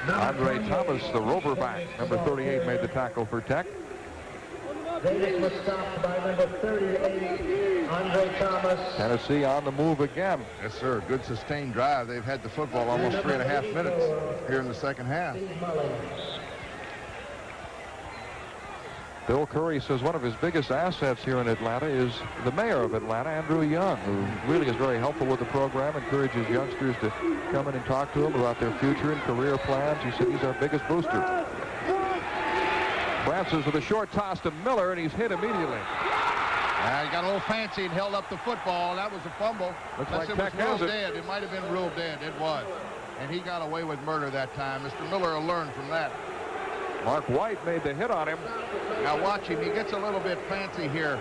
Andre Thomas, the rover back, number 38, made the tackle for Tech. Davis was stopped by number 38, Andre Thomas. Tennessee on the move again. Yes, sir. Good sustained drive. They've had the football almost 3.5 minutes here in the second half. Bill Curry says one of his biggest assets here in Atlanta is the mayor of Atlanta, Andrew Young, who really is very helpful with the program, encourages youngsters to come in and talk to him about their future and career plans. He said he's our biggest booster. Francis with a short toss to Miller, and he's hit immediately. He got a little fancy and held up the football. That was a fumble. Looks like it Tech was has ruled dead. It might have been ruled dead. It was. And he got away with murder that time. Mr. Miller will learn from that. Mark White made the hit on him. Now watch him. He gets a little bit fancy here,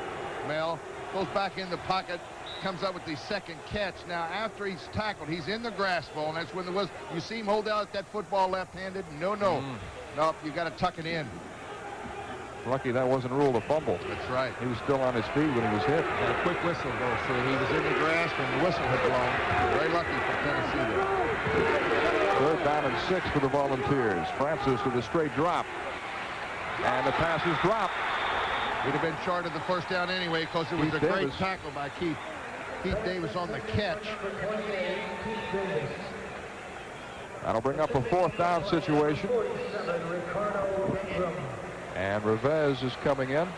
Mel. Goes back in the pocket, comes up with the second catch. Now, after he's tackled, he's in the grass bowl, and that's when there was. You see him hold out that football left-handed? No. Nope, you got to tuck it in. Lucky that wasn't ruled a fumble. That's right. He was still on his feet when he was hit. And a quick whistle goes through. He was in the grass when the whistle had blown. Very lucky for Tennessee there. Third down and 6 for the Volunteers. Francis with a straight drop. And the pass is dropped. Would have been short of the first down anyway because it was a great tackle by Keith Davis on the catch. That'll bring up a fourth down situation. And Reveiz is coming in.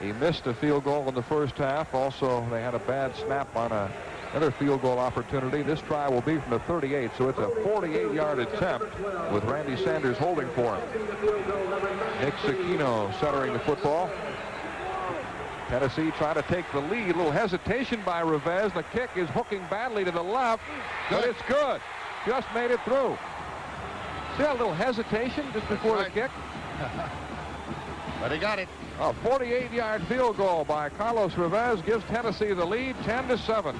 He missed a field goal in the first half. Also, they had a bad snap on another field goal opportunity. This try will be from the 38, so it's a 48-yard attempt with Randy Sanders holding for him. Nick Cicchino centering the football. Tennessee trying to take the lead. A little hesitation by Reveiz. The kick is hooking badly to the left, but it's good. Just made it through. See a little hesitation just before the kick? But he got it. A 48-yard field goal by Carlos Reveiz gives Tennessee the lead, 10-7.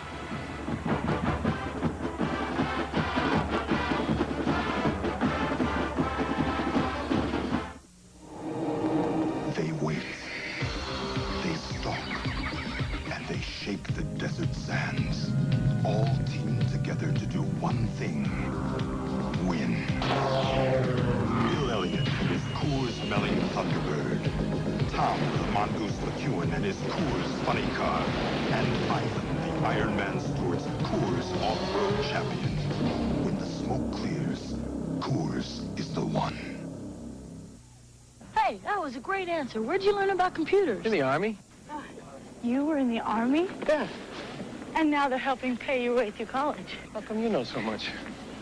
They wait, they stalk, and they shake the desert sands, all teamed together to do one thing: win. Bill Elliott and his Coors-smelling Thunderbird, Tom the Mongoose McEwen and his Coors Funny Car, and Ivan the Iron Man Stewart's Coors Off-Road Champion. When the smoke clears, Coors is the one. Hey, that was a great answer. Where'd you learn about computers? In the Army. You were in the Army? Yeah. And now they're helping pay your way through college. How come you know so much?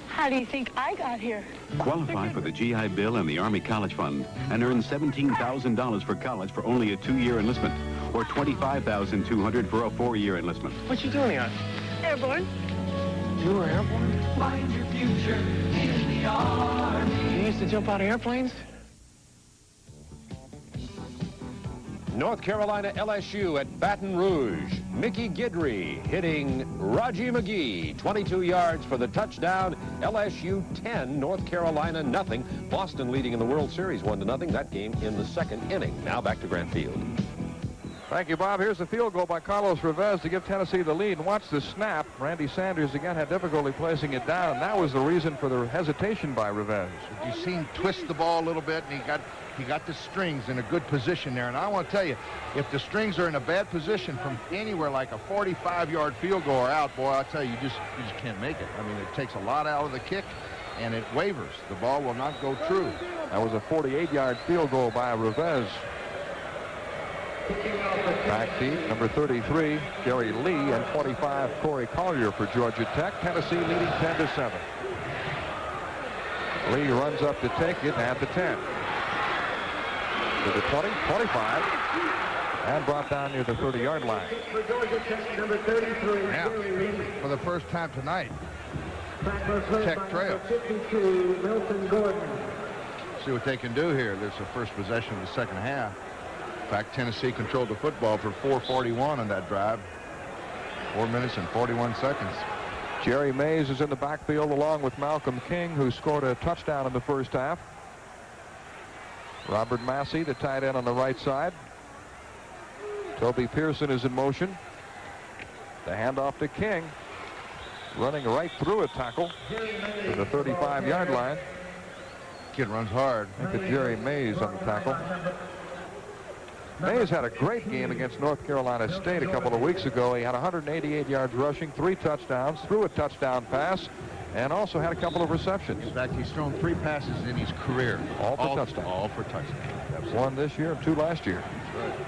How do you think I got here? Qualify for the GI Bill and the Army College Fund and earn $17,000 for college for only a 2-year enlistment or $25,200 for a 4-year enlistment. What you doing here? Airborne. You were airborne? Find your future in the Army. You used to jump out of airplanes? North Carolina LSU at Baton Rouge. Mickey Guidry hitting Raji McGee. 22 yards for the touchdown. LSU 10, North Carolina nothing. Boston leading in the World Series 1-0. That game in the second inning. Now back to Grant Field. Thank you, Bob. Here's the field goal by Carlos Reveiz to give Tennessee the lead. And watch the snap. Randy Sanders again had difficulty placing it down. And that was the reason for the hesitation by Reveiz. You see him twist the ball a little bit, and he got the strings in a good position there. And I want to tell you, if the strings are in a bad position from anywhere like a 45-yard field goal or out, boy, I'll tell you, you just can't make it. I mean, it takes a lot out of the kick, and it wavers. The ball will not go true. That was a 48-yard field goal by Reveiz. Backseat, number 33, Jerry Lee, and 25, Corey Collier for Georgia Tech. Tennessee leading 10-7. Lee runs up to take it at the 10. To the 20, 25, and brought down near the 30-yard line. For Georgia Tech, number 33, now, Jerry Lee. for the first time tonight, Tech trails. 52, Milton Gordon. See what they can do here. There's the first possession of the second half. In fact, Tennessee controlled the football for 4:41 on that drive. 4 minutes and 41 seconds. Jerry Mays is in the backfield along with Malcolm King, who scored a touchdown in the first half. Robert Massey, the tight end on the right side. Toby Pearson is in motion. The handoff to King. Running right through a tackle to the 35-yard line. Kid runs hard. Look at Jerry Mays on the tackle. Mays had a great game against North Carolina State a couple of weeks ago. He had 188 yards rushing, 3 touchdowns, threw a touchdown pass, and also had a couple of receptions. In fact, he's thrown 3 passes in his career. All for touchdowns. All for touchdowns. 1 this year and 2 last year. That's right.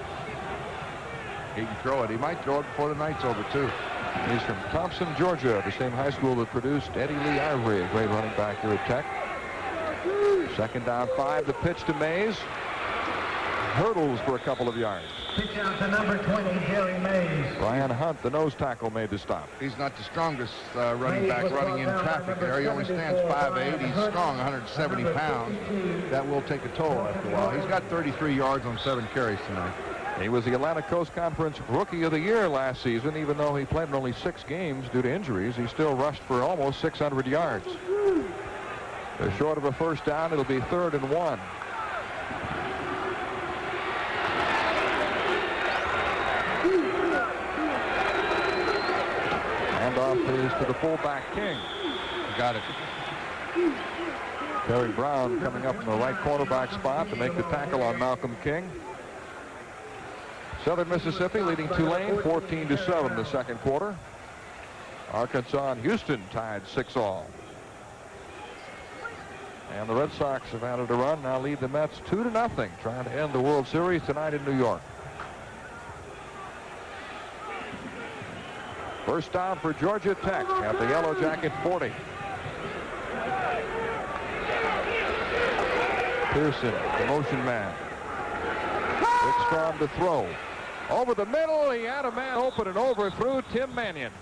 He can throw it. He might throw it before the night's over, too. He's from Thompson, Georgia, the same high school that produced Eddie Lee Ivory, a great running back here at Tech. Second down 5, the pitch to Mays. Hurdles for a couple of yards. Pitch out to number 20, Jerry Mays. Ryan Hunt, the nose tackle, made the stop. He's not the strongest running back running in traffic there. He only stands 5'8". He's strong, 170 pounds. That will take a toll after a while. He's got 33 yards on 7 carries tonight. He was the Atlantic Coast Conference Rookie of the Year last season. Even though he played in only 6 games due to injuries, he still rushed for almost 600 yards. They're short of a first down. It'll be 3rd and 1. Handoff is to the fullback King. Got it. Terry Brown coming up in the right cornerback spot to make the tackle on Malcolm King. Southern Mississippi leading Tulane 14-7 the second quarter. Arkansas and Houston tied 6-all. And the Red Sox have added a run, now lead the Mets 2-0, trying to end the World Series tonight in New York. First down for Georgia Tech at the Yellow Jacket 40. Pearson, the motion man. Rick Strom to throw. Over the middle, he had a man open and overthrew Tim Mannion.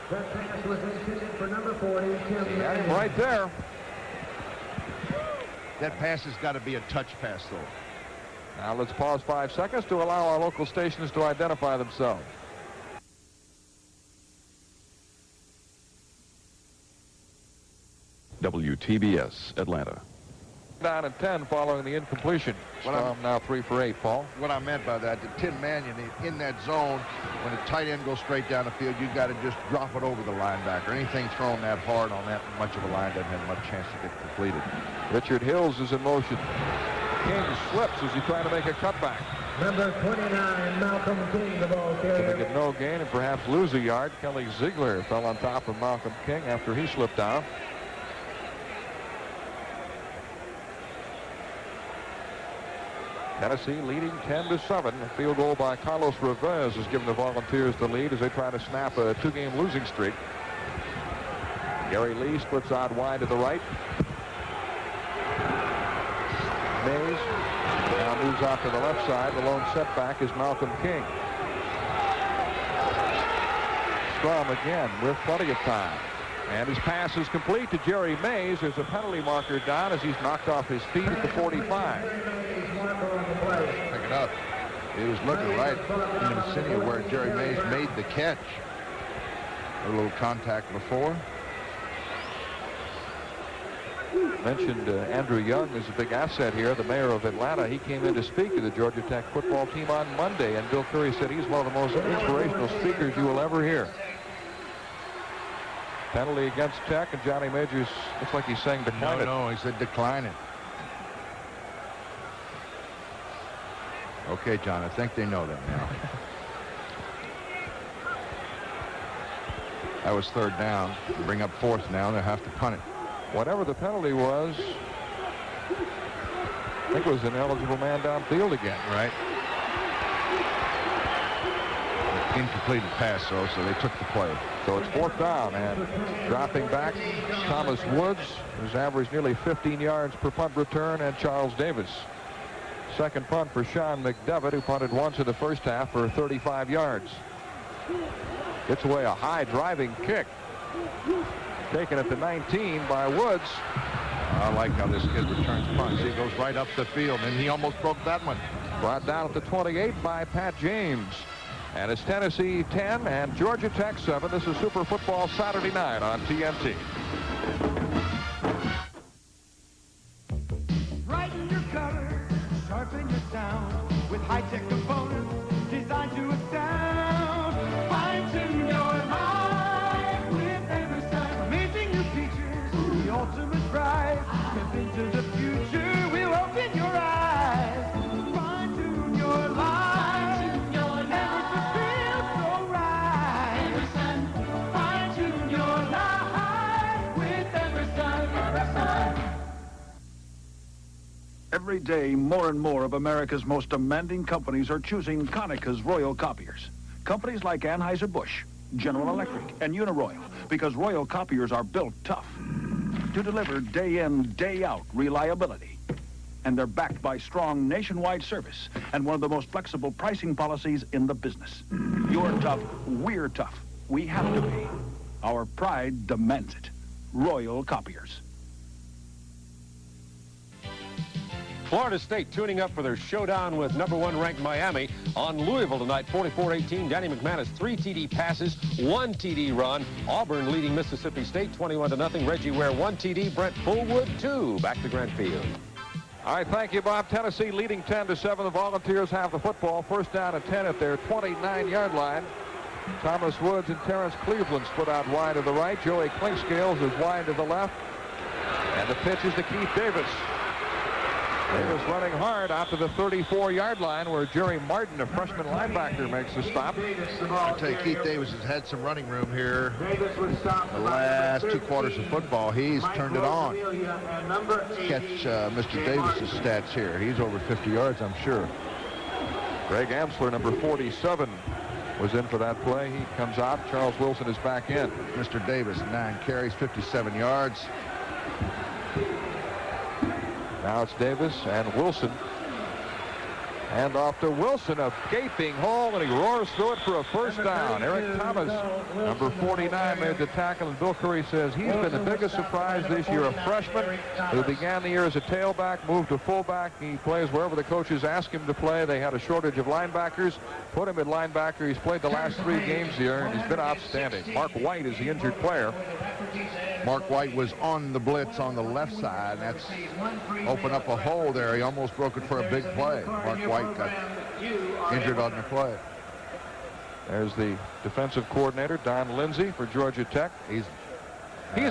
That pass was intended for number 40, Tim He had him right there. That pass has got to be a touch pass, though. Now let's pause 5 seconds to allow our local stations to identify themselves. WTBS, Atlanta. Down at 10 following the incompletion. Strom now 3 for 8, Paul. What I meant by that, Tim Mannion in that zone, when the tight end goes straight down the field, you've got to just drop it over the linebacker. Anything thrown that hard on that much of a line doesn't have much chance to get completed. Richard Hills is in motion. King slips as he trying to make a cutback. Number 29, Malcolm King, the ball carrier. Going to get no gain and perhaps lose a yard. Kelly Ziegler fell on top of Malcolm King after he slipped down. Tennessee leading 10-7. A field goal by Carlos Reveiz has given the Volunteers the lead as they try to snap a 2-game losing streak. Gary Lee splits out wide to the right. Mays now moves out to the left side. The lone setback is Malcolm King. Strom again with plenty of time. And his pass is complete to Jerry Mays. There's a penalty marker down as he's knocked off his feet at the 45. Pick it up. He was looking right in the vicinity of where Jerry Mays made the catch. A little contact before. Mentioned Andrew Young is a big asset here, the mayor of Atlanta. He came in to speak to the Georgia Tech football team on Monday, and Bill Curry said he's one of the most inspirational speakers you will ever hear. Penalty against Tech, and Johnny Majors looks like he's saying decline it. No, he said decline it. Okay, John, I think they know that now. That was third down. Bring up fourth now. They'll have to punt it. Whatever the penalty was, I think it was an eligible man downfield again. Right. Incompleted pass, though, so they took the play. So it's fourth down, and dropping back, Thomas Woods, who's averaged nearly 15 yards per punt return, and Charles Davis. Second punt for Sean McDevitt, who punted once in the first half for 35 yards. Gets away a high driving kick. Taken at the 19 by Woods. I like how this kid returns punts. He goes right up the field, and he almost broke that one. Brought down at the 28 by Pat James. And it's Tennessee 10 and Georgia Tech 7. This is Super Football Saturday night on TNT. Brighten your color, sharpen your sound with high-tech components designed to astound. Fine-tune your life with every sound. Amazing new features, the ultimate prize. Step into the future, we'll open your eyes. Fine-tune your life. Every day, more and more of America's most demanding companies are choosing Konicka's Royal Copiers. Companies like Anheuser-Busch, General Electric, and Uniroyal, because Royal Copiers are built tough to deliver day in, day out reliability. And they're backed by strong nationwide service and one of the most flexible pricing policies in the business. You're tough, we're tough. We have to be. Our pride demands it. Royal Copiers. Florida State tuning up for their showdown with #1 ranked Miami on Louisville tonight, 44-18. Danny McManus, 3 TD passes, 1 TD run. Auburn leading Mississippi State 21-0. Reggie Ware 1 TD. Brent Fullwood 2. Back to Grant Field. All right, thank you, Bob. Tennessee leading 10-7. The Volunteers have the football. First down and 10 at their 29-yard line. Thomas Woods and Terrence Cleveland split out wide to the right. Joey Clinkscales is wide to the left. And the pitch is to Keith Davis. Davis running hard out to the 34-yard line where Jerry Martin, a freshman linebacker, makes the stop. I tell you, Keith Davis has had some running room here the last 2 quarters of football. He's turned it on. Catch Mr. Davis's stats here. He's over 50 yards, I'm sure. Greg Amsler, number 47, was in for that play. He comes out. Charles Wilson is back in. Mr. Davis, 9 carries, 57 yards. Now it's Davis and Wilson. And off to Wilson, a gaping hole, and he roars through it for a first down. Eric Thomas, number 49, made the tackle, and Bill Curry says he's been the biggest surprise this year. A freshman who began the year as a tailback, moved to fullback. He plays wherever the coaches ask him to play. They had a shortage of linebackers, put him at linebacker. He's played the last 3 games here, and he's been outstanding. Mark White is the injured player. Mark White was on the blitz on the left side. That's opened up a hole there. He almost broke it for a big play. Mark White got injured on the play. There's the defensive coordinator, Don Lindsay, for Georgia Tech. He's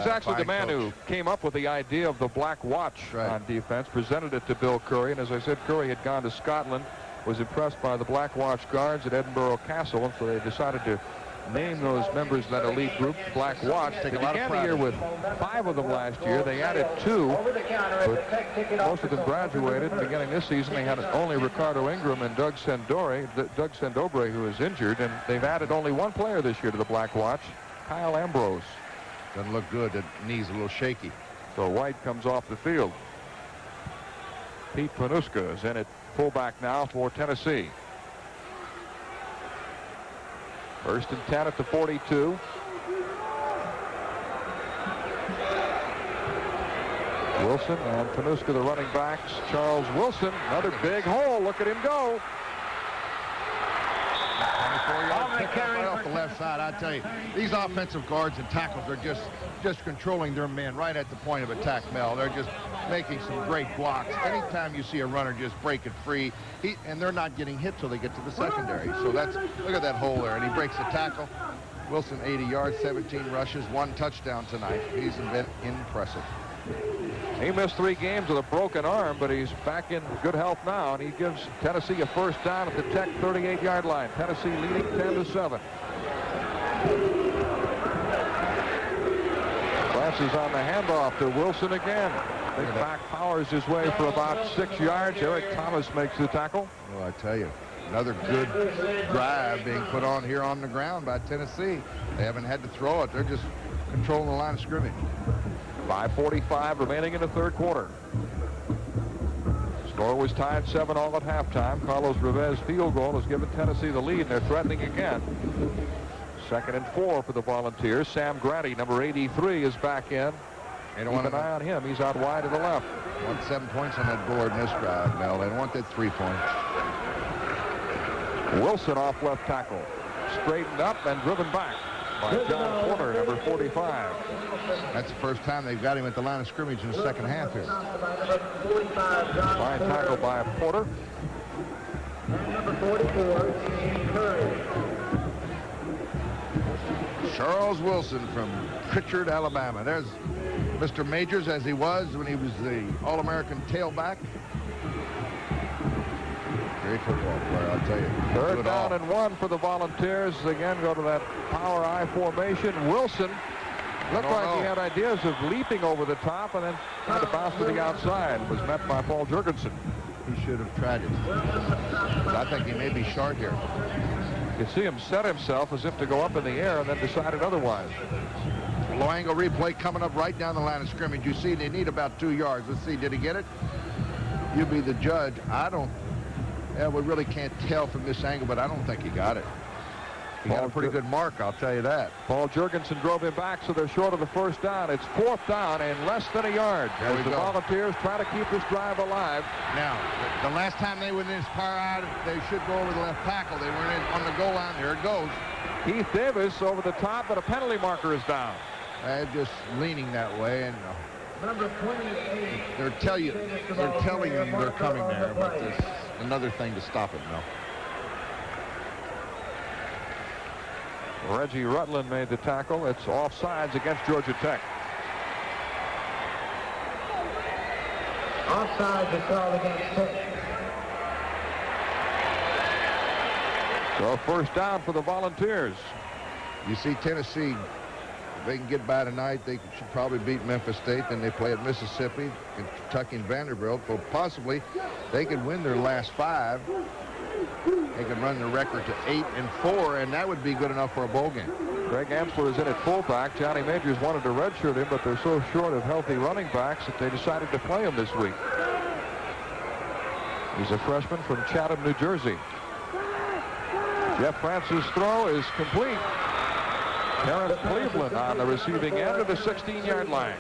actually the man who came up with the idea of the Black Watch on defense, presented it to Bill Curry, and as I said, Curry had gone to Scotland, was impressed by the Black Watch guards at Edinburgh Castle, and so they decided to name those members of that elite group Black Watch. They began the year with 5 of them last year. They added 2, but most of them graduated. Beginning this season, they had only Ricardo Ingram and Doug Sendobre, who is injured, and they've added only 1 player this year to the Black Watch, Kyle Ambrose. Doesn't look good. The knee's a little shaky. So White comes off the field. Pete Panuska is in at fullback now for Tennessee. First and 10 at the 42. Wilson and Panuska, the running backs. Charles Wilson, another big hole. Look at him go. pick up right off the left side. I tell you, these offensive guards and tackles are just controlling their men right at the point of attack, Mel. They're just making some great blocks. Anytime you see a runner just break it free, and they're not getting hit till they get to the secondary. So look at that hole there, and he breaks the tackle. Wilson, 80 yards, 17 rushes, 1 touchdown tonight. He's been impressive. He missed 3 games with a broken arm, but he's back in good health now, and he gives Tennessee a first down at the Tech 38-yard line. Tennessee leading 10-7. Francis on the handoff to Wilson again. Big back powers his way for about 6 yards. Eric Thomas makes the tackle. Well, I tell you, another good drive being put on here on the ground by Tennessee. They haven't had to throw it. They're just controlling the line of scrimmage. 5:45 remaining in the third quarter. Score was tied 7-all at halftime. Carlos Reveiz field goal has given Tennessee the lead, and they're threatening again. 2nd and 4 for the Volunteers. Sam Grady, number 83, is back in. Keep an eye on him. He's out wide to the left. Want 7 points on that board in this drive, Mel. They want that 3 points. Wilson off left tackle. Straightened up and driven back by John Porter, number 45. That's the first time they've got him at the line of scrimmage in the second half here. Fine tackle by Porter. Number 44, Curry. Charles Wilson from Pritchard, Alabama. There's Mr. Majors as he was when he was the All-American tailback. Great football player, I'll tell you. Third down and 1 for the Volunteers. Again, go to that power I formation. Wilson looked like he had ideas of leaping over the top and then trying to bounce to the outside. Was met by Paul Jurgensen. He should have tried it. But I think he may be short here. You see him set himself as if to go up in the air and then decided otherwise. Low angle replay coming up right down the line of scrimmage. You see they need about 2 yards. Let's see, did he get it? You be the judge. We really can't tell from this angle, but I don't think he got it. He got a pretty good mark, I'll tell you that. Paul Jurgensen drove him back, so they're short of the first down. It's 4th down and less than a yard. As the Volunteers try to keep this drive alive. Now, the last time they were in this power out, they should go over the left tackle. They weren't in on the goal line. There it goes. Keith Davis over the top, but a penalty marker is down. They're just leaning that way, and Number 28. they're telling them they're coming there, but there's another thing to stop it now. Reggie Rutland made the tackle. It's offsides against Georgia Tech. Offside is called against Tech. So first down for the Volunteers. You see Tennessee, if they can get by tonight, they should probably beat Memphis State. Then they play at Mississippi, Kentucky, and Vanderbilt. Well, possibly they could win their last 5. They could run the record to 8-4, and that would be good enough for a bowl game. Greg Amsler is in at fullback. Johnny Majors wanted to redshirt him, but they're so short of healthy running backs that they decided to play him this week. He's a freshman from Chatham, New Jersey. Jeff Francis' throw is complete. Terrence Cleveland on the receiving end of the 16-yard line.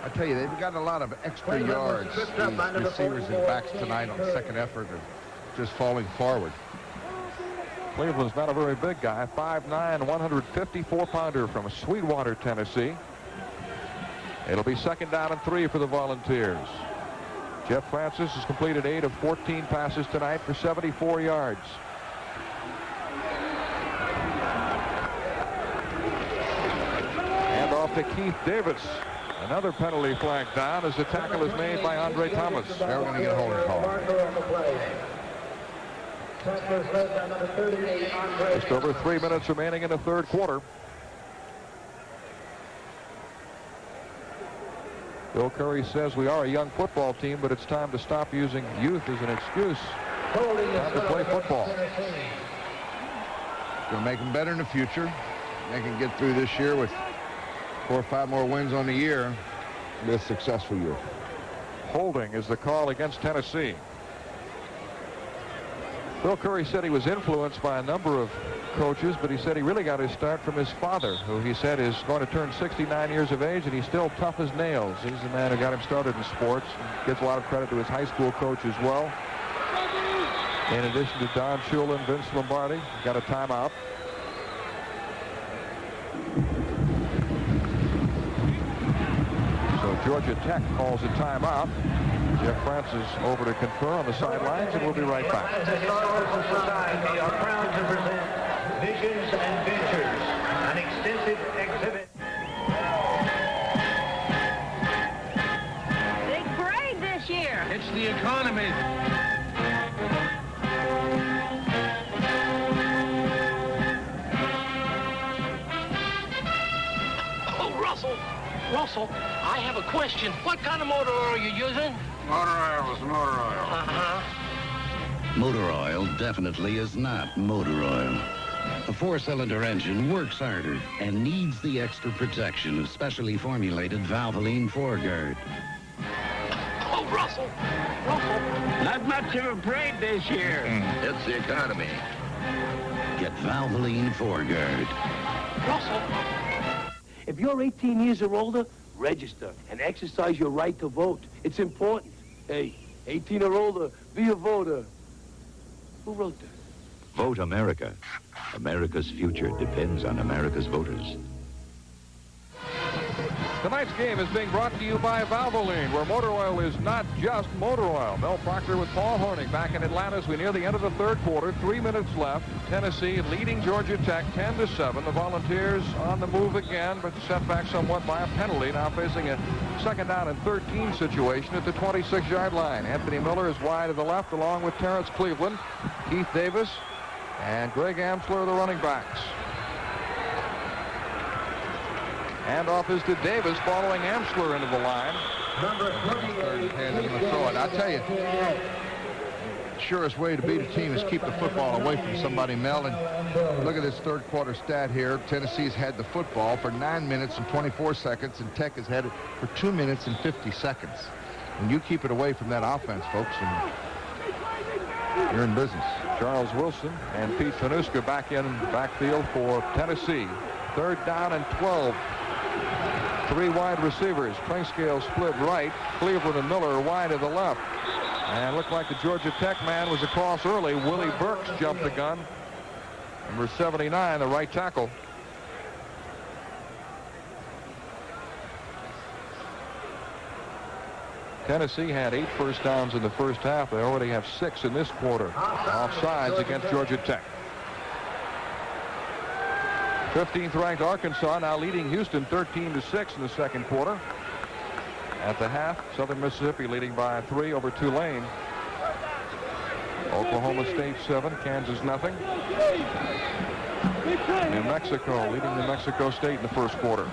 I tell you, they've gotten a lot of extra yards. These receivers and backs tonight on second effort are just falling forward. Cleveland's not a very big guy. 5'9", 154-pounder from Sweetwater, Tennessee. It'll be 2nd down and 3 for the Volunteers. Jeff Francis has completed 8 of 14 passes tonight for 74 yards. Hand off to Keith Davis. Another penalty flag down as the tackle is made by Andre Thomas. They're going to get a holding call. Just over 3 minutes remaining in the third quarter. Bill Curry says we are a young football team, but it's time to stop using youth as an excuse. Time to play football. Going to make them better in the future. They can get through this year with 4 or 5 more wins on the year. Be a successful year. Holding is the call against Tennessee. Bill Curry said he was influenced by a number of coaches, but he said he really got his start from his father, who he said is going to turn 69 years of age, and he's still tough as nails. He's the man who got him started in sports. Gives a lot of credit to his high school coach as well. In addition to Don Shula and Vince Lombardi, got a timeout. Georgia Tech calls a timeout. Jeff Francis over to confer on the sidelines, and we'll be right back. The Historical Society are proud to present Visions and Ventures, an extensive exhibit. Big parade this year. It's the economy. Oh, Russell, I have a question. What kind of motor oil are you using? Motor oil is motor oil. Uh-huh. Motor oil definitely is not motor oil. A four-cylinder engine works harder and needs the extra protection of specially formulated Valvoline foreguard. Oh, Russell. Not much of a parade this year. It's the economy. Get Valvoline foreguard. Russell. If you're 18 years or older, register and exercise your right to vote. It's important. Hey, 18 or older, be a voter. Who wrote that? Vote America. America's future depends on America's voters. Tonight's game is being brought to you by Valvoline, where motor oil is not just motor oil. Mel Proctor with Paul Hornig back in Atlanta as we near the end of the third quarter. 3 minutes left. Tennessee leading Georgia Tech 10-7. The Volunteers on the move again, but set back somewhat by a penalty. Now facing a 2nd down and 13 situation at the 26-yard line. Anthony Miller is wide to the left along with Terrence Cleveland, Keith Davis, and Greg Amsler, the running backs. Handoff is to Davis, following Amsler into the line. I tell you, surest way to beat a team is keep the football away from somebody, Mel. And look at this third quarter stat here. Tennessee's had the football for 9 minutes and 24 seconds, and Tech has had it for 2 minutes and 50 seconds. When you keep it away from that offense, folks, and you're in business. Charles Wilson and Pete Fanuska back in backfield for Tennessee. 3rd down and 12. 3 wide receivers. Trinkscale split right. Cleveland and Miller wide to the left. And looked like the Georgia Tech man was across early. Willie Burks jumped the gun. Number 79, the right tackle. Tennessee had 8 first downs in the first half. They already have 6 in this quarter. Offsides against Georgia Tech. 15th ranked Arkansas now leading Houston 13-6 in the second quarter. At the half, Southern Mississippi leading by 3 over Tulane. Oklahoma State 7, Kansas nothing. New Mexico leading New Mexico State in the first quarter.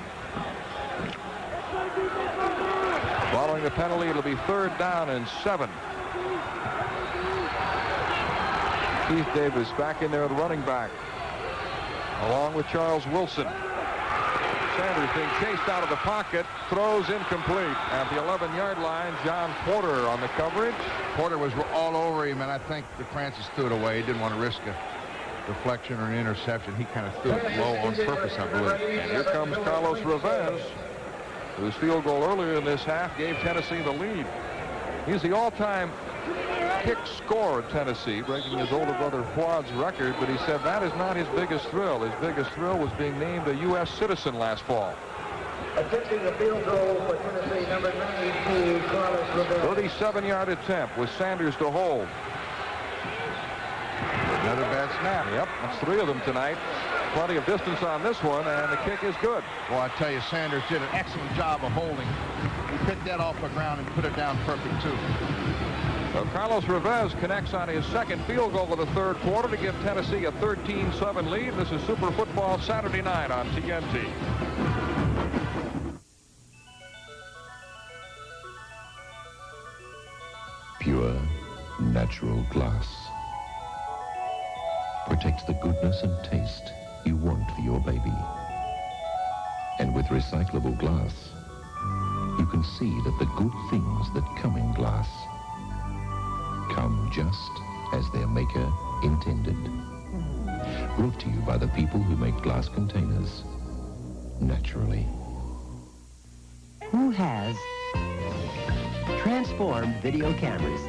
Following the penalty, it'll be 3rd down and 7. Keith Davis back in there at running back, along with Charles Wilson. Sanders being chased out of the pocket, throws incomplete. At the 11-yard line, John Porter on the coverage. Porter was all over him, and I think that Francis threw it away. He didn't want to risk a deflection or an interception. He kind of threw it low on purpose, I believe. And here comes Carlos Reveiz, whose field goal earlier in this half gave Tennessee the lead. He's the all-time kick scorer at Tennessee, breaking his older brother Fuad's record, but he said that is not his biggest thrill. His biggest thrill was being named a U.S. citizen last fall. Attempting the field goal for Tennessee, number 92, Carlos Reveiz. 37-yard attempt with Sanders to hold. Another bad snap. Yep, that's 3 of them tonight. Plenty of distance on this one, and the kick is good. Well, I tell you, Sanders did an excellent job of holding. He picked that off the ground and put it down perfect, too. So Carlos Reveiz connects on his second field goal of the third quarter to give Tennessee a 13-7 lead. This is Super Football Saturday night on TNT. Pure, natural glass protects the goodness and taste you want for your baby. And with recyclable glass, you can see that the good things that come in glass come just as their maker intended. Brought to you by the people who make glass containers naturally. Who has transformed video cameras,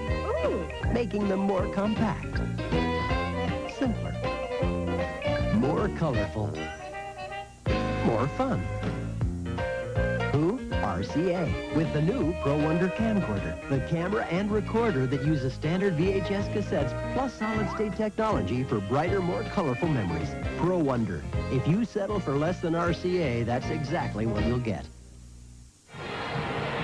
making them more compact, simpler, more colorful, more fun? Who are RCA with the new Pro Wonder camcorder, the camera and recorder that uses standard VHS cassettes plus solid-state technology for brighter, more colorful memories. Pro Wonder. If you settle for less than RCA, that's exactly what you'll get.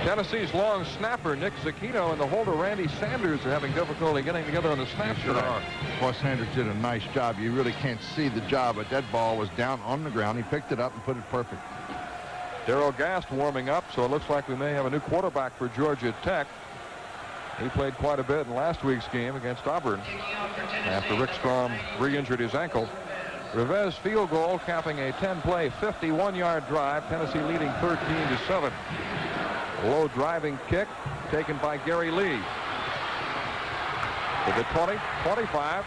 Tennessee's long snapper, Nick Zecchino, and the holder, Randy Sanders, are having difficulty getting together on the snap. Sure are. Boy, Sanders did a nice job. You really can't see the job, but that ball was down on the ground. He picked it up and put it perfect. Darrell Gast warming up, so it looks like we may have a new quarterback for Georgia Tech. He played quite a bit in last week's game against Auburn after Rick Strom re-injured his ankle. Reveiz field goal, capping a 10-play, 51-yard drive. Tennessee leading 13-7. Low driving kick taken by Gary Lee. To the 20, 25,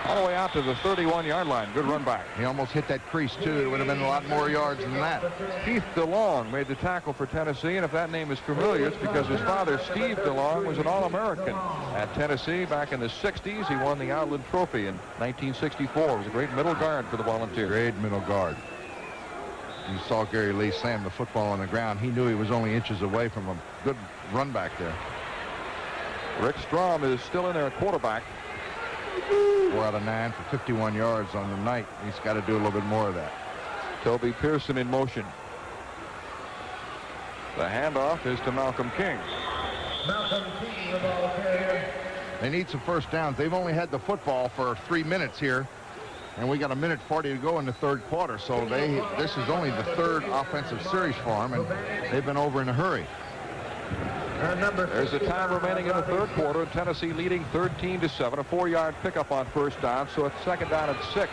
all the way out to the 31-yard line. Good run back. He almost hit that crease, too. It would have been a lot more yards than that. Keith DeLong made the tackle for Tennessee, and if that name is familiar, it's because his father, Steve DeLong, was an All-American at Tennessee back in the 60s. He won the Outland Trophy in 1964. He was a great middle guard for the Volunteers. Great middle guard. You saw Gary Lee slam the football on the ground. He knew he was only inches away from a good run back there. Rick Strom is still in there at quarterback. 4 out of 9 for 51 yards on the night. He's got to do a little bit more of that. Toby Pearson in motion. The handoff is to Malcolm King. Malcolm King, the ball carrier. They need some first downs. They've only had the football for 3 minutes here, and we got 1:40 to go in the third quarter. So this is only the third offensive series for them, and they've been over in a hurry. There's the time remaining in the third quarter. Tennessee leading 13-7. A 4-yard pickup on first down, so it's second down at 6.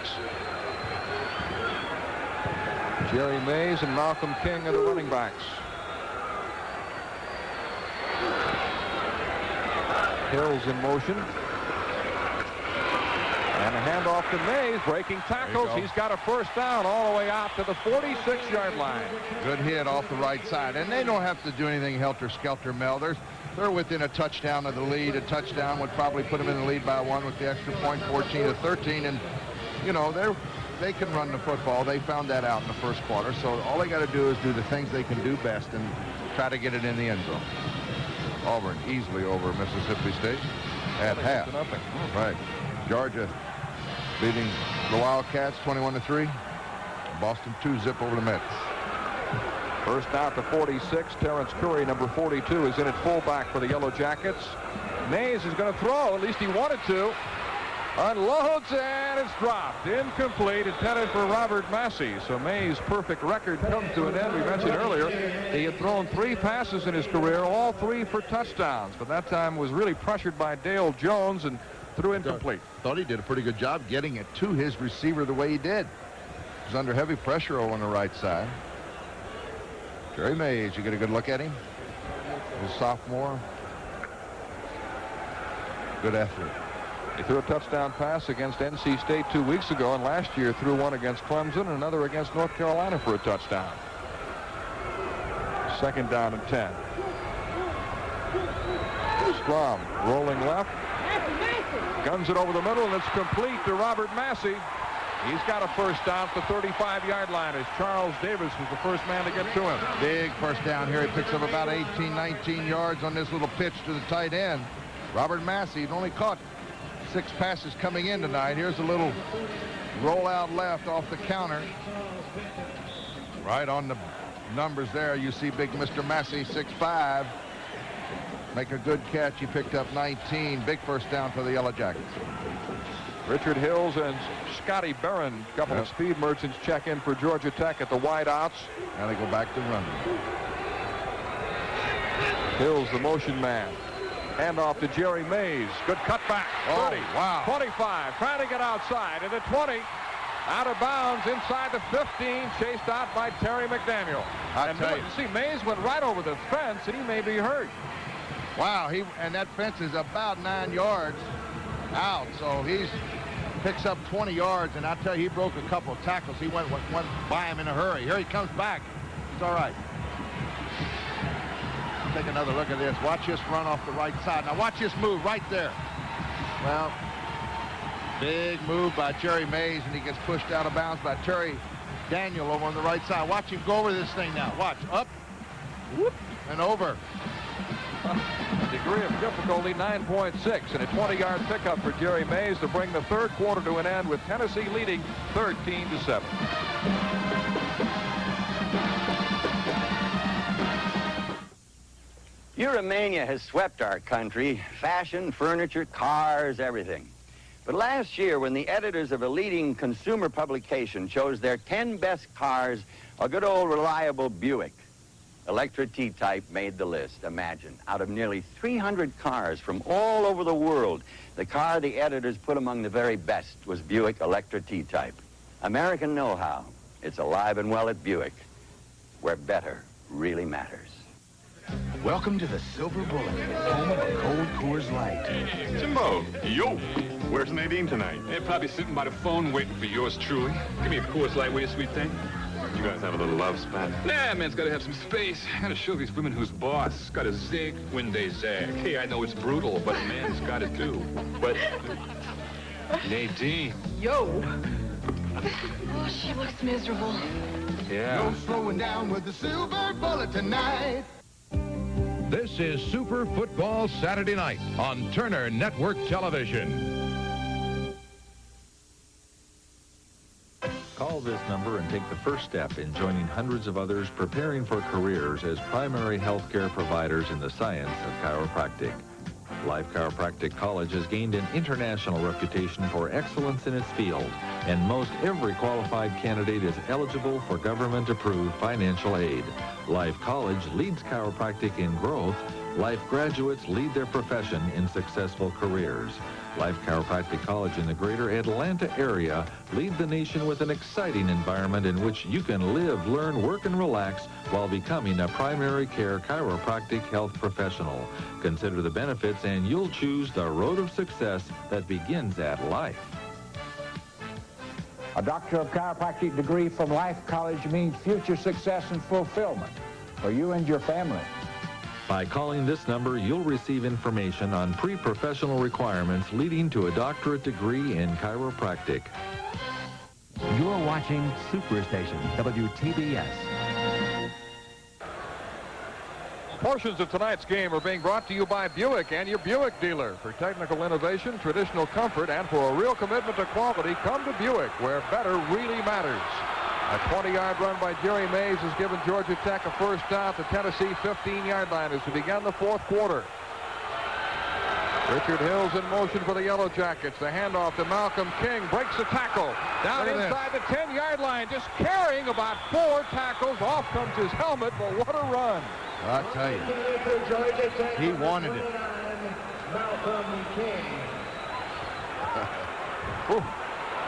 Jerry Mays and Malcolm King are the running backs. Hills in motion. And a handoff to Mays, breaking tackles. He's got a first down all the way out to the 46-yard line. Good hit off the right side. And they don't have to do anything helter-skelter, Mel. They're within a touchdown of the lead. A touchdown would probably put them in the lead by 1 with the extra point, 14-13. And, you know, they can run the football. They found that out in the first quarter. So all they got to do is do the things they can do best and try to get it in the end zone. Auburn easily over Mississippi State at half. Nothing. Right. Georgia beating the Wildcats 21-3. Boston 2-zip over the Mets. First out to 46. Terrence Curry, number 42, is in at fullback for the Yellow Jackets. Mays is going to throw. At least he wanted to. Unloads, and it's dropped. Incomplete, intended for Robert Massey. So Mays' perfect record comes to an end. We mentioned earlier he had thrown 3 passes in his career, all 3 for touchdowns. But that time was really pressured by Dale Jones and threw incomplete. Thought he did a pretty good job getting it to his receiver the way he did. He was under heavy pressure over on the right side. Jerry Mays, you get a good look at him. He's a sophomore. Good athlete. He threw a touchdown pass against NC State 2 weeks ago, and last year threw one against Clemson and another against North Carolina for a touchdown. Second down and 10. Strom rolling left. Guns it over the middle, and it's complete to Robert Massey. He's got a first down for 35-yard line as Charles Davis was the first man to get to him. Big first down here. He picks up about 18, 19 yards on this little pitch to the tight end. Robert Massey had only caught 6 passes coming in tonight. Here's a little rollout left off the counter. Right on the numbers there, you see big Mr. Massey, 6'5". Make a good catch. He picked up 19. Big first down for the Yellow Jackets. Richard Hills and Scotty Barron, a couple of speed merchants, check in for Georgia Tech at the wideouts. Now they go back to running. Hills, the motion man. Handoff to Jerry Mays. Good cutback. 30. Wow. 25. Trying to get outside. And the 20. Out of bounds inside the 15. Chased out by Terry McDaniel. And you see, Mays went right over the fence, and he may be hurt. Wow, and that fence is about 9 yards out, so he picks up 20 yards, and I tell you, he broke a couple of tackles. He went by him in a hurry. Here he comes back. It's all right. Take another look at this. Watch this run off the right side. Now watch this move right there. Well, big move by Jerry Mays, and he gets pushed out of bounds by Terry Daniel over on the right side. Watch him go over this thing now. Watch. Up. And over. Degree of difficulty 9.6, and a 20-yard pickup for Jerry Mays to bring the third quarter to an end with Tennessee leading 13-7. Euromania has swept our country. Fashion, furniture, cars, everything. But last year, when the editors of a leading consumer publication chose their 10 best cars, a good old reliable Buick Electra T-Type made the list. Imagine, out of nearly 300 cars from all over the world, the car the editors put among the very best was Buick Electra T-Type. American know-how. It's alive and well at Buick, where better really matters. Welcome to the Silver Bullet, home of a cold Coors Light. Jimbo, yo, where's Nadine tonight? They're probably sitting by the phone waiting for yours truly. Give me a Coors Light, will you, sweet thing? You guys have a little love spat? Nah, man's got to have some space. Got to show these women who's boss. Got to zig when they zag. Hey, I know it's brutal, but a man's got to do. But Nadine. Yo. Oh, she looks miserable. Yeah. No slowing down with the Silver Bullet tonight. This is Super Football Saturday Night on Turner Network Television. Call this number and take the first step in joining hundreds of others preparing for careers as primary health care providers in the science of chiropractic. Life Chiropractic College has gained an international reputation for excellence in its field, and most every qualified candidate is eligible for government-approved financial aid. Life College leads chiropractic in growth. Life graduates lead their profession in successful careers. Life Chiropractic College in the greater Atlanta area lead the nation with an exciting environment in which you can live, learn, work, and relax while becoming a primary care chiropractic health professional. Consider the benefits and you'll choose the road of success that begins at Life. A Doctor of Chiropractic degree from Life College means future success and fulfillment for you and your family. By calling this number, you'll receive information on pre-professional requirements leading to a doctorate degree in chiropractic. You're watching Superstation WTBS. Portions of tonight's game are being brought to you by Buick and your Buick dealer. For technical innovation, traditional comfort, and for a real commitment to quality, come to Buick, where better really matters. A 20-yard run by Jerry Mays has given Georgia Tech a first down at the Tennessee 15-yard line as we begin the fourth quarter. Richard Hill's in motion for the Yellow Jackets. The handoff to Malcolm King. Breaks the tackle. Down inside the 10-yard line. Just carrying about 4 tackles. Off comes his helmet, but what a run. I'll tell you. He wanted it. Malcolm King.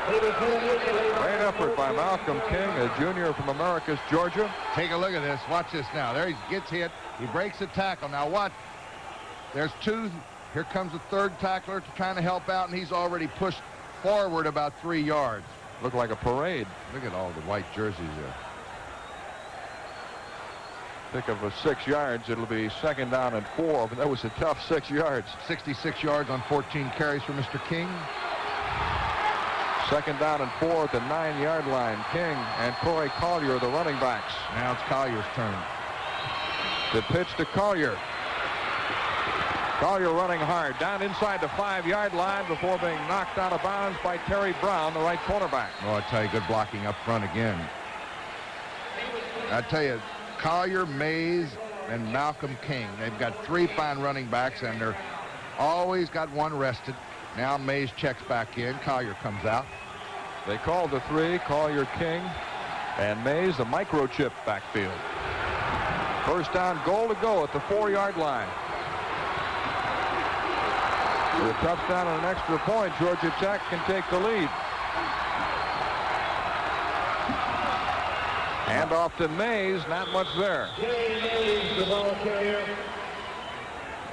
Great effort by Malcolm King, a junior from Americus, Georgia. Take a look at this. Watch this now. There he gets hit. He breaks the tackle. Now what? There's 2. Here comes the third tackler trying to help out, and he's already pushed forward about 3 yards. Looked like a parade. Look at all the white jerseys there. Pickup of 6 yards. It'll be second down and 4, but that was a tough 6 yards. 66 yards on 14 carries for Mr. King. Second down and 4 at the 9-yard line. King and Corey Collier, the running backs. Now it's Collier's turn. The pitch to Collier. Collier running hard down inside the 5-yard line before being knocked out of bounds by Terry Brown, the right cornerback. Oh, I tell you, good blocking up front again. I tell you, Collier, Mays, and Malcolm King. They've got 3 fine running backs, and they're always got one rested. Now Mays checks back in. Collier comes out. They called the 3, Collier, King, and Mays, the microchip backfield. First down, goal to go at the 4-yard line. With a touchdown and an extra point, Georgia Tech can take the lead. Hand off to Mays, not much there. The ball carrier.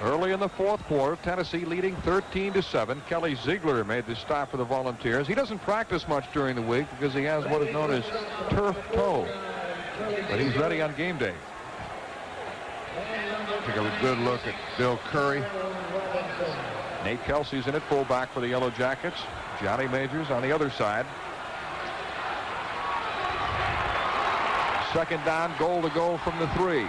Early in the fourth quarter, Tennessee leading 13-7. Kelly Ziegler made the stop for the Volunteers. He doesn't practice much during the week because he has what is known as turf toe, but he's ready on game day. Take a good look at Bill Curry. Nate Kelsey's in at fullback for the Yellow Jackets. Johnny Majors on the other side. Second down, goal to go from the 3.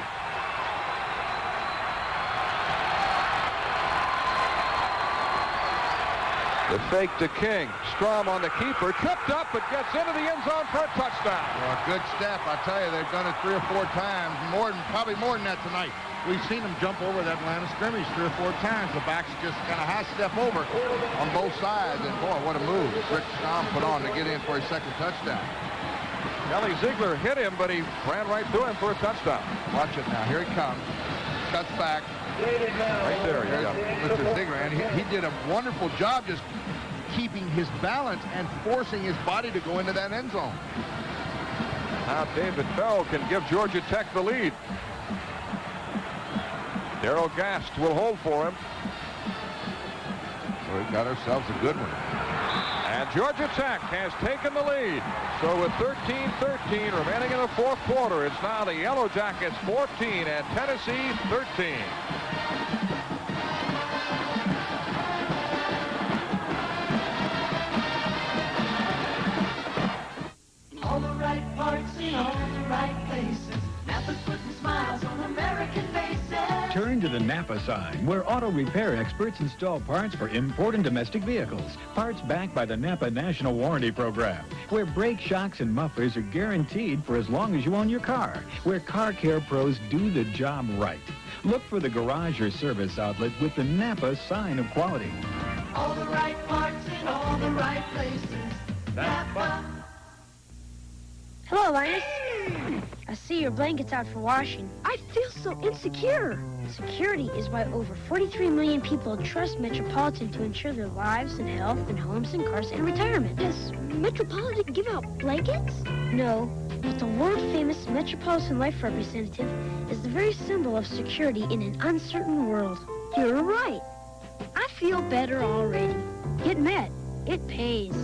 The fake to King. Strom on the keeper. Tripped up, but gets into the end zone for a touchdown. Well, good step. I tell you, they've done it 3 or 4 times. Probably more than that tonight. We've seen them jump over that line of scrimmage 3 or 4 times. The backs just kind of high step over on both sides. And, boy, what a move Rick Strom put on to get in for his second touchdown. Kelly Ziegler hit him, but he ran right through him for a touchdown. Watch it now. Here he comes. Cuts back. Right there, you got Mr. Ziegler. And he did a wonderful job just keeping his balance and forcing his body to go into that end zone. Now David Bell can give Georgia Tech the lead. Darrell Gast will hold for him. We've got ourselves a good one. And Georgia Tech has taken the lead. So with 13-13 remaining in the fourth quarter, it's now the Yellow Jackets 14 and Tennessee 13. All the right parts in all the right places. Napa's putting smiles on American faces. Turn to the Napa side, where auto repair experts install parts for import and domestic vehicles. Parts backed by the Napa National Warranty Program, where brake shocks and mufflers are guaranteed for as long as you own your car, where car care pros do the job right. Look for the garage or service outlet with the Napa sign of quality. All the right parts in all the right places. Napa. Hello, Linus. I see your blanket's out for washing. I feel so insecure. Security is why over 43 million people trust Metropolitan to ensure their lives and health and homes and cars and retirement. Does Metropolitan give out blankets? No, but the world-famous Metropolitan Life Representative is the very symbol of security in an uncertain world. You're right. I feel better already. Get Met. It pays.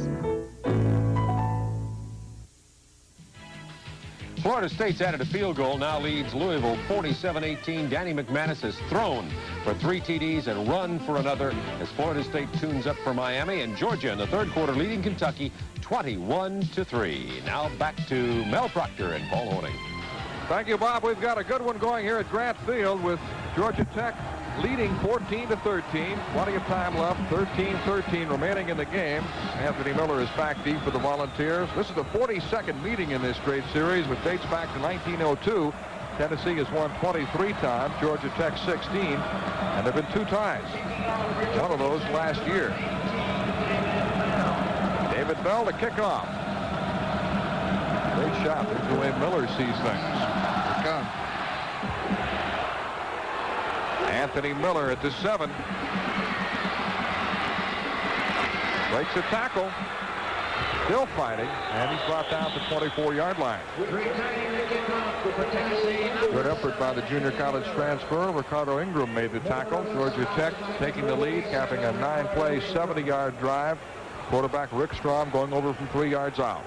Florida State's added a field goal, now leads Louisville 47-18. Danny McManus has thrown for 3 TDs and run for another as Florida State tunes up for Miami, and Georgia in the third quarter leading Kentucky 21-3. Now back to Mel Proctor and Paul Horning. Thank you, Bob. We've got a good one going here at Grant Field with Georgia Tech leading 14-13. Plenty of time left. 13-13 remaining in the game. Anthony Miller is back deep for the Volunteers. This is the 42nd meeting in this great series, which dates back to 1902. Tennessee has won 23 times, Georgia Tech 16, and there have been 2 ties. One of those last year. David Bell to kick off. Great shot. There's the way Miller sees things. Here it comes. Anthony Miller at the 7. Breaks a tackle. Still fighting, and he's brought down to the 24-yard line. Good effort by the junior college transfer. Ricardo Ingram made the tackle. Georgia Tech taking the lead, capping a 9-play, 70-yard drive. Quarterback Rick Strom going over from 3 yards out.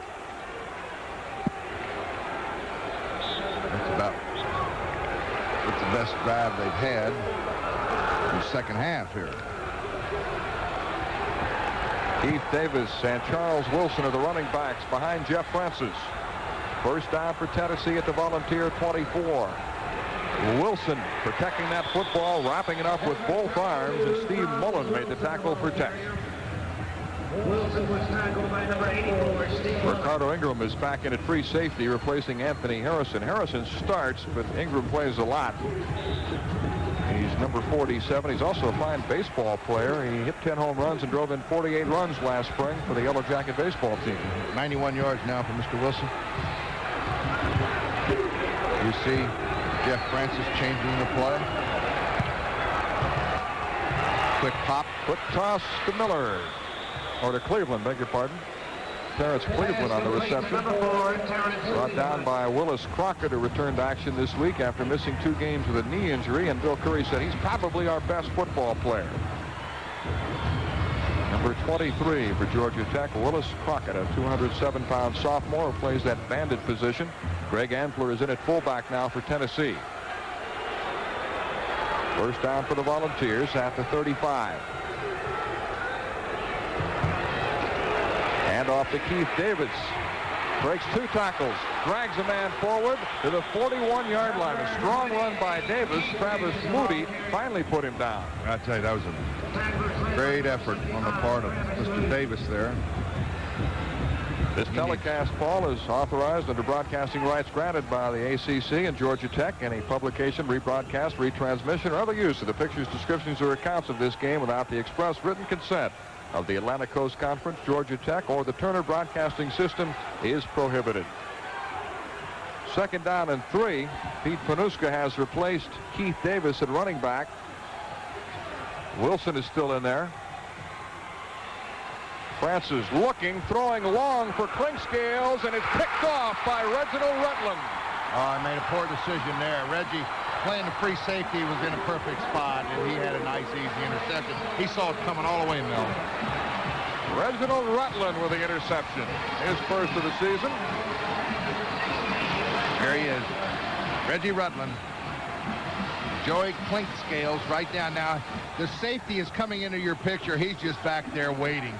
It's the best drive they've had in the second half here. Keith Davis and Charles Wilson are the running backs behind Jeff Francis. First down for Tennessee at the Volunteer 24. Wilson protecting that football, wrapping it up with both arms, and Steve Mullen made the tackle for Tech. Wilson was tackled by number 84, Steve. Ricardo Ingram is back in at free safety, replacing Anthony Harrison. Harrison starts, but Ingram plays a lot. He's number 47. He's also a fine baseball player. He hit 10 home runs and drove in 48 runs last spring for the Yellow Jacket baseball team. 91 yards now for Mr. Wilson. You see Jeff Francis changing the play. Quick pop. Quick toss to Miller. Or to Cleveland, beg your pardon. Terrence Cleveland on the reception. Brought down by Willis Crockett, who returned to action this week after missing 2 games with a knee injury, and Bill Curry said he's probably our best football player. Number 23 for Georgia Tech, Willis Crockett, a 207-pound sophomore who plays that bandit position. Greg Antler is in at fullback now for Tennessee. First down for the Volunteers at the 35. Hand off to Keith Davis. Breaks 2 tackles. Drags a man forward to the 41-yard line. A strong run by Davis. Travis Moody finally put him down. I tell you, that was a Great effort on the part of Mr. Davis there. This telecast, Paul, is authorized under broadcasting rights granted by the ACC and Georgia Tech. Any publication, rebroadcast, retransmission, or other use of the pictures, descriptions, or accounts of this game without the express written consent of the Atlantic Coast Conference, Georgia Tech, or the Turner Broadcasting System is prohibited. 2nd down and 3. Pete Panuska has replaced Keith Davis at running back. Wilson is still in there. Francis looking, throwing long for Clinkscales, and it's picked off by Reginald Rutland. I made a poor decision there. Reggie, playing the free safety, was in a perfect spot, and he had a nice, easy interception. He saw it coming all the way, Mel. Reginald Rutland with the interception. His first of the season. There he is. Reggie Rutland. Joey Clinkscales right down. Now, the safety is coming into your picture. He's just back there waiting.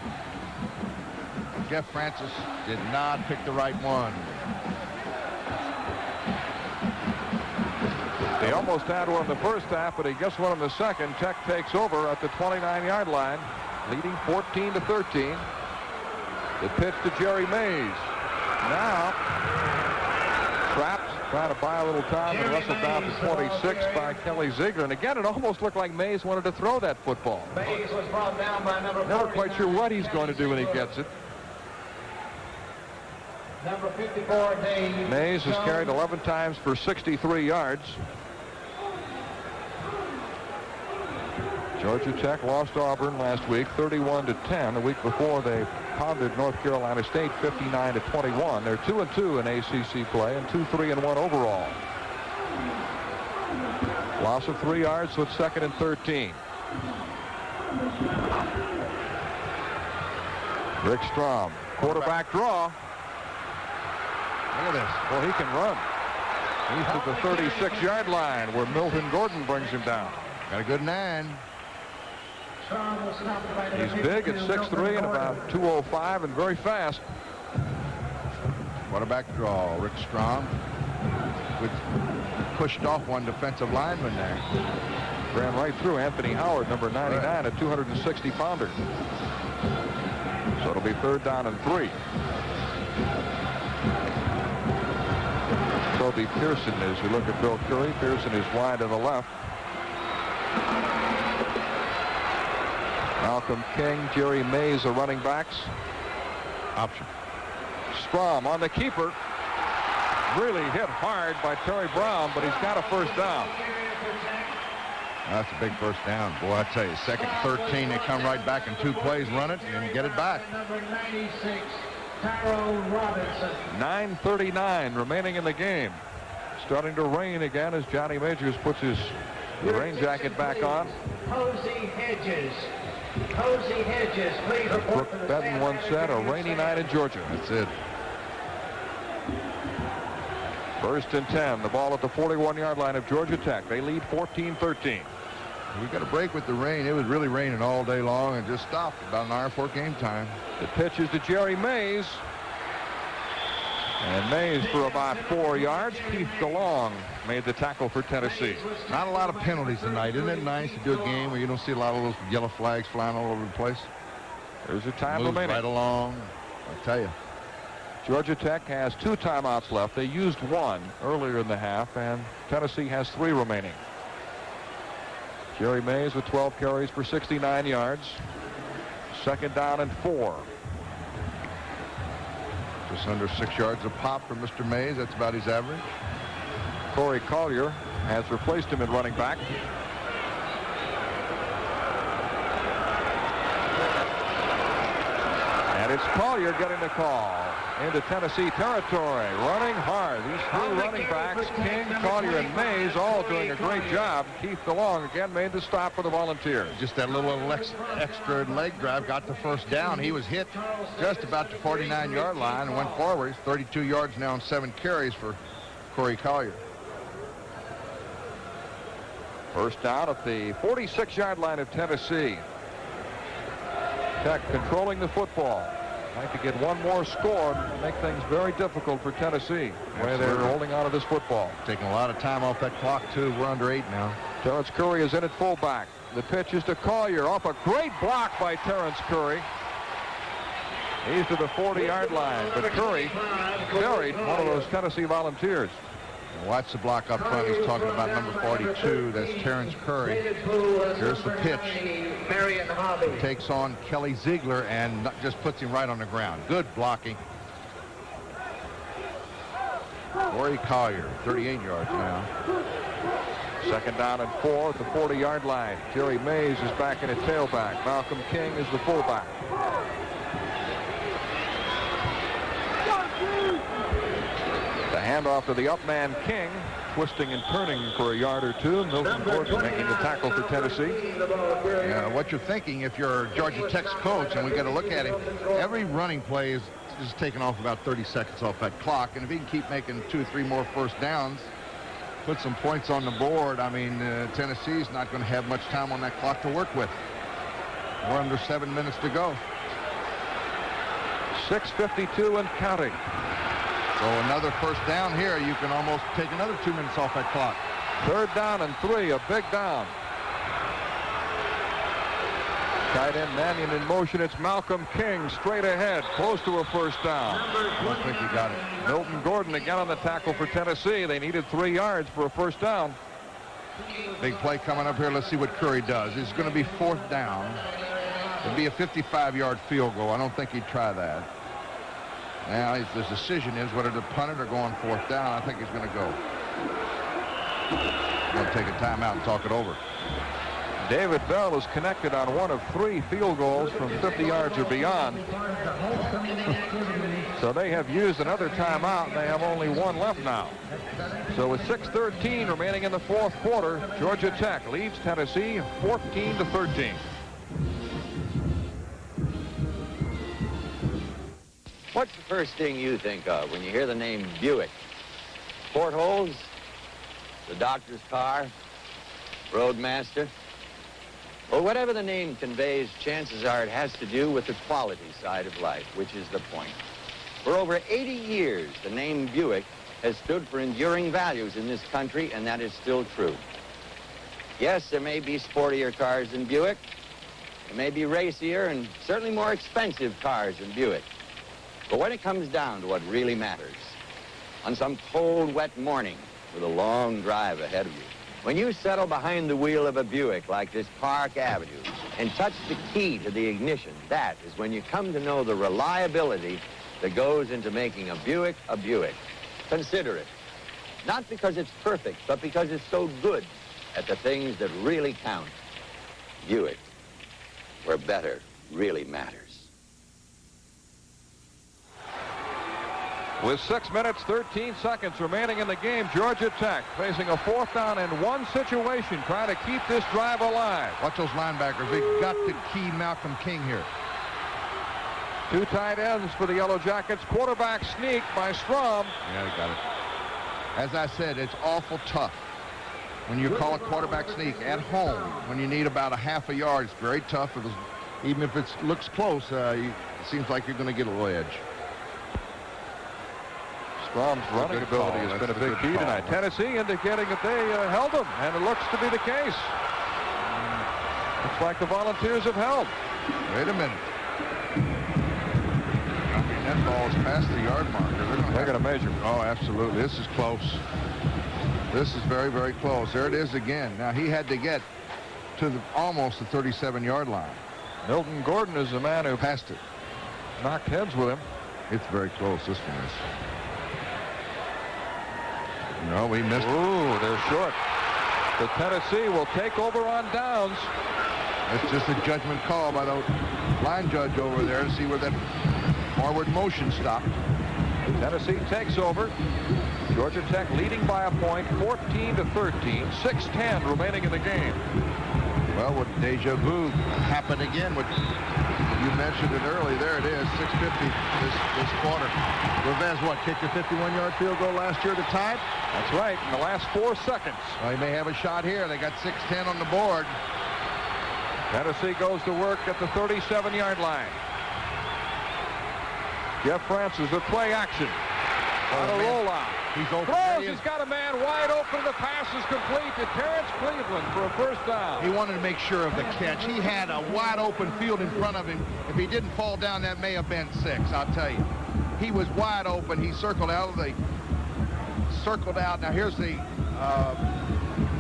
Jeff Francis did not pick the right one. He almost had one in the first half, but he gets one in the second. Tech takes over at the 29-yard line, leading 14-13. The pitch to Jerry Mays. Now, trapped, trying to buy a little time, and wrestled down to 26 by Kelly Ziegler. And again, it almost looked like Mays wanted to throw that football. Mays was brought down by number Never quite sure what he's going to do when he gets it. Number 54, Dave. Mays has carried 11 times for 63 yards. Georgia Tech lost Auburn last week, 31-10. The week before, they pounded North Carolina State 59-21. They're 2-2 in ACC play and 2-3-1 overall. Loss of 3 yards with 2nd and 13. Rick Strom, quarterback draw. Look at this. Well, he can run. He's to the 36-yard line where Milton Gordon brings him down. Got a good 9. He's big at 6'3" and about 205 and very fast. Quarterback draw. Rick Strom, which pushed off one defensive lineman there. Ran right through Anthony Howard, number 99, a 260-pounder. So it'll be 3rd down and 3. Toby Pearson, as you look at Bill Curry, Pearson is wide to the left. Malcolm King, Jerry Mays are running backs. Option. Strom on the keeper. Really hit hard by Terry Brown, but he's got a 1st down. That's a big 1st down. Boy, I tell you, 2nd 13, they come right back in 2 plays, run it, and get it back. Number 96, Tyrone Robinson. 9:39 remaining in the game. Starting to rain again as Johnny Majors puts his rain jacket back on. Posey Hedges. Posey Hedges, please report Brooke Bedden once said, a rainy night in Georgia. That's it. 1st and 10. The ball at the 41-yard line of Georgia Tech. They lead 14-13. We got a break with the rain. It was really raining all day long and just stopped about an hour before game time. The pitch is to Jerry Mays. And Mays for about 4 yards. Keith DeLong made the tackle for Tennessee. Not a lot of penalties tonight. Isn't it nice to do a game where you don't see a lot of those yellow flags flying all over the place? There's a time Moves remaining. right along. I tell you. Georgia Tech has 2 timeouts left. They used 1 earlier in the half, and Tennessee has 3 remaining. Jerry Mays with 12 carries for 69 yards. 2nd down and 4. Just under 6 yards a pop for Mr. Mays. That's about his average. Corey Collier has replaced him at running back. And it's Collier getting the call into Tennessee territory. Running hard. These 3 running backs, King, Collier, and Mays, all doing a great job. Keith DeLong again made the stop for the Volunteers. Just that little extra leg drive got the 1st down. He was hit just about the 49-yard line and went forward. He's 32 yards now on 7 carries for Corey Collier. 1st down at the 46-yard line of Tennessee. Tech controlling the football. Like to get 1 more score and make things very difficult for Tennessee. The way they're holding on to this football. Taking a lot of time off that clock, too. We're under 8 now. Terrence Curry is in at fullback. The pitch is to Collier off a great block by Terrence Curry. He's to the 40-yard line, but Curry buried one of those Tennessee Volunteers. Watch the block up front. He's talking about number 42. That's Terrence Curry. Here's the pitch. He takes on Kelly Ziegler and just puts him right on the ground. Good blocking. Corey Collier, 38 yards now. Second down and 4 at the 40-yard line. Jerry Mays is back in at tailback. Malcolm King is the fullback. The handoff to the up man King, twisting and turning for a yard or two. Milton Gordon making the tackle for Tennessee. Yeah, what you're thinking if you're Georgia Tech's coach, and we got to look at him, every running play is taking off about 30 seconds off that clock, and if he can keep making 2 or 3 more first downs, put some points on the board, I mean, Tennessee's not going to have much time on that clock to work with. We're under 7 minutes to go. 6:52 and counting. So another first down here. You can almost take another 2 minutes off that clock. Third down and 3, a big down. Tight end Mannion in motion. It's Malcolm King straight ahead, close to a first down. I don't think he got it. Milton Gordon again on the tackle for Tennessee. They needed 3 yards for a first down. Big play coming up here. Let's see what Curry does. It's going to be 4th down. It'll be a 55-yard field goal. I don't think he'd try that. Now, the decision is whether to punt it or go on 4th down. I think he's going to go. Going to take a timeout and talk it over. David Bell is connected on 1 of 3 field goals from 50 yards or beyond. So they have used another timeout, and they have only 1 left now. So with 6:13 remaining in the 4th quarter, Georgia Tech leads Tennessee 14-13. What's the first thing you think of when you hear the name Buick? Portholes? The doctor's car? Roadmaster? Well, whatever the name conveys, chances are it has to do with the quality side of life, which is the point. For over 80 years, the name Buick has stood for enduring values in this country, and that is still true. Yes, there may be sportier cars than Buick. There may be racier and certainly more expensive cars than Buick. But when it comes down to what really matters, on some cold, wet morning with a long drive ahead of you, when you settle behind the wheel of a Buick like this Park Avenue and touch the key to the ignition, that is when you come to know the reliability that goes into making a Buick a Buick. Consider it. Not because it's perfect, but because it's so good at the things that really count. Buick, where better really matters. With 6 minutes, 13 seconds remaining in the game, Georgia Tech facing a 4th down and 1 situation, trying to keep this drive alive. Watch those linebackers. They've got to key Malcolm King here. 2 tight ends for the Yellow Jackets. Quarterback sneak by Strom. Yeah, he got it. As I said, it's awful tough when you call a quarterback sneak at home when you need about a half a yard. It's very tough. Even if it looks close, it seems like you're going to get a little edge. Strom's running ability has been a big key tonight. Tennessee indicating that they held him, and it looks to be the case. Looks like the Volunteers have held. Wait a minute. I mean, that ball is past the yard marker. They're going to measure. Oh, absolutely. This is close. This is very, very close. There it is again. Now, he had to get to almost the 37-yard line. Milton Gordon is the man who passed it. Knocked heads with him. It's very close, this one is. No, we missed. Ooh, they're short. The Tennessee will take over on downs. It's just a judgment call by the line judge over there to see where that forward motion stopped. Tennessee takes over. Georgia Tech leading by a point, 14-13, 6:10 remaining in the game. Well, would deja vu happen again? You mentioned it early. There it is, 6:50 this quarter. Reveiz, what, kicked a 51-yard field goal last year to tie it? That's right, in the last 4 seconds. Well, he may have a shot here. They got 6:10 on the board. Tennessee goes to work at the 37-yard line. Jeff Francis with play action. On a rollout. He's open. Throws. He's got a man wide open. The pass is complete to Terrence Cleveland for a first down. He wanted to make sure of the catch. He had a wide open field in front of him. If he didn't fall down, that may have been 6, I'll tell you. He was wide open. He circled out. Now here's the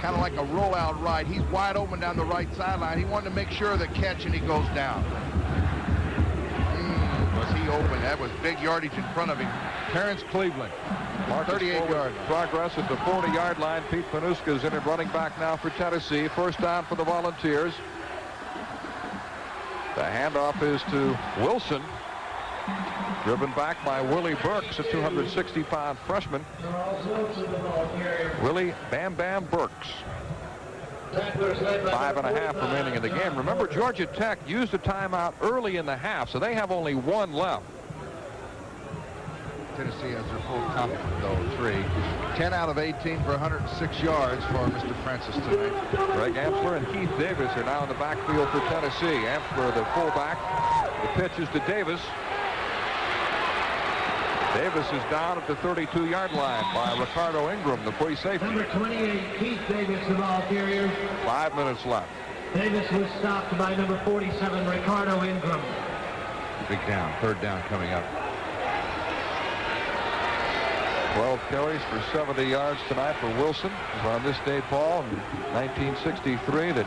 kind of like a rollout right. He's wide open down the right sideline. He wanted to make sure of the catch, and he goes down. Was he open? That was big yardage in front of him. Terrence Cleveland, 38 yards. Progress at the 40-yard line. Pete Panuska is in at running back now for Tennessee. First down for the Volunteers. The handoff is to Wilson. Driven back by Willie Burks, a 260-pound freshman. Willie Bam Bam Burks. 5.5 remaining in the game. Remember, Georgia Tech used a timeout early in the half, so they have only 1 left. Tennessee has their full complement, though, 3. 10 out of 18 for 106 yards for Mr. Francis tonight. Greg Amsler and Keith Davis are now in the backfield for Tennessee. Amsler, the fullback. The pitch is to Davis. Davis is down at the 32-yard line by Ricardo Ingram, the free safety. Number 28, Keith Davis, the ball carrier. 5 minutes left. Davis was stopped by number 47, Ricardo Ingram. Big down, 3rd down coming up. 12 carries for 70 yards tonight for Wilson. It was on this day, Paul, in 1963 that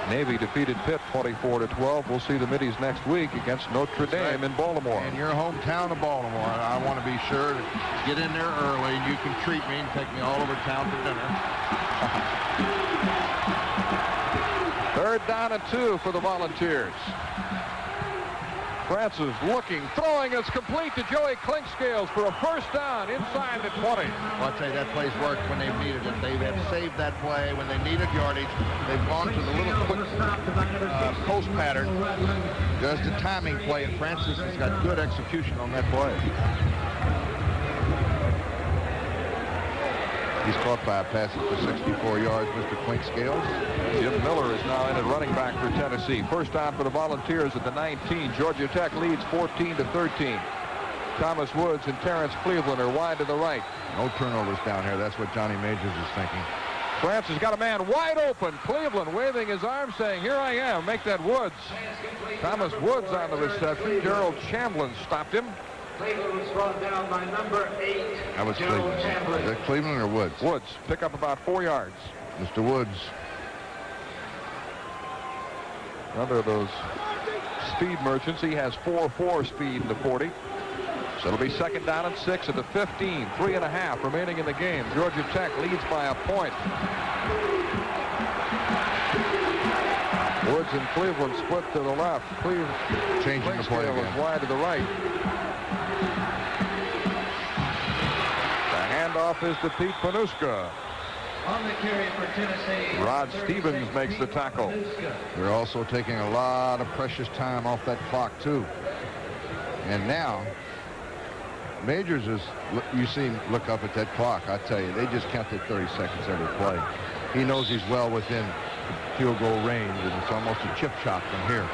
Navy defeated Pitt 24-12. We'll see the Middies next week against Notre Dame in Baltimore. In your hometown of Baltimore. I want to be sure to get in there early. You can treat me and take me all over town for dinner. 3rd down and 2 for the Volunteers. Francis looking, throwing, it's complete to Joey Clinkscales for a first down inside the 20. Well, I'll tell you, that play's worked when they've needed it. They have saved that play when they needed yardage. They've gone to the little quick post pattern. Just a timing play, and Francis has got good execution on that play. He's caught by a pass for 64 yards, Mr. Clinkscales. Jim Miller is now in at running back for Tennessee. First down for the Volunteers at the 19. Georgia Tech leads 14-13. Thomas Woods and Terrence Cleveland are wide to the right. No turnovers down here. That's what Johnny Majors is thinking. Francis got a man wide open. Cleveland waving his arm saying, here I am, make that Woods. Thomas Woods on the reception. Gerald Chamblin stopped him. Cleveland was brought down by number 8. That was Cleveland. Is that Cleveland or Woods? Woods. Pick up about 4 yards. Mr. Woods. Another of those speed merchants. He has 4.4 speed in the 40. So it'll be 2nd down and 6 at the 15. 3.5 remaining in the game. Georgia Tech leads by a point. Woods and Cleveland split to the left. Cleveland changing the play again. Was wide to the right. The handoff is to Pete Panuska. On the carry for Tennessee. Rod Stevens makes the tackle. They're also taking a lot of precious time off that clock, too. And now, Majors is, you see him look up at that clock. I tell you, they just counted 30 seconds every play. He knows he's well within field goal range, and it's almost a chip shot from here.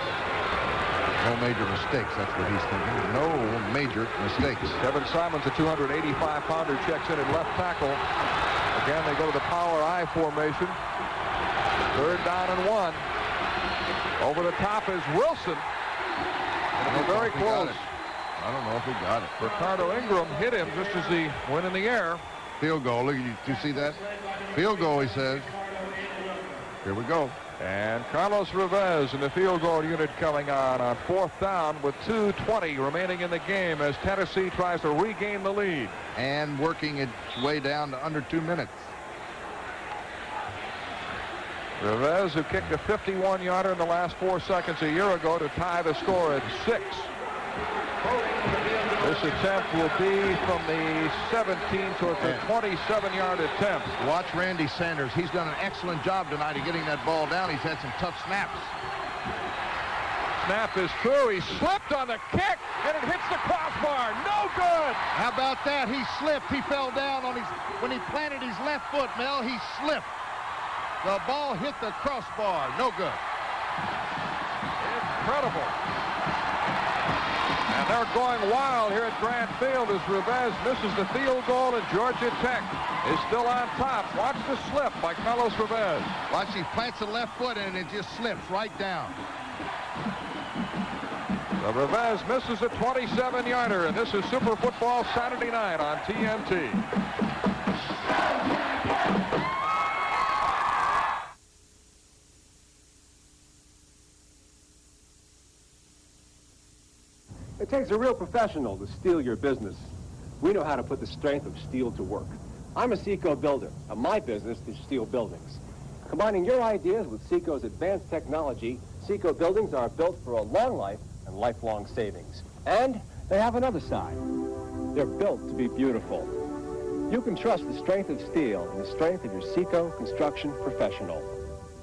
No major mistakes, that's what he's thinking. No major mistakes. Kevin Simons, a 285-pounder, checks in at left tackle. Again, they go to the power I formation. 3rd down and 1. Over the top is Wilson. And they're very close. I don't know if he got it. Ricardo Ingram hit him just as he went in the air. Field goal. Look, do you see that? Field goal, he says. Here we go. And Carlos Reveiz in the field goal unit coming on 4th down with 2:20 remaining in the game as Tennessee tries to regain the lead. And working its way down to under 2 minutes. Reveiz, who kicked a 51-yarder in the last 4 seconds a year ago to tie the score at 6. This attempt will be from the 17, so it's a 27-yard attempt. Watch Randy Sanders. He's done an excellent job tonight of getting that ball down. He's had some tough snaps. Snap is true. He slipped on the kick, and it hits the crossbar. No good. How about that? He slipped. He fell down on when he planted his left foot, Mel. He slipped. The ball hit the crossbar. No good. Incredible. And they're going wild here at Grant Field as Reveiz misses the field goal, and Georgia Tech is still on top. Watch the slip by Carlos Reveiz. Watch, he plants the left foot and it just slips right down. So Reveiz misses a 27-yarder, and this is Super Football Saturday night on TNT. It takes a real professional to steal your business. We know how to put the strength of steel to work. I'm a Seco builder, and my business is steel buildings. Combining your ideas with Seco's advanced technology, Seco buildings are built for a long life and lifelong savings. And they have another side. They're built to be beautiful. You can trust the strength of steel and the strength of your Seco construction professional.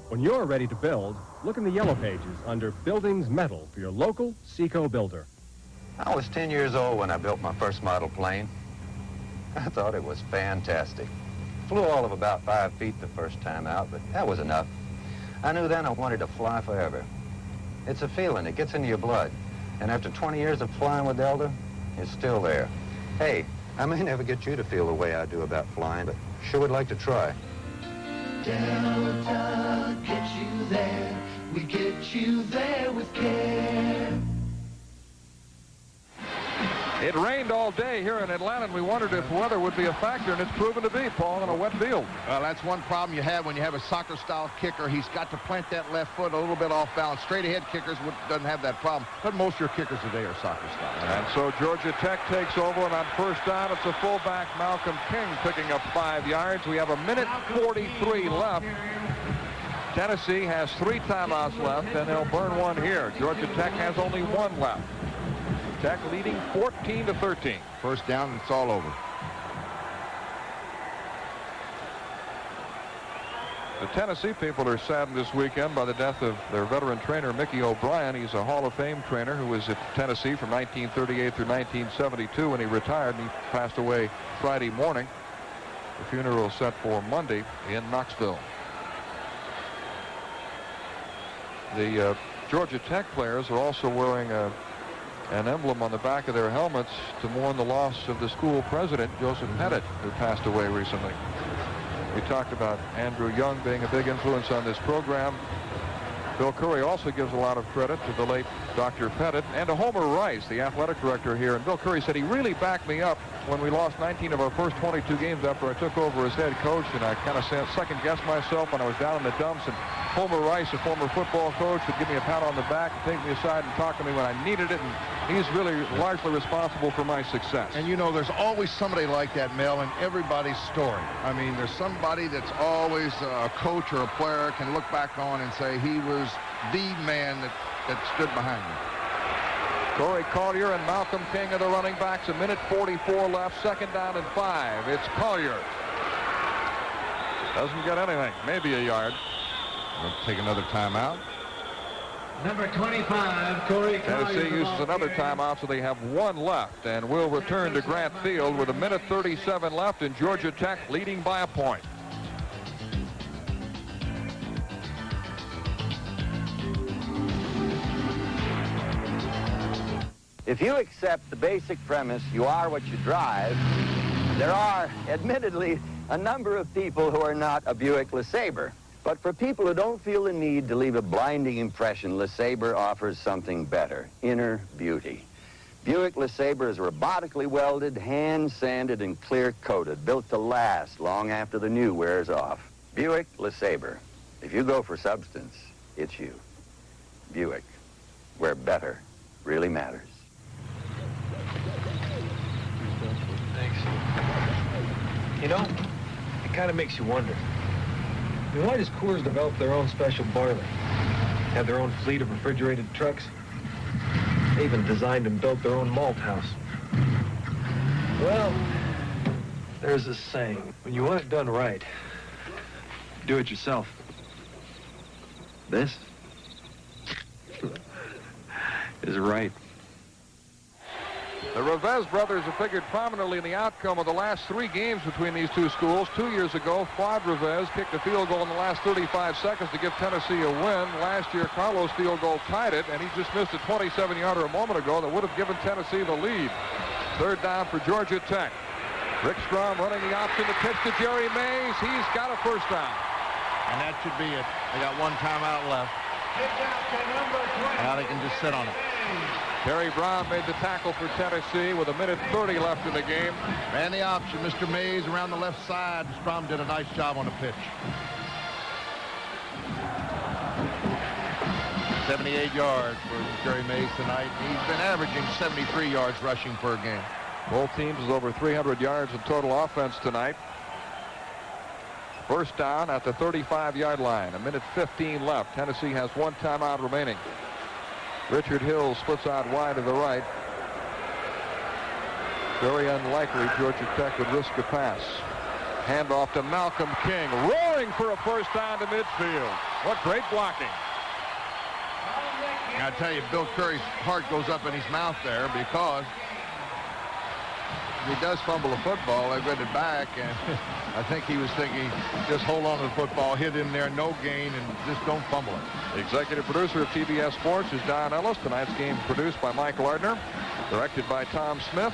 When you're ready to build, look in the yellow pages under Buildings Metal for your local Seco builder. I was 10 years old when I built my first model plane. I thought it was fantastic. Flew all of about 5 feet the first time out, but that was enough. I knew then I wanted to fly forever. It's a feeling, it gets into your blood. And after 20 years of flying with Delta, it's still there. Hey, I may never get you to feel the way I do about flying, but sure would like to try. Delta gets you there. We get you there with care. It rained all day here in Atlanta, and we wondered if weather would be a factor, and it's proven to be, Paul, on a wet field. Well, that's one problem you have when you have a soccer-style kicker. He's got to plant that left foot a little bit off balance. Straight-ahead kickers doesn't have that problem, but most of your kickers today are soccer-style. And so Georgia Tech takes over, and on first down, it's a fullback, Malcolm King, picking up 5 yards. We have a minute 43 left. Tennessee has 3 timeouts left, and they'll burn one here. Georgia Tech has only 1 left. Tech leading 14-13. First down, and it's all over. The Tennessee people are saddened this weekend by the death of their veteran trainer, Mickey O'Brien. He's a Hall of Fame trainer who was at Tennessee from 1938 through 1972 when he retired, and he passed away Friday morning. The funeral is set for Monday in Knoxville. The Georgia Tech players are also wearing an emblem on the back of their helmets to mourn the loss of the school president, Joseph Pettit, who passed away recently. We talked about Andrew Young being a big influence on this program. Bill Curry also gives a lot of credit to the late Dr. Pettit and to Homer Rice, the athletic director here. And Bill Curry said he really backed me up when we lost 19 of our first 22 games after I took over as head coach, and I kind of second-guessed myself when I was down in the dumps. And Homer Rice, a former football coach, would give me a pat on the back and take me aside and talk to me when I needed it, and he's really largely responsible for my success. And you know, there's always somebody like that, Mel, in everybody's story. I mean, there's somebody that's always a coach or a player can look back on and say he was the man that stood behind me. Corey Collier and Malcolm King are the running backs. A minute 44 left, second down and 5. It's Collier. Doesn't get anything, maybe a yard. We'll take another timeout. Number 25, Corey Collier. Tennessee uses another timeout, so they have 1 left, and will return to Grant Field with a minute 37 left, and Georgia Tech leading by a point. If you accept the basic premise, you are what you drive, there are, admittedly, a number of people who are not a Buick LeSabre. But for people who don't feel the need to leave a blinding impression, LeSabre offers something better, inner beauty. Buick LeSabre is robotically welded, hand-sanded, and clear-coated, built to last long after the new wears off. Buick LeSabre. If you go for substance, it's you. Buick, where better really matters. Thanks. You know, it kind of makes you wonder. I mean, why does Coors develop their own special barley? Have their own fleet of refrigerated trucks? They even designed and built their own malt house. Well, there's this saying, when you want it done right, do it yourself. This is right. The The Reveiz brothers have figured prominently in the outcome of the last 3 games between these two schools. 2 years ago, Claude Reveiz kicked a field goal in the last 35 seconds to give Tennessee a win. Last year, Carlos' field goal tied it, and he just missed a 27-yarder a moment ago that would have given Tennessee the lead. 3rd down for Georgia Tech. Rick Strom running the option to pitch to Jerry Mays. He's got a first down. And that should be it. They got 1 timeout left. Now they can just sit on it. Terry Brown made the tackle for Tennessee with 1:30 left in the game. Ran the option. Mr. Mays around the left side. Strom did a nice job on the pitch. 78 yards for Jerry Mays tonight. He's been averaging 73 yards rushing per game. Both teams is over 300 yards in total offense tonight. First down at the 35-yard line. 1:15 left. Tennessee has 1 timeout remaining. Richard Hill splits out wide to the right. Very unlikely Georgia Tech would risk a pass. Handoff to Malcolm King, roaring for a first down to midfield. What great blocking. I tell you, Bill Curry's heart goes up in his mouth there because he does fumble the football. They get it back, and I think he was thinking, just hold on to the football, hit in there, no gain, and just don't fumble it. The executive producer of TBS Sports is Don Ellis. Tonight's game produced by Mike Lardner, directed by Tom Smith.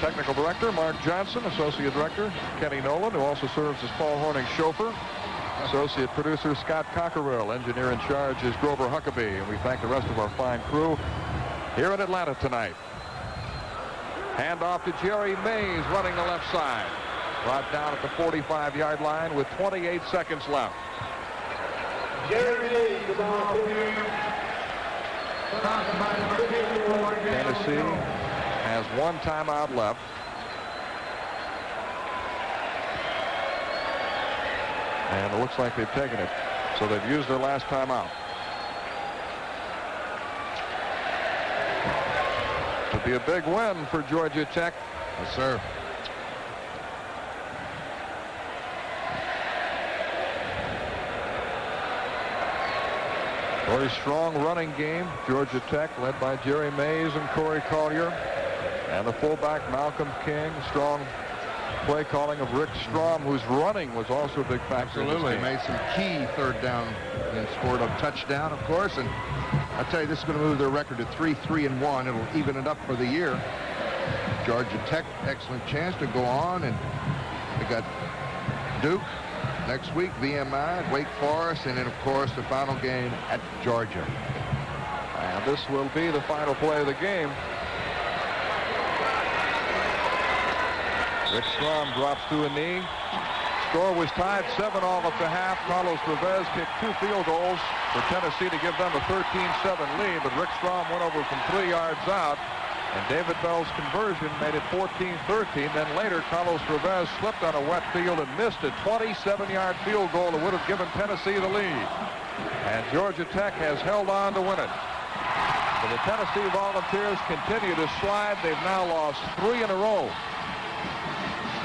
Technical director Mark Johnson, associate director Kenny Nolan, who also serves as Paul Horning's chauffeur. Associate producer Scott Cockerill. Engineer in charge is Grover Huckabee, and we thank the rest of our fine crew here in Atlanta tonight. Handoff to Jerry Mays running the left side. Brought down at the 45-yard line with 28 seconds left. Jerry Mays, the ball Tennessee has 1 timeout left. And it looks like they've taken it. So they've used their last timeout. Be a big win for Georgia Tech. Yes, sir. Very strong running game. Georgia Tech led by Jerry Mays and Corey Collier. And the fullback Malcolm King. Strong play calling of Rick Strom, whose running was also a big factor. Absolutely. Made some key 3rd down and scored a touchdown, of course. And I tell you, this is going to move their record to 3-3-1. It'll even it up for the year. Georgia Tech, excellent chance to go on, and they got Duke next week, VMI, Wake Forest, and then, of course, the final game at Georgia. And this will be the final play of the game. Rick Strom drops to a knee. Score was tied 7-all at the half. Carlos Reveiz kicked 2 field goals for Tennessee to give them a 13-7 lead, but Rick Strom went over from 3 yards out, and David Bell's conversion made it 14-13. Then later, Carlos Reveiz slipped on a wet field and missed a 27-yard field goal that would have given Tennessee the lead. And Georgia Tech has held on to win it. So the Tennessee Volunteers continue to slide. They've now lost 3 in a row.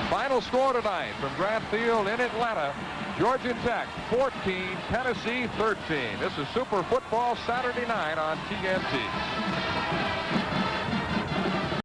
Final score tonight from Grant Field in Atlanta, Georgia Tech 14, Tennessee 13. This is Super Football Saturday night on TNT.